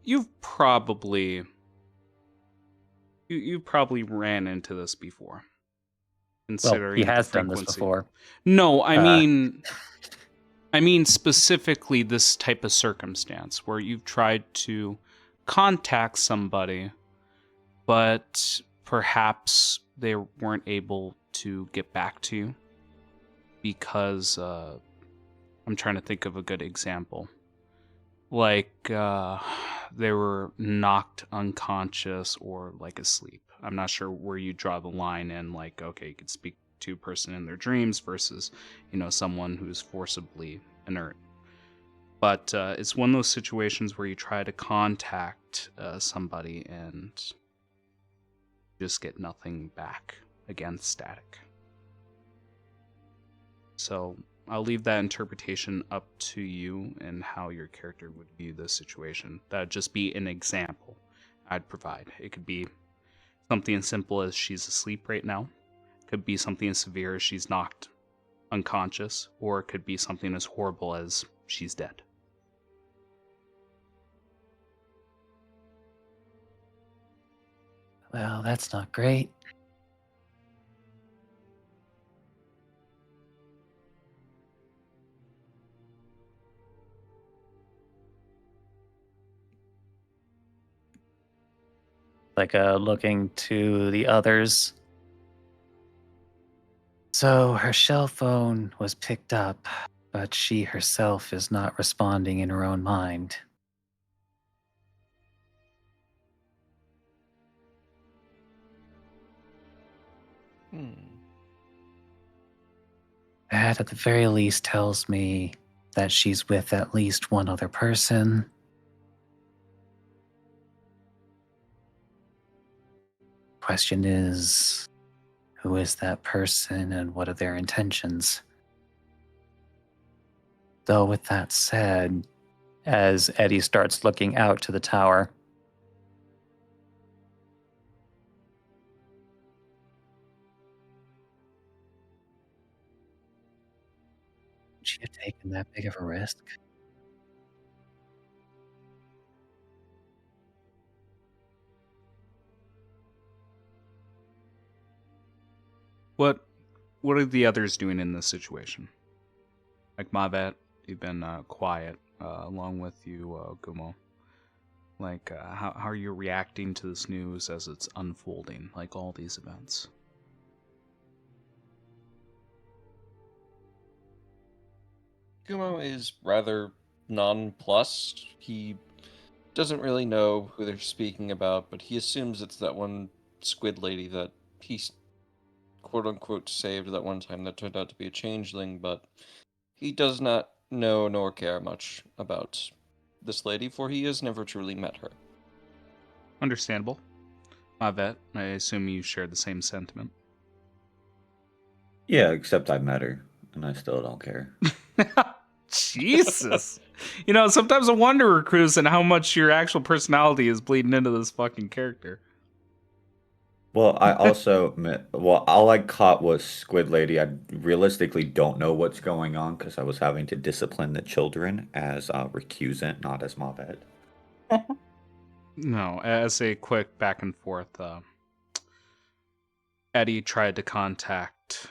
S2: You've probably you probably ran into this before.
S3: Well,
S2: Considering
S3: he has
S2: the
S3: done this
S2: frequency.
S3: before.
S2: No, I mean specifically this type of circumstance where you've tried to contact somebody, but perhaps they weren't able to get back to you because I'm trying to think of a good example. Like they were knocked unconscious or like asleep. I'm not sure where you draw the line in, like, okay, you could speak to a person in their dreams versus, someone who's forcibly inert. But it's one of those situations where you try to contact somebody and just get nothing back. Again, static. So I'll leave that interpretation up to you and how your character would view this situation. That'd just be an example I'd provide. It could be something as simple as she's asleep right now. It could be something as severe as she's knocked unconscious, or it could be something as horrible as she's dead.
S10: Well, that's not great.
S3: Like looking to the others.
S10: So her cell phone was picked up, but she herself is not responding in her own mind. That at the very least tells me that she's with at least one other person. Question is, who is that person and what are their intentions? Though with that said,
S3: As Eddie starts looking out to the tower.
S10: would she have taken that big of a risk?
S2: what are the others doing in this situation? Like Mavet, you've been quiet, along with you, Gumo. Like, how are you reacting to this news as it's unfolding, like all these events?
S6: Gumo is rather nonplussed. He doesn't really know who they're speaking about, but he assumes it's that one squid lady that he quote-unquote saved that one time that turned out to be a changeling, but he does not know nor care much about this lady, for he has never truly met her.
S2: Understandable. Mavet, I assume you share the same sentiment.
S7: Yeah, except I met her, and I still don't care.
S2: Jesus. You know, sometimes I wonder, Cruz, and how much your actual personality is bleeding into this fucking character.
S7: Well, I also all I caught was Squid Lady. I realistically don't know what's going on because I was having to discipline the children as recusant, not as Mavet.
S2: No, as a quick back and forth, Eddie tried to contact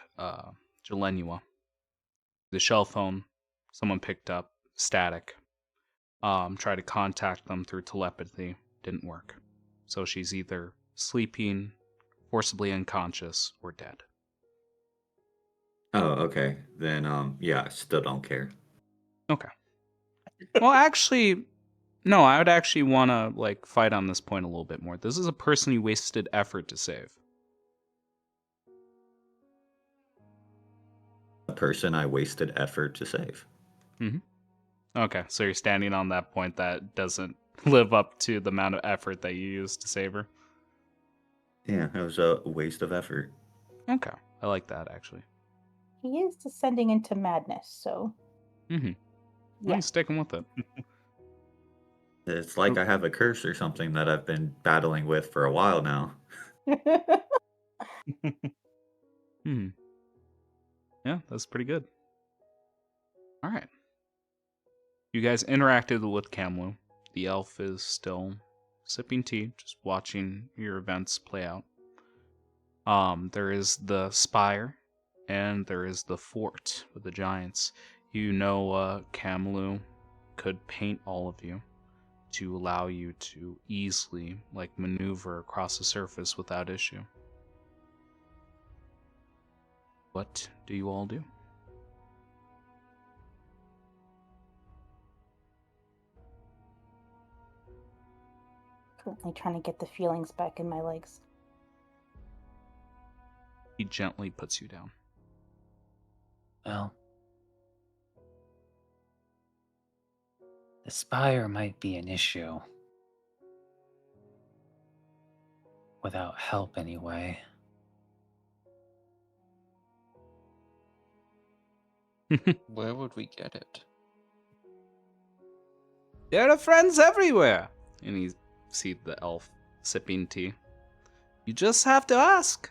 S2: Jelenua. The shell phone, someone picked up, static. Tried to contact them through telepathy, didn't work. So she's either sleeping, forcibly unconscious, or dead.
S7: Oh, okay. Then yeah, I still don't care.
S2: Okay. Well, actually, no, I would actually want to like fight on this point a little bit more. This is a person you wasted effort to save.
S7: A person I wasted effort to save.
S2: Mm-hmm. Okay, so you're standing on that point that doesn't live up to the amount of effort that you used to save her.
S7: Yeah, it was a waste of effort.
S2: Okay, I like that actually.
S4: He is descending into madness, so
S2: Mm-hmm.
S4: yeah.
S2: I'm sticking with it.
S7: It's like I have a curse or something that I've been battling with for a while now.
S2: Hmm. Yeah, that's pretty good. All right. You guys interacted with Kamilu. The elf is still sipping tea, just watching your events play out. There is the spire, and there is the fort with the giants. You know, Kamilu could paint all of you to allow you to easily, like, maneuver across the surface without issue. What do you all do?
S4: Currently trying to get the feelings back in my legs.
S2: He gently puts you down.
S10: Well, the spire might be an issue. Without help, anyway.
S6: Where would we get it?
S2: There are friends everywhere. And you see the elf sipping tea. You just have to ask.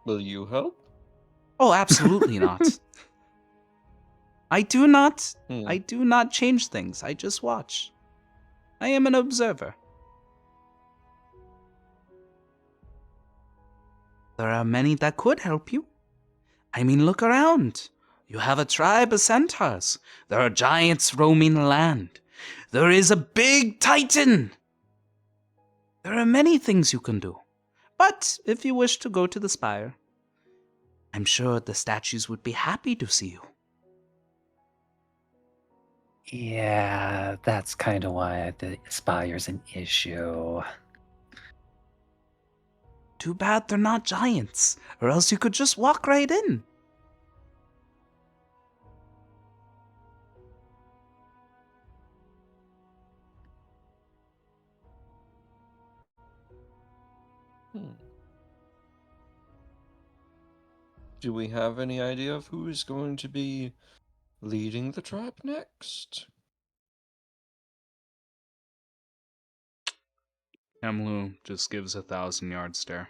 S6: Will you help?
S2: Oh, absolutely not. I do not.
S6: Hmm.
S2: I do not change things. I just watch. I am an observer. There are many that could help you. I mean, look around. You have a tribe of centaurs. There are giants roaming the land. There is a big titan. There are many things you can do. But if you wish to go to the spire, I'm sure the statues would be happy to see you.
S10: Yeah, that's kind of why the spire's an issue.
S2: Too bad they're not giants, or else you could just walk right in.
S6: Do we have any idea of who is going to be leading the tribe next?
S2: Kamilu just gives a 1,000-yard stare.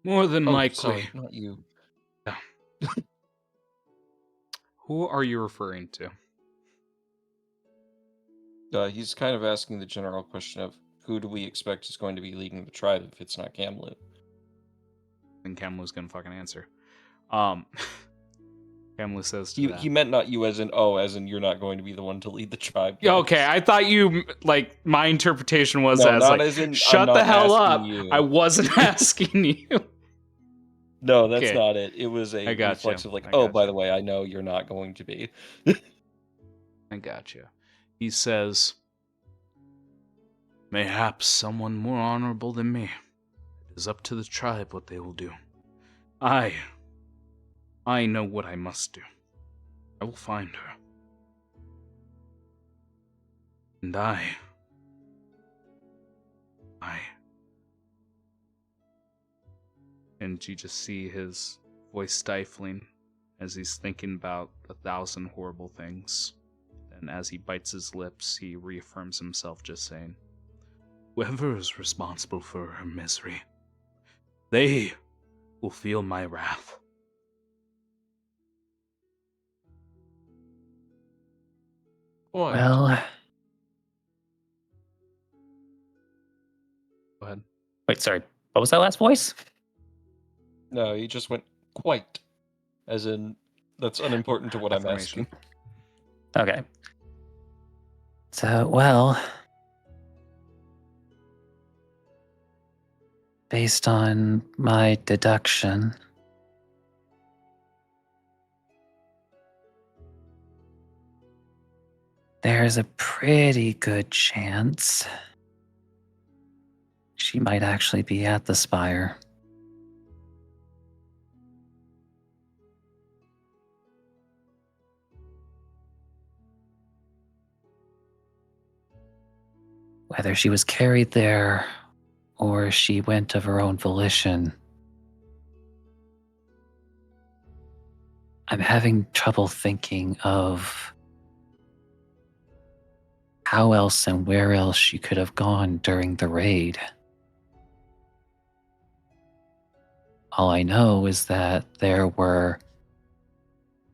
S2: More than
S6: Oh,
S2: likely.
S6: sorry, not you.
S2: Who are you referring to?
S6: He's kind of asking the general question of who do we expect is going to be leading the tribe if it's not Kamilu?
S2: And Kamilu's gonna fucking answer. Kamilu says to that.
S6: He meant not you as in, oh, as in you're not going to be the one to lead the tribe.
S2: Yeah, okay,
S6: next.
S2: I thought you, like, my interpretation was
S6: No,
S2: as,
S6: not
S2: like,
S6: as in, I'm
S2: shut the
S6: not
S2: hell
S6: asking
S2: up.
S6: you.
S2: I wasn't asking you.
S6: No, that's
S2: Okay.
S6: not it. It was a
S2: I gotcha.
S6: reflex of like,
S2: I
S6: oh, by
S2: gotcha.
S6: the way, I know you're not going to be.
S2: I gotcha. He says, mayhaps someone more honorable than me. It is up to the tribe what they will do. I know what I must do. I will find her. And and you just see his voice stifling as he's thinking about 1,000 horrible things. And as he bites his lips, he reaffirms himself, just saying, whoever is responsible for her misery, they will feel my wrath. What?
S10: Well,
S2: Go ahead.
S10: wait, sorry. What was that last voice?
S6: No, he just went quite. As in, that's unimportant to what I'm asking.
S10: Okay. So, well, based on my deduction, there's a pretty good chance she might actually be at the spire. Whether she was carried there or she went of her own volition, I'm having trouble thinking of how else and where else she could have gone during the raid. All I know is that there were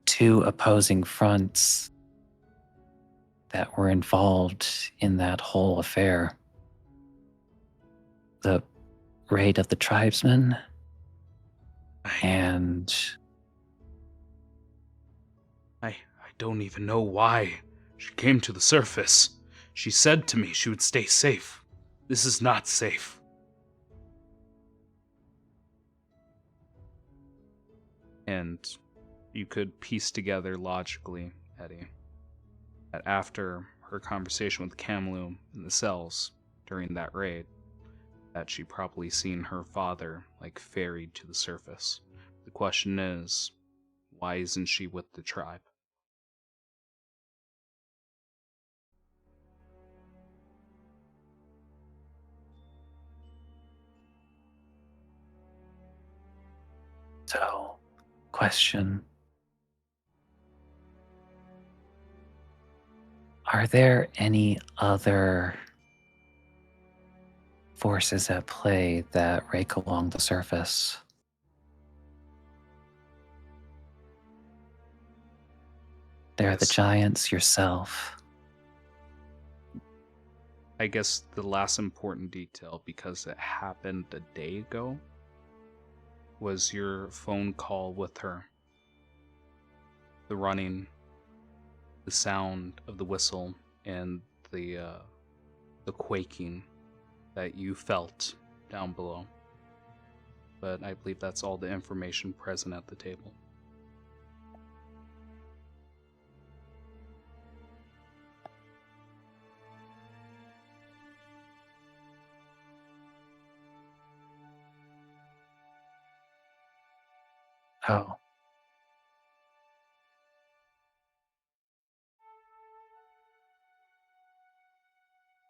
S10: 2 opposing fronts that were involved in that whole affair. The raid of the tribesmen and
S9: I don't even know why she came to the surface. She said to me she would stay safe. This is not safe.
S2: And you could piece together logically, Eddie, that after her conversation with Kamilu in the cells during that raid, that she probably seen her father, like, ferried to the surface. The question is, why isn't she with the tribe?
S10: so, question. Are there any other forces at play that rake along the surface? They're the
S2: Yes.
S10: giants, yourself.
S2: I guess the last important detail, because it happened a day ago, was your phone call with her. The running, the sound of the whistle, and the quaking that you felt down below. But I believe that's all the information present at the table.
S10: Oh.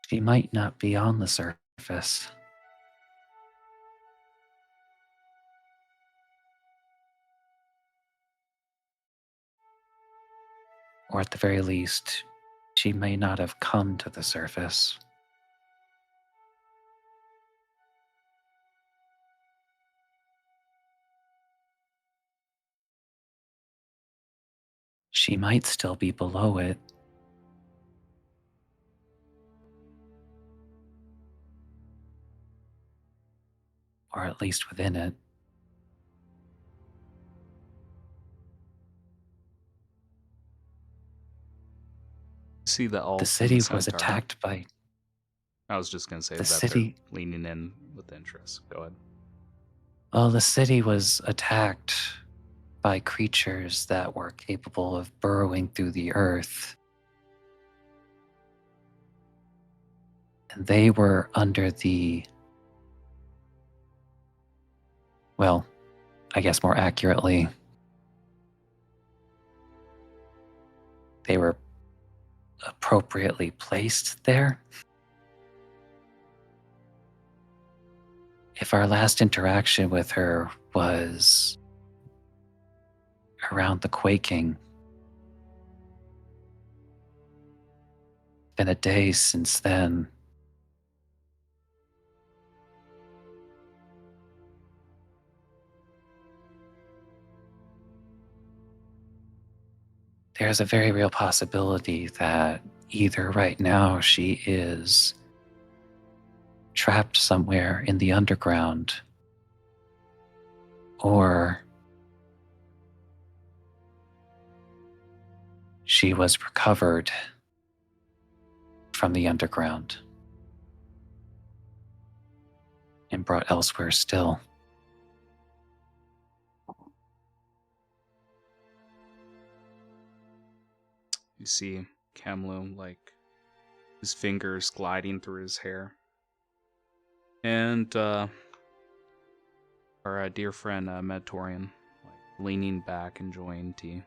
S10: She might not be on the surface. Or at the very least, she may not have come to the surface. She might still be below it. or at least within it.
S2: See the elf
S10: The
S2: and
S10: city was
S2: centaur.
S10: attacked by
S2: I was just gonna say
S10: the
S2: that
S10: city.
S2: they're leaning in with interest. Go ahead.
S10: Well, the city was attacked by creatures that were capable of burrowing through the earth. And they were under the, well, I guess more accurately, they were appropriately placed there. If our last interaction with her was around the quaking, been a day since then. There's a very real possibility that either right now she is trapped somewhere in the underground, or she was recovered from the underground and brought elsewhere still.
S2: You see Kamilu, like, his fingers gliding through his hair. And our dear friend Medtorian, like, leaning back, enjoying tea.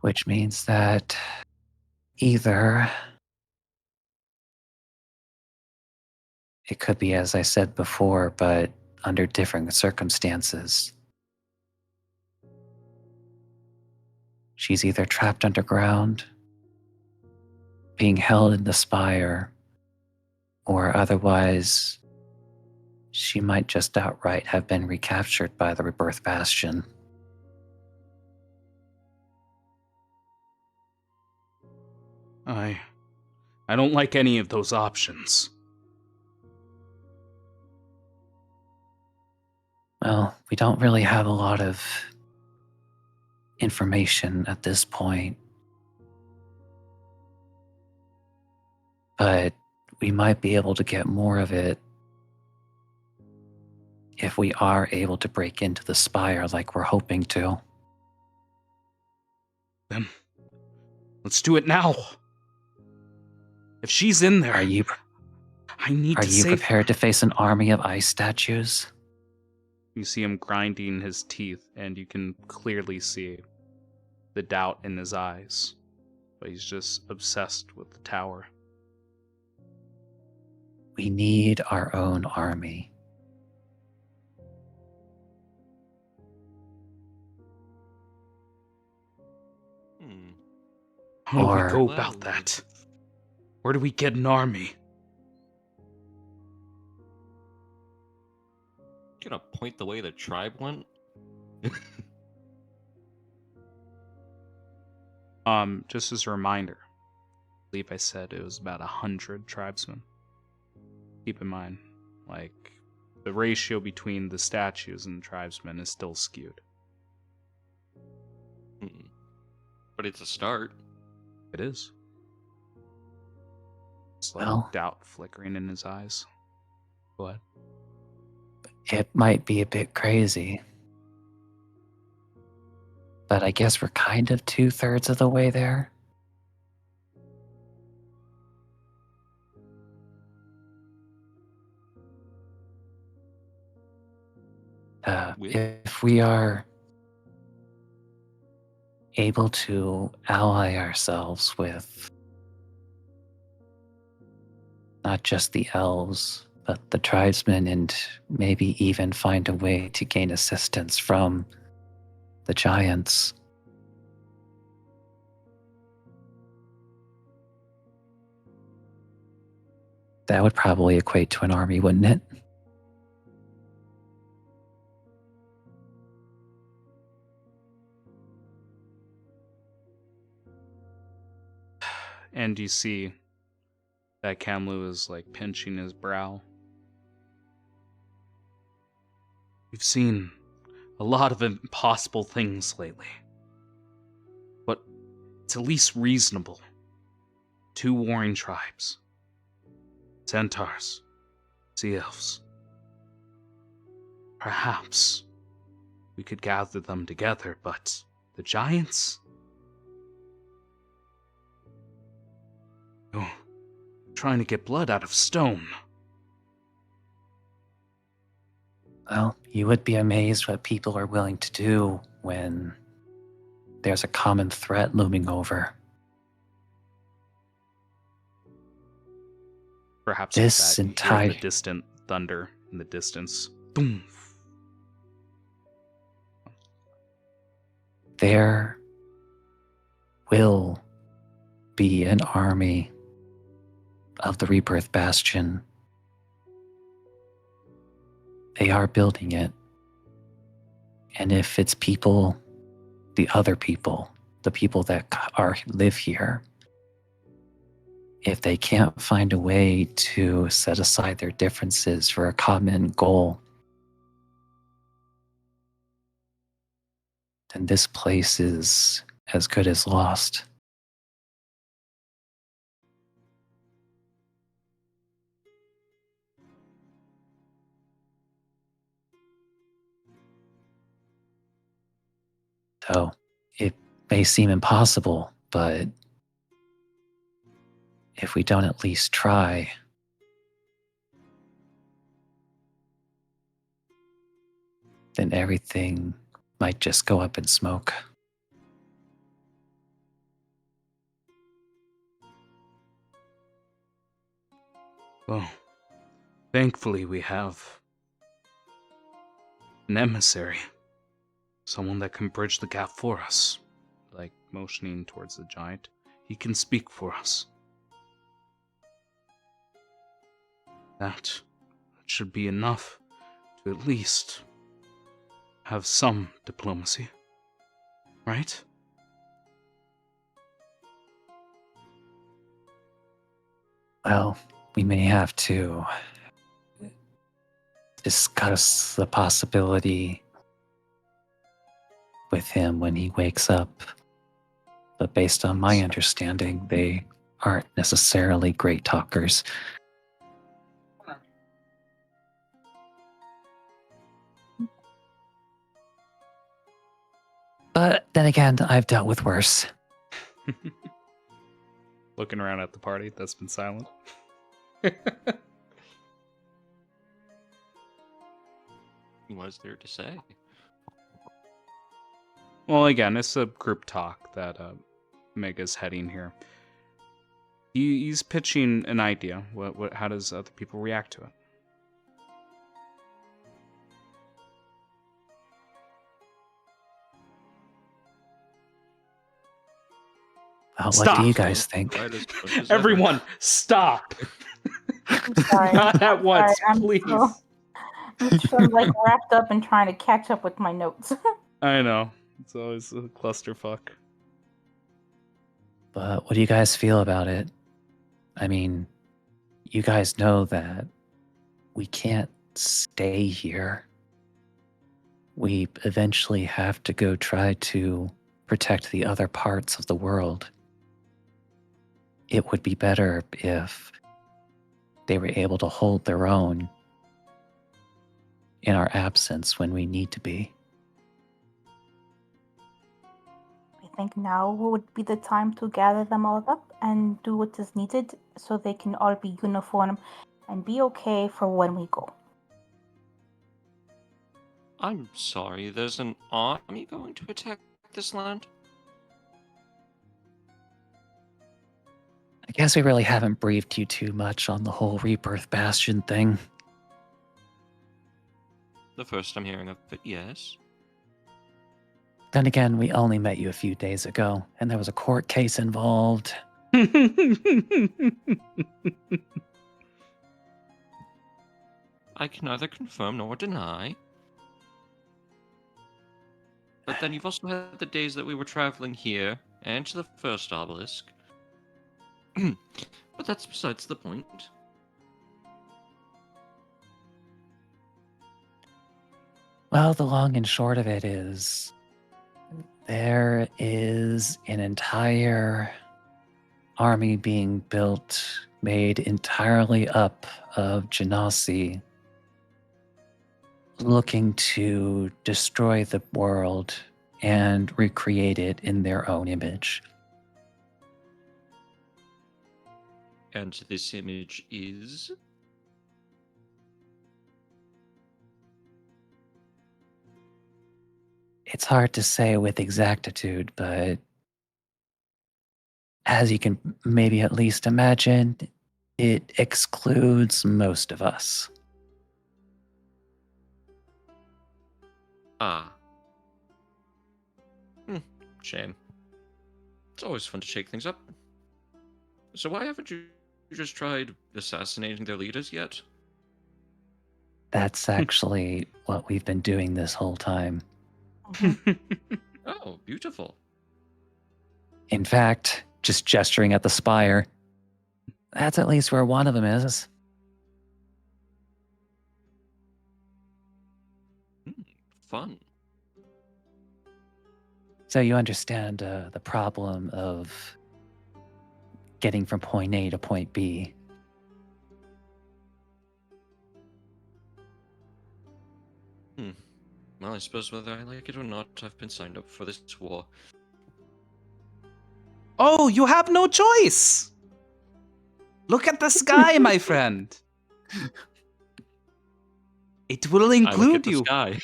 S10: Which means that either it could be, as I said before, but under different circumstances. She's either trapped underground, being held in the spire, or otherwise she might just outright have been recaptured by the Rebirth Bastion.
S2: I don't like any of those options.
S10: Well, we don't really have a lot of information at this point, but we might be able to get more of it if we are able to break into the spire like we're hoping to.
S2: Then let's do it now. If she's in there,
S10: Are you
S2: I need to save
S10: prepared to face an army of ice statues?
S2: You see him grinding his teeth, and you can clearly see the doubt in his eyes. But he's just obsessed with the tower.
S10: We need our own army.
S2: How do we
S10: Or-
S2: go about that? Where do we get an army?
S11: Gonna point the way the tribe went?
S2: Just as a reminder, I believe I said it was about 100 tribesmen. Keep in mind, like, the ratio between the statues and the tribesmen is still skewed.
S11: But it's a start.
S2: It is. It's like
S10: Well-
S2: doubt flickering in his eyes. Go ahead.
S10: It might be a bit crazy, but I guess we're kind of 2/3 of the way there. If we are able to ally ourselves with not just the elves, but the tribesmen, and maybe even find a way to gain assistance from the giants, that would probably equate to an army, wouldn't it?
S2: And you see that Kamilu is like pinching his brow. We've seen a lot of impossible things lately. But it's at least reasonable. 2 warring tribes. Centaurs. Sea elves. Perhaps we could gather them together, but the giants? Oh, trying to get blood out of stone.
S10: Well, you would be amazed what people are willing to do when there's a common threat looming over.
S2: Perhaps
S10: This
S2: with that, you hear
S10: entire
S2: the distant thunder in the distance. Boom.
S10: there will be an army of the Rebirth Bastion. They are building it. And if it's people, the other people, the people that live here, if they can't find a way to set aside their differences for a common goal, then this place is as good as lost. So it may seem impossible, but if we don't at least try, then everything might just go up in smoke.
S2: Well, thankfully we have an emissary. Someone that can bridge the gap for us. Like, motioning towards the giant. He can speak for us. That should be enough to at least have some diplomacy. Right?
S10: Well, we may have to discuss the possibility with him when he wakes up. But based on my understanding, they aren't necessarily great talkers. But then again, I've dealt with worse.
S2: Looking around at the party that's been silent.
S11: What's there to say?
S2: Well, again, it's a group talk that Mega's heading here. He's pitching an idea. How does other people react to it?
S10: What
S2: Stop.
S10: do you guys think?
S11: Right as quick as
S2: Everyone, stop!
S4: I'm sorry.
S2: Not at
S4: I'm
S2: once,
S4: sorry.
S2: please.
S4: I'm still like wrapped up and trying to catch up with my notes.
S2: I know. It's always a clusterfuck.
S10: But what do you guys feel about it? I mean, you guys know that we can't stay here. We eventually have to go try to protect the other parts of the world. It would be better if they were able to hold their own in our absence when we need to be.
S4: I think now would be the time to gather them all up and do what is needed so they can all be uniform and be okay for when we go.
S11: I'm sorry, there's an army going to attack this land?
S10: I guess we really haven't briefed you too much on the whole Rebirth Bastion thing.
S11: The first I'm hearing of it, yes.
S10: Then again, we only met you a few days ago, and there was a court case involved.
S11: I can neither confirm nor deny. But then you've also had the days that we were traveling here, and to the first obelisk. But that's besides the point.
S10: Well, the long and short of it is there is an entire army being built, made entirely up of Genasi, looking to destroy the world and recreate it in their own image.
S11: And this image is...
S10: It's hard to say with exactitude, but as you can maybe at least imagine, it excludes most of us.
S11: Ah. Shame. It's always fun to shake things up. So why haven't you just tried assassinating their leaders yet?
S10: That's actually what we've been doing this whole time.
S11: Oh, beautiful.
S10: In fact, just gesturing at the spire, that's at least where one of them is.
S11: Fun.
S10: So you understand the problem of getting from point A to point B.
S11: Well, I suppose whether I like it or not, I've been signed up for this war.
S2: Oh, you have no choice! Look at the sky, my friend! It will
S11: I look at
S2: include
S11: the
S2: you,
S11: sky.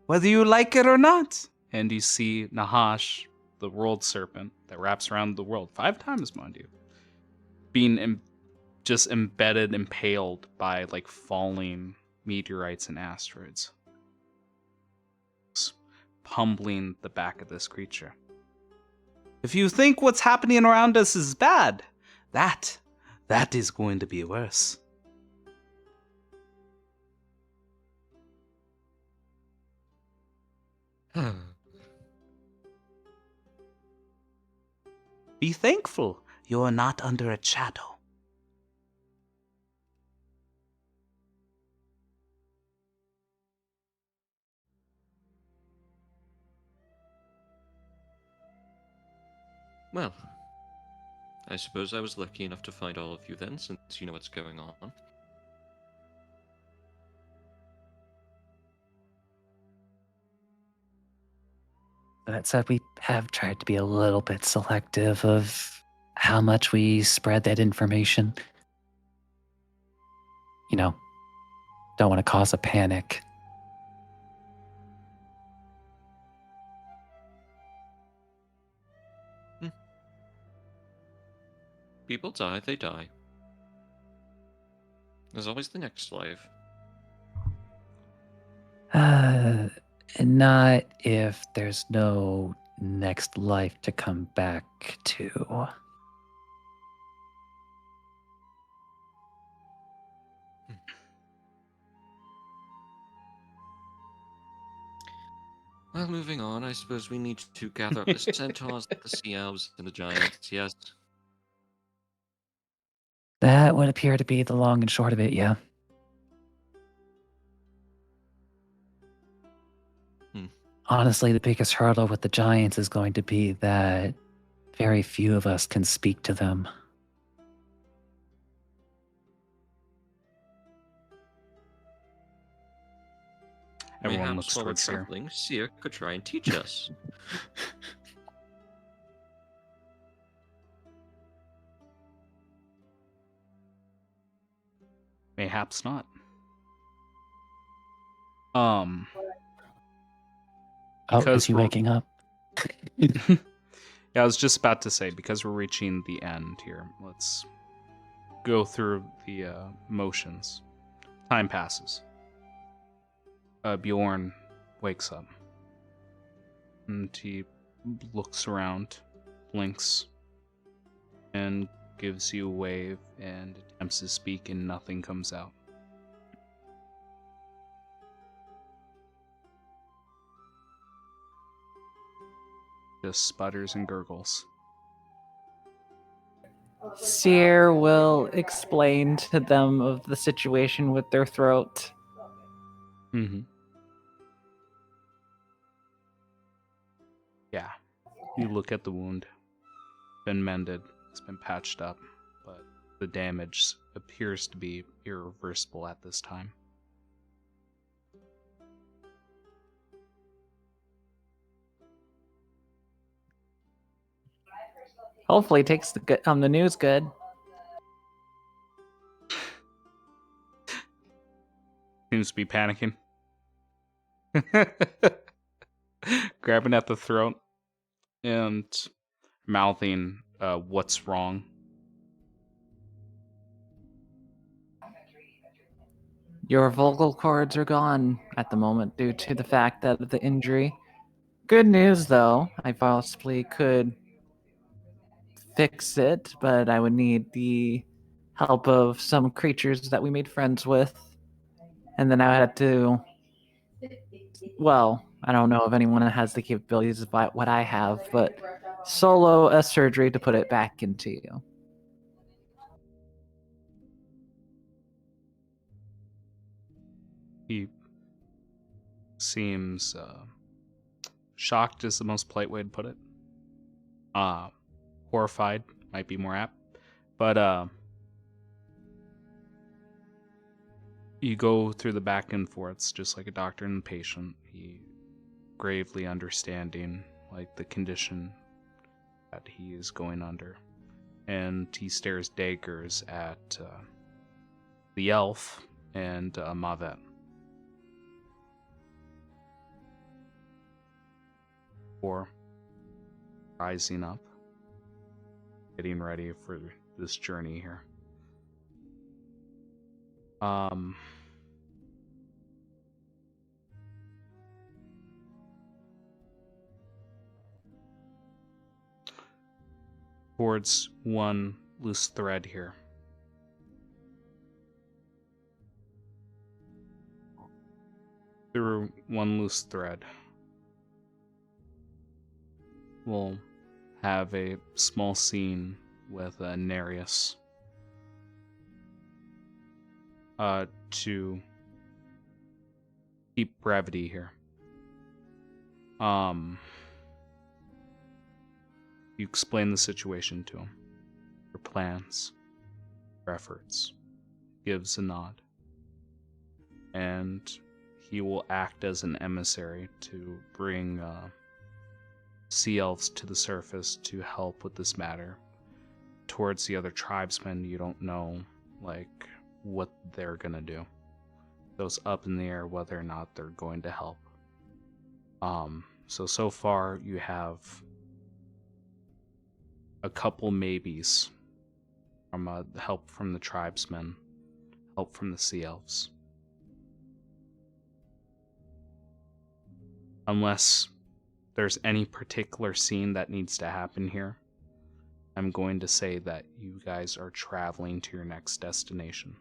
S2: whether you like it or not. And you see Nahash, the world serpent that wraps around the world 5 times, mind you, being just embedded, impaled by like falling meteorites and asteroids, pummeling the back of this creature. If you think what's happening around us is bad, that is going to be worse. Be thankful you are not under a shadow.
S11: Well, I suppose I was lucky enough to find all of you then, since you know what's going on.
S10: That said, we have tried to be a little bit selective of how much we spread that information. You know, don't want to cause a panic.
S11: People die, they die. There's always the next life.
S10: Not if there's no next life to come back to.
S11: Well, moving on, I suppose we need to gather up the centaurs, the sea elves, and the giants, yes?
S10: That would appear to be the long and short of it, yeah. Honestly, the biggest hurdle with the giants is going to be that very few of us can speak to them.
S2: Everyone
S11: Mayhaps
S2: looks
S11: while we're
S2: towards Seer.
S11: traveling, Seer could try and teach us.
S2: Mayhaps not.
S10: Oh,
S2: Because
S10: is he
S2: we're-
S10: waking up?
S2: Yeah, I was just about to say, because we're reaching the end here, let's go through the motions. Time passes. Bjorn wakes up. And he looks around, blinks, and gives you a wave and attempts to speak, and nothing comes out. Just sputters and gurgles.
S5: Seer will explain to them of the situation with their throat.
S2: Mm-hmm. Yeah. You look at the wound. Been mended. It's been patched up, but the damage appears to be irreversible at this time.
S5: Hopefully, it takes the news good.
S2: Seems to be panicking. Grabbing at the throat and mouthing what's wrong.
S5: Your vocal cords are gone at the moment due to the fact that of the injury. Good news, though, I possibly could fix it, but I would need the help of some creatures that we made friends with. And then I had to. Well, I don't know if anyone has the capabilities of what I have, but solo a surgery to put it back into you.
S2: He seems shocked is the most polite way to put it. Horrified might be more apt. But you go through the back and forths just like a doctor and patient. He gravely understanding like the condition that he is going under. And he stares daggers at the elf and Mavet. Or rising up, getting ready for this journey here. Towards one loose thread here. Through one loose thread, we'll have a small scene with Nereus to keep brevity here. You explain the situation to him, your plans, your efforts, gives a nod, and he will act as an emissary to bring sea elves to the surface to help with this matter. Towards the other tribesmen, you don't know like what they're gonna do. So it's up in the air whether or not they're going to help. So far you have a couple maybes from help from the tribesmen, help from the sea elves. Unless there's any particular scene that needs to happen here, I'm going to say that you guys are traveling to your next destination.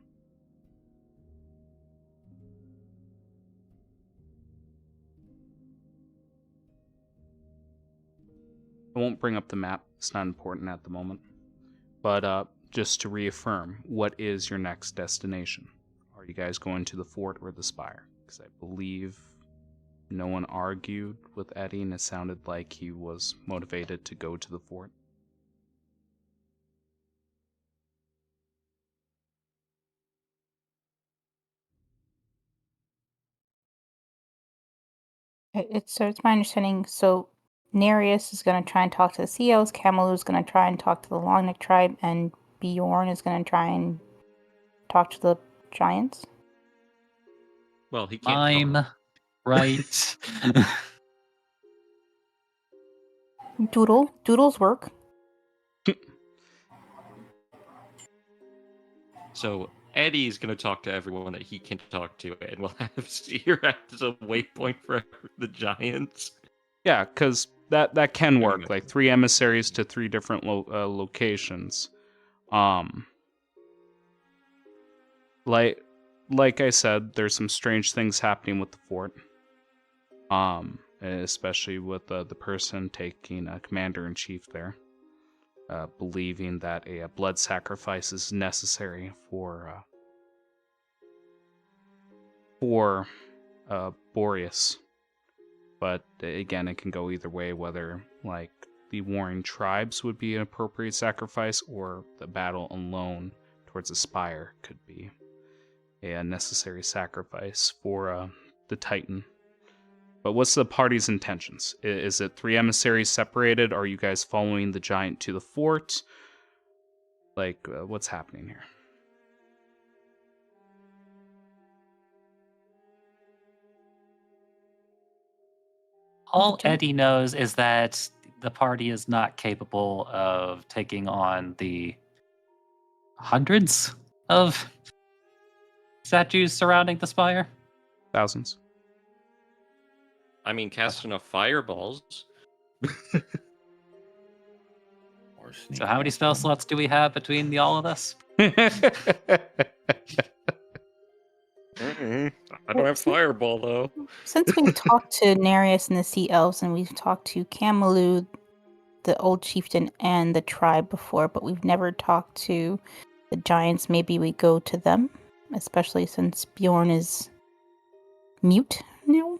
S2: I won't bring up the map, it's not important at the moment. But just to reaffirm, what is your next destination? Are you guys going to the fort or the spire? Because I believe no one argued with Eddie and it sounded like he was motivated to go to the fort.
S4: It's my understanding. So Nereus is going to try and talk to the CEOs. Kamilu is going to try and talk to the Longneck tribe, and Bjorn is going to try and talk to the giants.
S11: Well, he can't.
S3: Mime, right?
S4: Doodles work.
S11: So Eddie's going to talk to everyone that he can talk to, and we'll have Seer act as a waypoint for the giants.
S2: Yeah, because that can work. Like 3 emissaries to 3 different locations. Like I said, there's some strange things happening with the fort. Especially with the person taking a commander-in-chief there. believing that a blood sacrifice is necessary for Boreas. But again, it can go either way, whether like the warring tribes would be an appropriate sacrifice, or the battle alone towards the spire could be a necessary sacrifice for the Titan. But what's the party's intentions? Is it 3 emissaries separated? Are you guys following the giant to the fort? Like, what's happening here?
S3: All Eddie knows is that the party is not capable of taking on the hundreds of statues surrounding the spire.
S2: Thousands.
S11: I mean, cast enough fireballs.
S3: So how many spell slots do we have between all of us?
S11: I don't have fireball, though.
S4: Since we've talked to Nereus and the Sea Elves, and we've talked to Kamilu, the old chieftain, and the tribe before, but we've never talked to the giants, maybe we go to them, especially since Bjorn is mute now.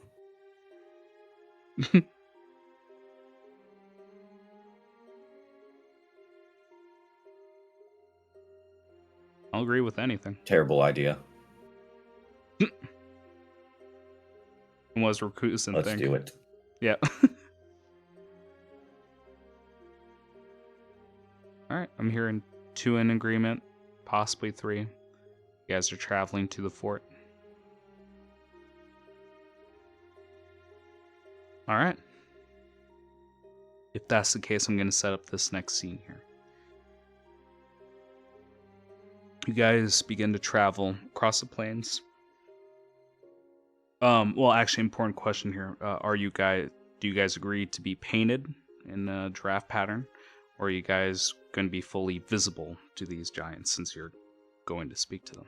S2: I'll agree with anything.
S7: Terrible idea.
S2: Was Rakusan
S7: Let's
S2: think?
S7: do it.
S2: Yeah. All right, I'm hearing 2 in agreement, possibly 3. You guys are traveling to the fort. All right. If that's the case, I'm going to set up this next scene here. You guys begin to travel across the plains. Well, actually, important question here. Do you guys agree to be painted in a giraffe pattern? Or are you guys going to be fully visible to these giants since you're going to speak to them?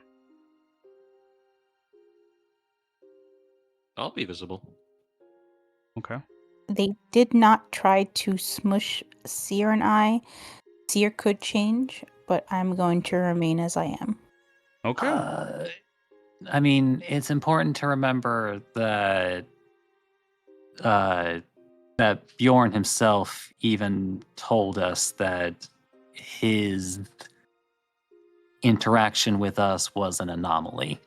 S11: I'll be visible.
S2: Okay.
S4: They did not try to smush Seer and I. Seer could change, but I'm going to remain as I am.
S2: Okay.
S3: I mean, it's important to remember that that Bjorn himself even told us that his interaction with us was an anomaly.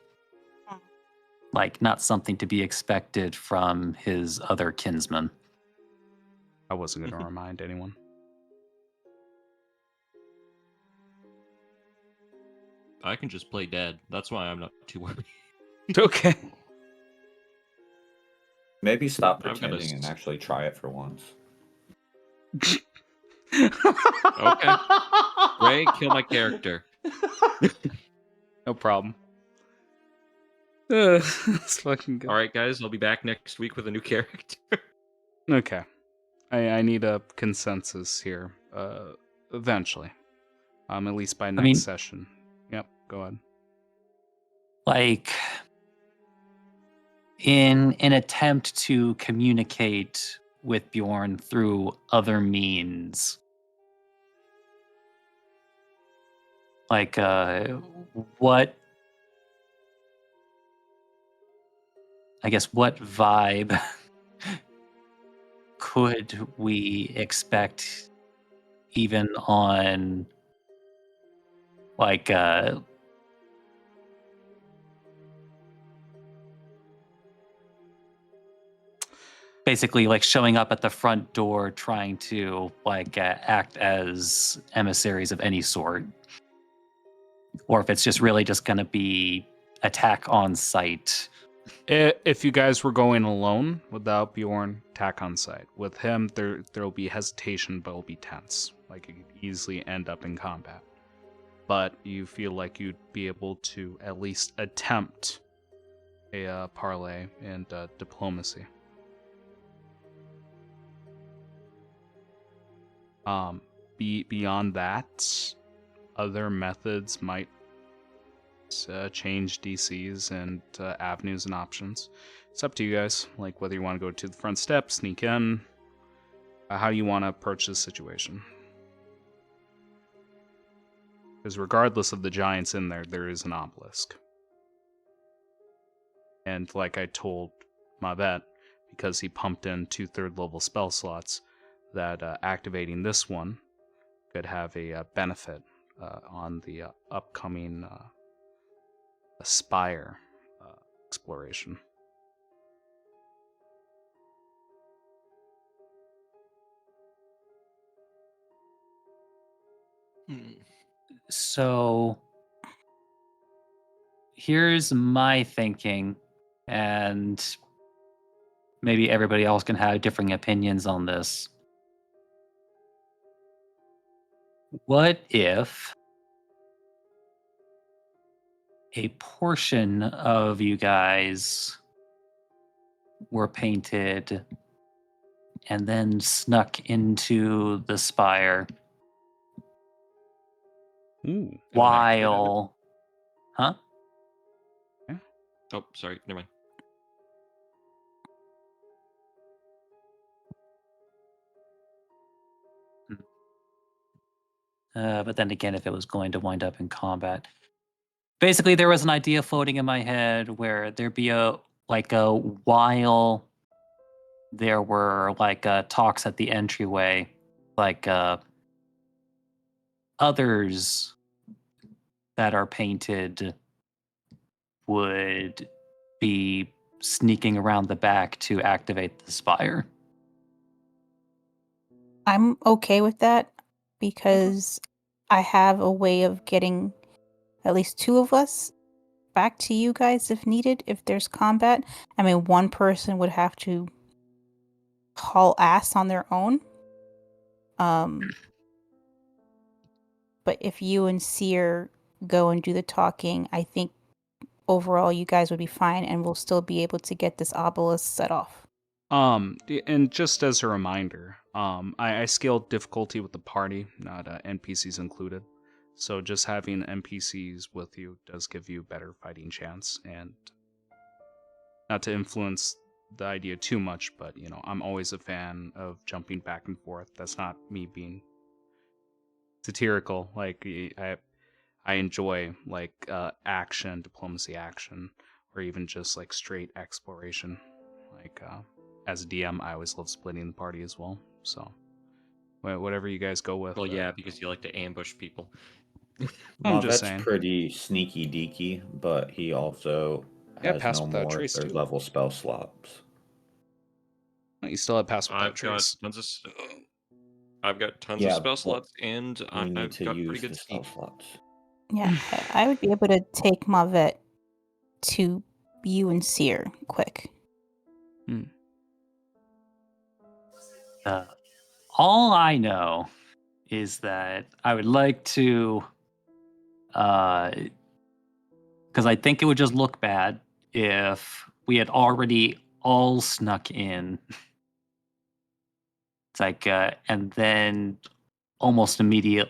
S3: Like, not something to be expected from his other kinsmen.
S2: I wasn't going to remind anyone.
S11: I can just play dead. That's why I'm not too worried.
S2: Okay.
S7: Maybe stop
S11: I've got
S7: pretending and actually try it for once.
S11: Okay. Ray, kill my character.
S2: No problem. That's fucking good.
S11: All right, guys, I'll be back next week with a new character.
S2: Okay. I need a consensus here. Eventually. At least by next session. Yep, go ahead.
S3: Like, in an attempt to communicate with Bjorn through other means, like, what vibe could we expect even on, like, basically like showing up at the front door trying to like act as emissaries of any sort, or if it's just really just going to be attack on sight.
S2: If you guys were going alone without Bjorn, attack on sight. With him, there'll be hesitation, but it'll be tense. Like, it could easily end up in combat. But you feel like you'd be able to at least attempt a parlay and diplomacy. Beyond that, other methods might change DCs and avenues and options. It's up to you guys, like whether you want to go to the front step, sneak in, how do you want to approach this situation? Because regardless of the giants in there, there is an obelisk. And like I told my vet, because he pumped in 2 third-level spell slots, that activating this one could have a benefit on the upcoming Aspire exploration.
S3: So here's my thinking, and maybe everybody else can have differing opinions on this. What if a portion of you guys were painted and then snuck into the spire
S2: Ooh.
S3: while... Huh?
S11: Oh, sorry. Never mind.
S3: But then again, if it was going to wind up in combat. Basically, there was an idea floating in my head where there'd be while there were talks at the entryway, others that are painted would be sneaking around the back to activate the spire.
S4: I'm okay with that because I have a way of getting at least 2 of us back to you guys if needed, if there's combat. I mean, one person would have to haul ass on their own. But if you and Seer go and do the talking, I think overall you guys would be fine and we'll still be able to get this obelisk set off.
S2: And just as a reminder, I scaled difficulty with the party, not NPCs included. So just having NPCs with you does give you better fighting chance. And not to influence the idea too much, but I'm always a fan of jumping back and forth. That's not me being satirical. Like I enjoy action, diplomacy action, or even just straight exploration. As a DM, I always love splitting the party as well. So, whatever you guys go with.
S11: Well, yeah, because you like to ambush people.
S2: I'm just
S7: That's
S2: saying.
S7: pretty sneaky deaky, but he also has
S2: pass
S7: no
S2: without
S7: more
S2: trace, too.
S7: third level spell slots.
S2: You still have pass without
S11: I've
S2: trace.
S11: got tons
S7: Yeah,
S11: of spell
S7: but
S11: slots, and
S7: We need
S11: I've
S7: to
S11: got
S7: use
S11: pretty good
S7: the spell
S11: sneak.
S7: slots.
S4: Yeah, I would be able to take my vet to you and Seer quick.
S3: All I know is that I would like to, because I think it would just look bad if we had already all snuck in. It's and then almost immediate,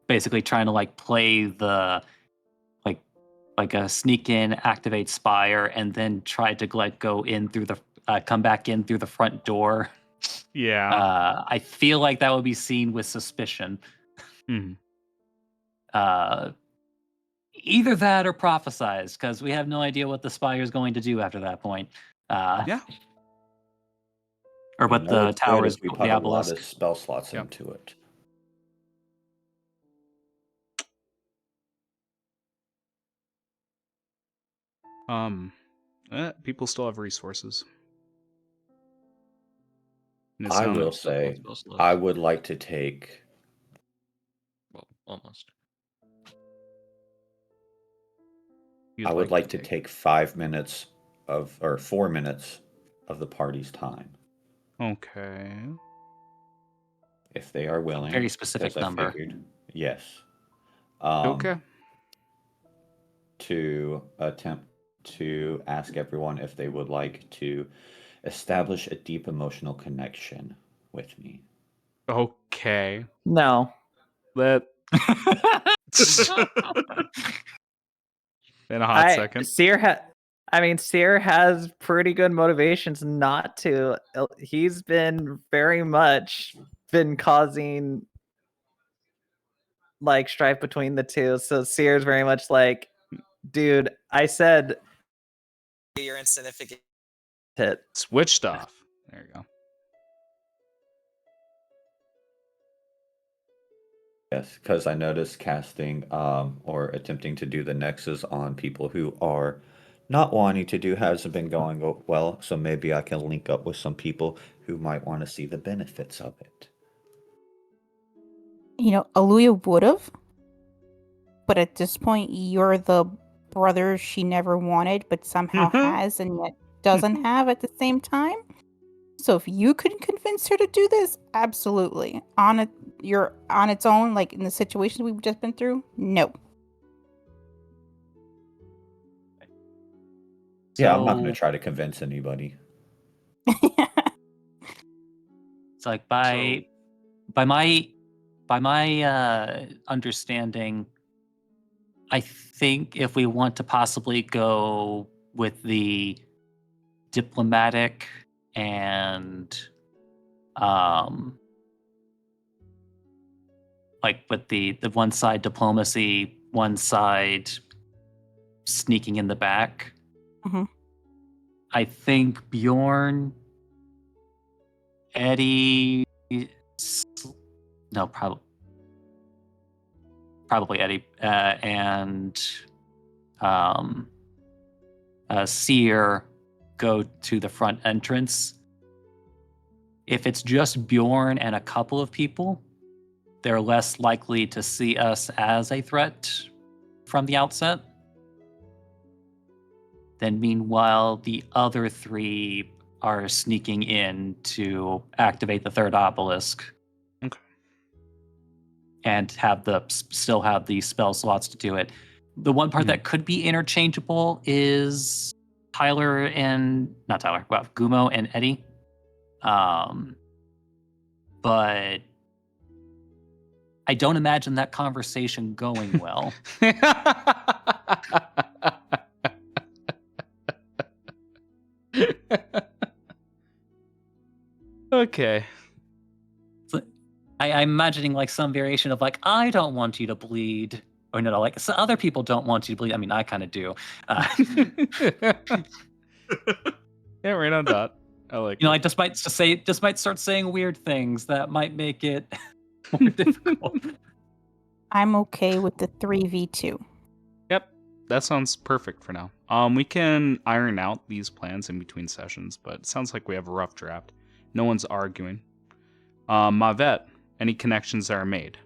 S3: basically trying to play the a sneak in, activate spire, and then try to go in through the come back in through the front door.
S2: Yeah.
S3: I feel like that would be seen with suspicion. Either that or prophesize, because we have no idea what the spire is going to do after that point.
S2: Yeah.
S3: Or what the tower is.
S7: We
S3: The
S7: put a lot
S3: obelisk.
S7: of spell slots into it.
S2: People still have resources.
S7: I will say, I would like to take.
S11: Well, almost.
S7: I would like to take 5 minutes or 4 minutes of the party's time.
S2: Okay.
S7: If they are willing.
S3: Very specific number.
S7: Yes.
S2: Okay.
S7: To attempt to ask everyone if they would like to establish a deep emotional connection with me.
S2: Okay.
S5: No.
S2: That. In a hot second.
S5: Seer has pretty good motivations not to. He's been very much causing like strife between the two. So Seer's very much like, dude, I said
S8: You're insignificant.
S5: it.
S2: Switched off. There you go.
S7: Yes, because I noticed casting or attempting to do the Nexus on people who are not wanting to do hasn't been going well, so maybe I can link up with some people who might want to see the benefits of it.
S4: You know, Aluya would have, but at this point, you're the brother she never wanted, but somehow has and yet doesn't have at the same time. So if you could convince her to do this, absolutely. You're on its own, like in the situation we've just been through. No.
S7: Yeah, I'm not going
S3: So-
S7: to try to convince anybody.
S3: It's like by my understanding, I think if we want to possibly go with the diplomatic and like with the one side diplomacy, one side sneaking in the back.
S4: Mhm.
S3: I think Bjorn, Eddie, no, probably Eddie, and Seer go to the front entrance. If it's just Bjorn and a couple of people, they're less likely to see us as a threat from the outset. Then meanwhile, the other three are sneaking in to activate the third obelisk.
S2: Okay.
S3: And still have the spell slots to do it. The one part that could be interchangeable is Gumo and Eddie. But I don't imagine that conversation going well.
S2: Okay.
S3: I'm imagining like some variation of like, I don't want you to bleed. Or no, like so other people don't want you to bleed. I mean, I kind of do.
S2: Yeah, right on dot. I like
S3: You know,
S2: it.
S3: I just might start saying weird things that might make it more difficult.
S4: I'm okay with the 3v2.
S2: Yep, that sounds perfect for now. We can iron out these plans in between sessions, but it sounds like we have a rough draft. No one's arguing. Mavet, any connections that are made?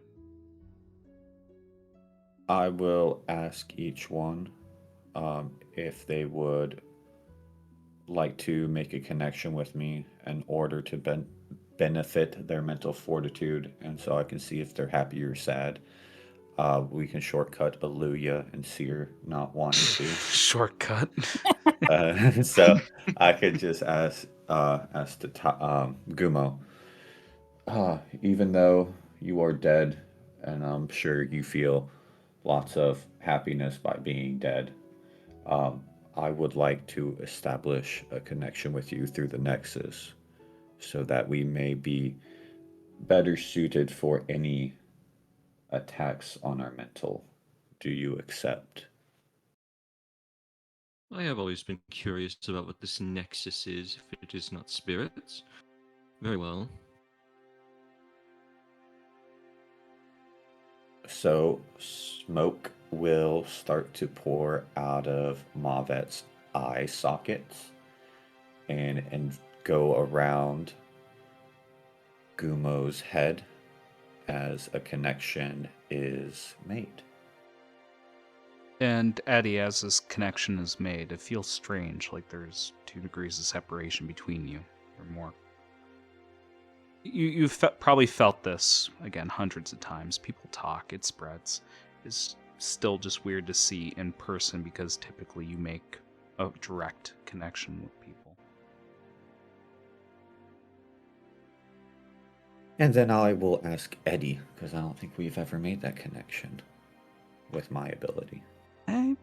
S7: I will ask each one if they would like to make a connection with me in order to benefit their mental fortitude, and so I can see if they're happy or sad. We can shortcut Aluya and Seer not wanting to.
S2: Shortcut.
S7: So I could just ask Gumo. Even though you are dead, and I'm sure you feel lots of happiness by being dead, I would like to establish a connection with you through the Nexus so that we may be better suited for any attacks on our mental. Do you accept?
S11: I have always been curious about what this nexus is, if it is not spirits. Very well.
S7: So smoke will start to pour out of Mavet's eye sockets and go around Gumo's head as a connection is made.
S2: And Eddie, as this connection is made, it feels strange, like there's 2 degrees of separation between you, or more. You've probably felt this, again, hundreds of times. People talk, it spreads. It's still just weird to see in person because typically you make a direct connection with people.
S7: And then I will ask Eddie, because I don't think we've ever made that connection with my ability.
S2: I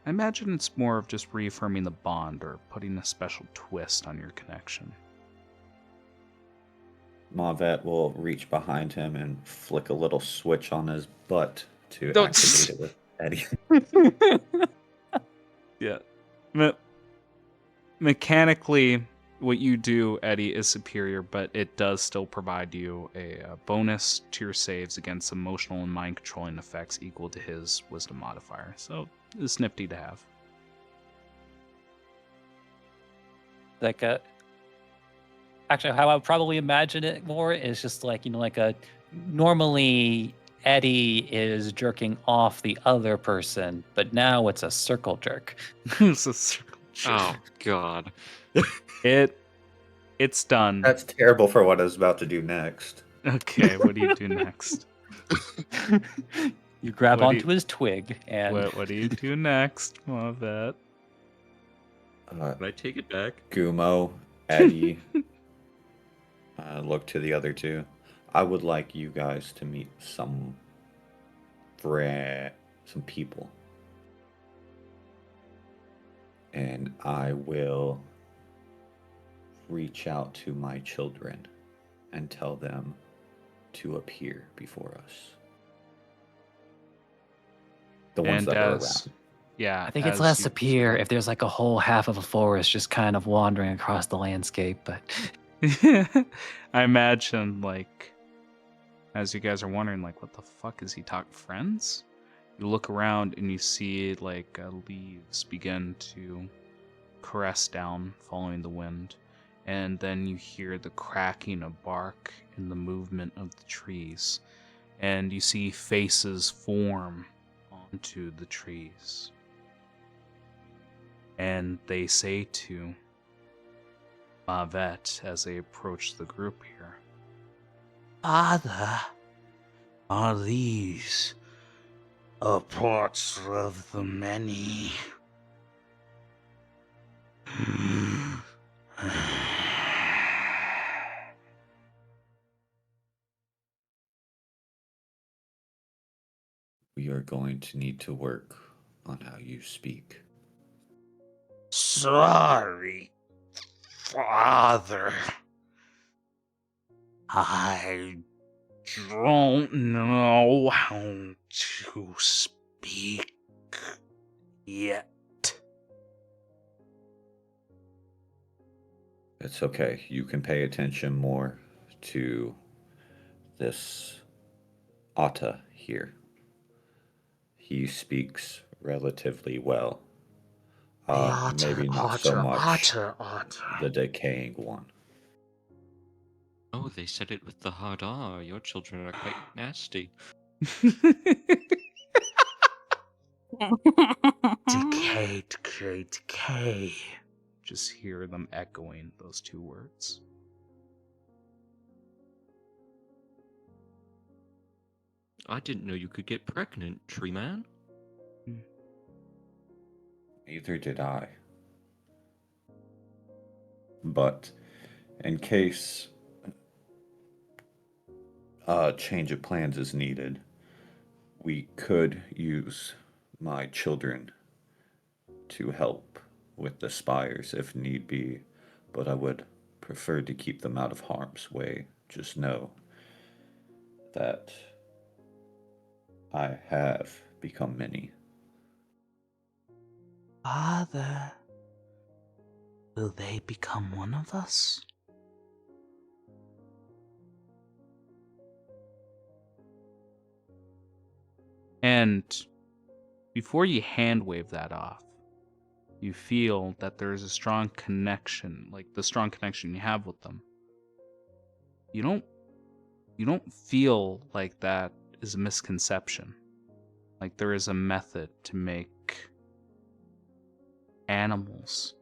S2: imagine it's more of just reaffirming the bond or putting a special twist on your connection.
S7: Mavet will reach behind him and flick a little switch on his butt to
S2: Don't-
S7: activate it with Eddie.
S2: Yeah. Mechanically, what you do, Eddie, is superior, but it does still provide you a bonus to your saves against emotional and mind controlling effects equal to his wisdom modifier. So it's nifty to have.
S3: Like actually, how I would probably imagine it more is just like, like a normally Eddie is jerking off the other person, but now it's a circle jerk.
S2: It's a circle jerk.
S11: Oh God.
S2: It's done.
S7: That's terrible for what I was about to do next.
S2: Okay, what do you do next?
S3: You grab
S2: What do
S3: onto his twig and
S2: What do you do next, Mavet?
S7: Uh,
S11: Can I take it back?
S7: Gumo, Eddie, look to the other two. I would like you guys to meet some people. And I will reach out to my children and tell them to appear before us. The ones that are around.
S2: Yeah,
S5: I think it's
S2: as
S5: less
S2: you-
S5: appear if there's like a whole half of a forest just kind of wandering across the landscape, but
S2: I imagine, like, as you guys are wondering, like, what the fuck is he talking? Friends? You look around and you see, like, leaves begin to caress down, following the wind. And then you hear the cracking of bark and the movement of the trees. And you see faces form onto the trees. And they say to Mavet as they approach the group here,
S9: Father, are these parts of the many?
S7: We are going to need to work on how you speak.
S9: Sorry, Father. I don't know how to speak yet.
S7: It's okay. You can pay attention more to this Atta here. He speaks relatively well. Maybe not so much the decaying one.
S11: Oh, they said it with the hard R. Your children are quite nasty.
S2: decay. Just hear them echoing those two words.
S11: I didn't know you could get pregnant, tree man.
S7: Neither did I. But in case a change of plans is needed, we could use my children to help with the spires if need be, but I would prefer to keep them out of harm's way. Just know that I have become many.
S9: Father, will they become one of us?
S2: And before you hand wave that off, you feel that there is a strong connection, like the strong connection you have with them. You don't feel like that is a misconception. Like there is a method to make animals,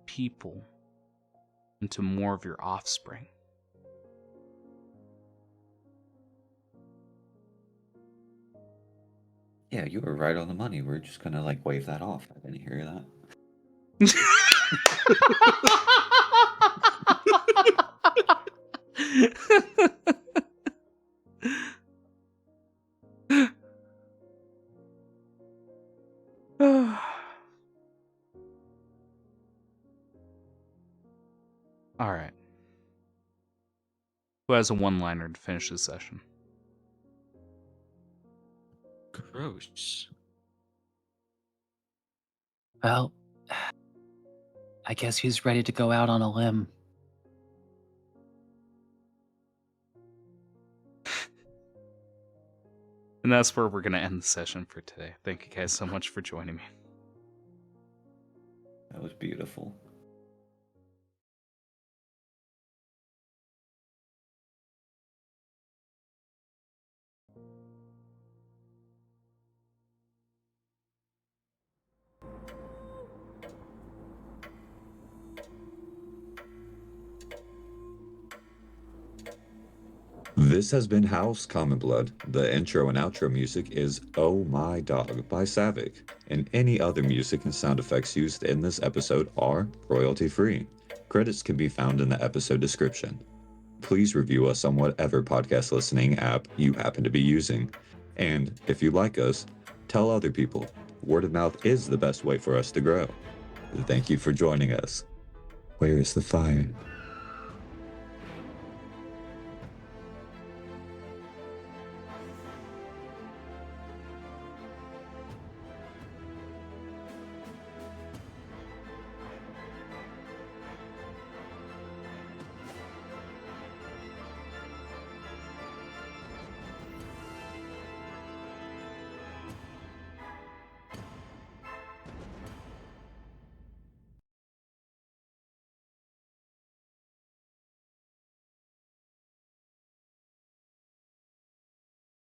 S2: people, into more of your offspring.
S7: Yeah, you were right on the money. We're just gonna wave that off. I didn't hear that.
S2: All right. Who has a one-liner to finish this session?
S11: Gross.
S10: Well, I guess he's ready to go out on a limb.
S2: And that's where we're going to end the session for today. Thank you guys so much for joining me.
S7: That was beautiful.
S1: This has been House Common Blood. The intro and outro music is Oh My Dog by Savick, and any other music and sound effects used in this episode are royalty-free. Credits can be found in the episode description. Please review us on whatever podcast listening app you happen to be using. And if you like us, tell other people. Word of mouth is the best way for us to grow. Thank you for joining us. Where is the fire?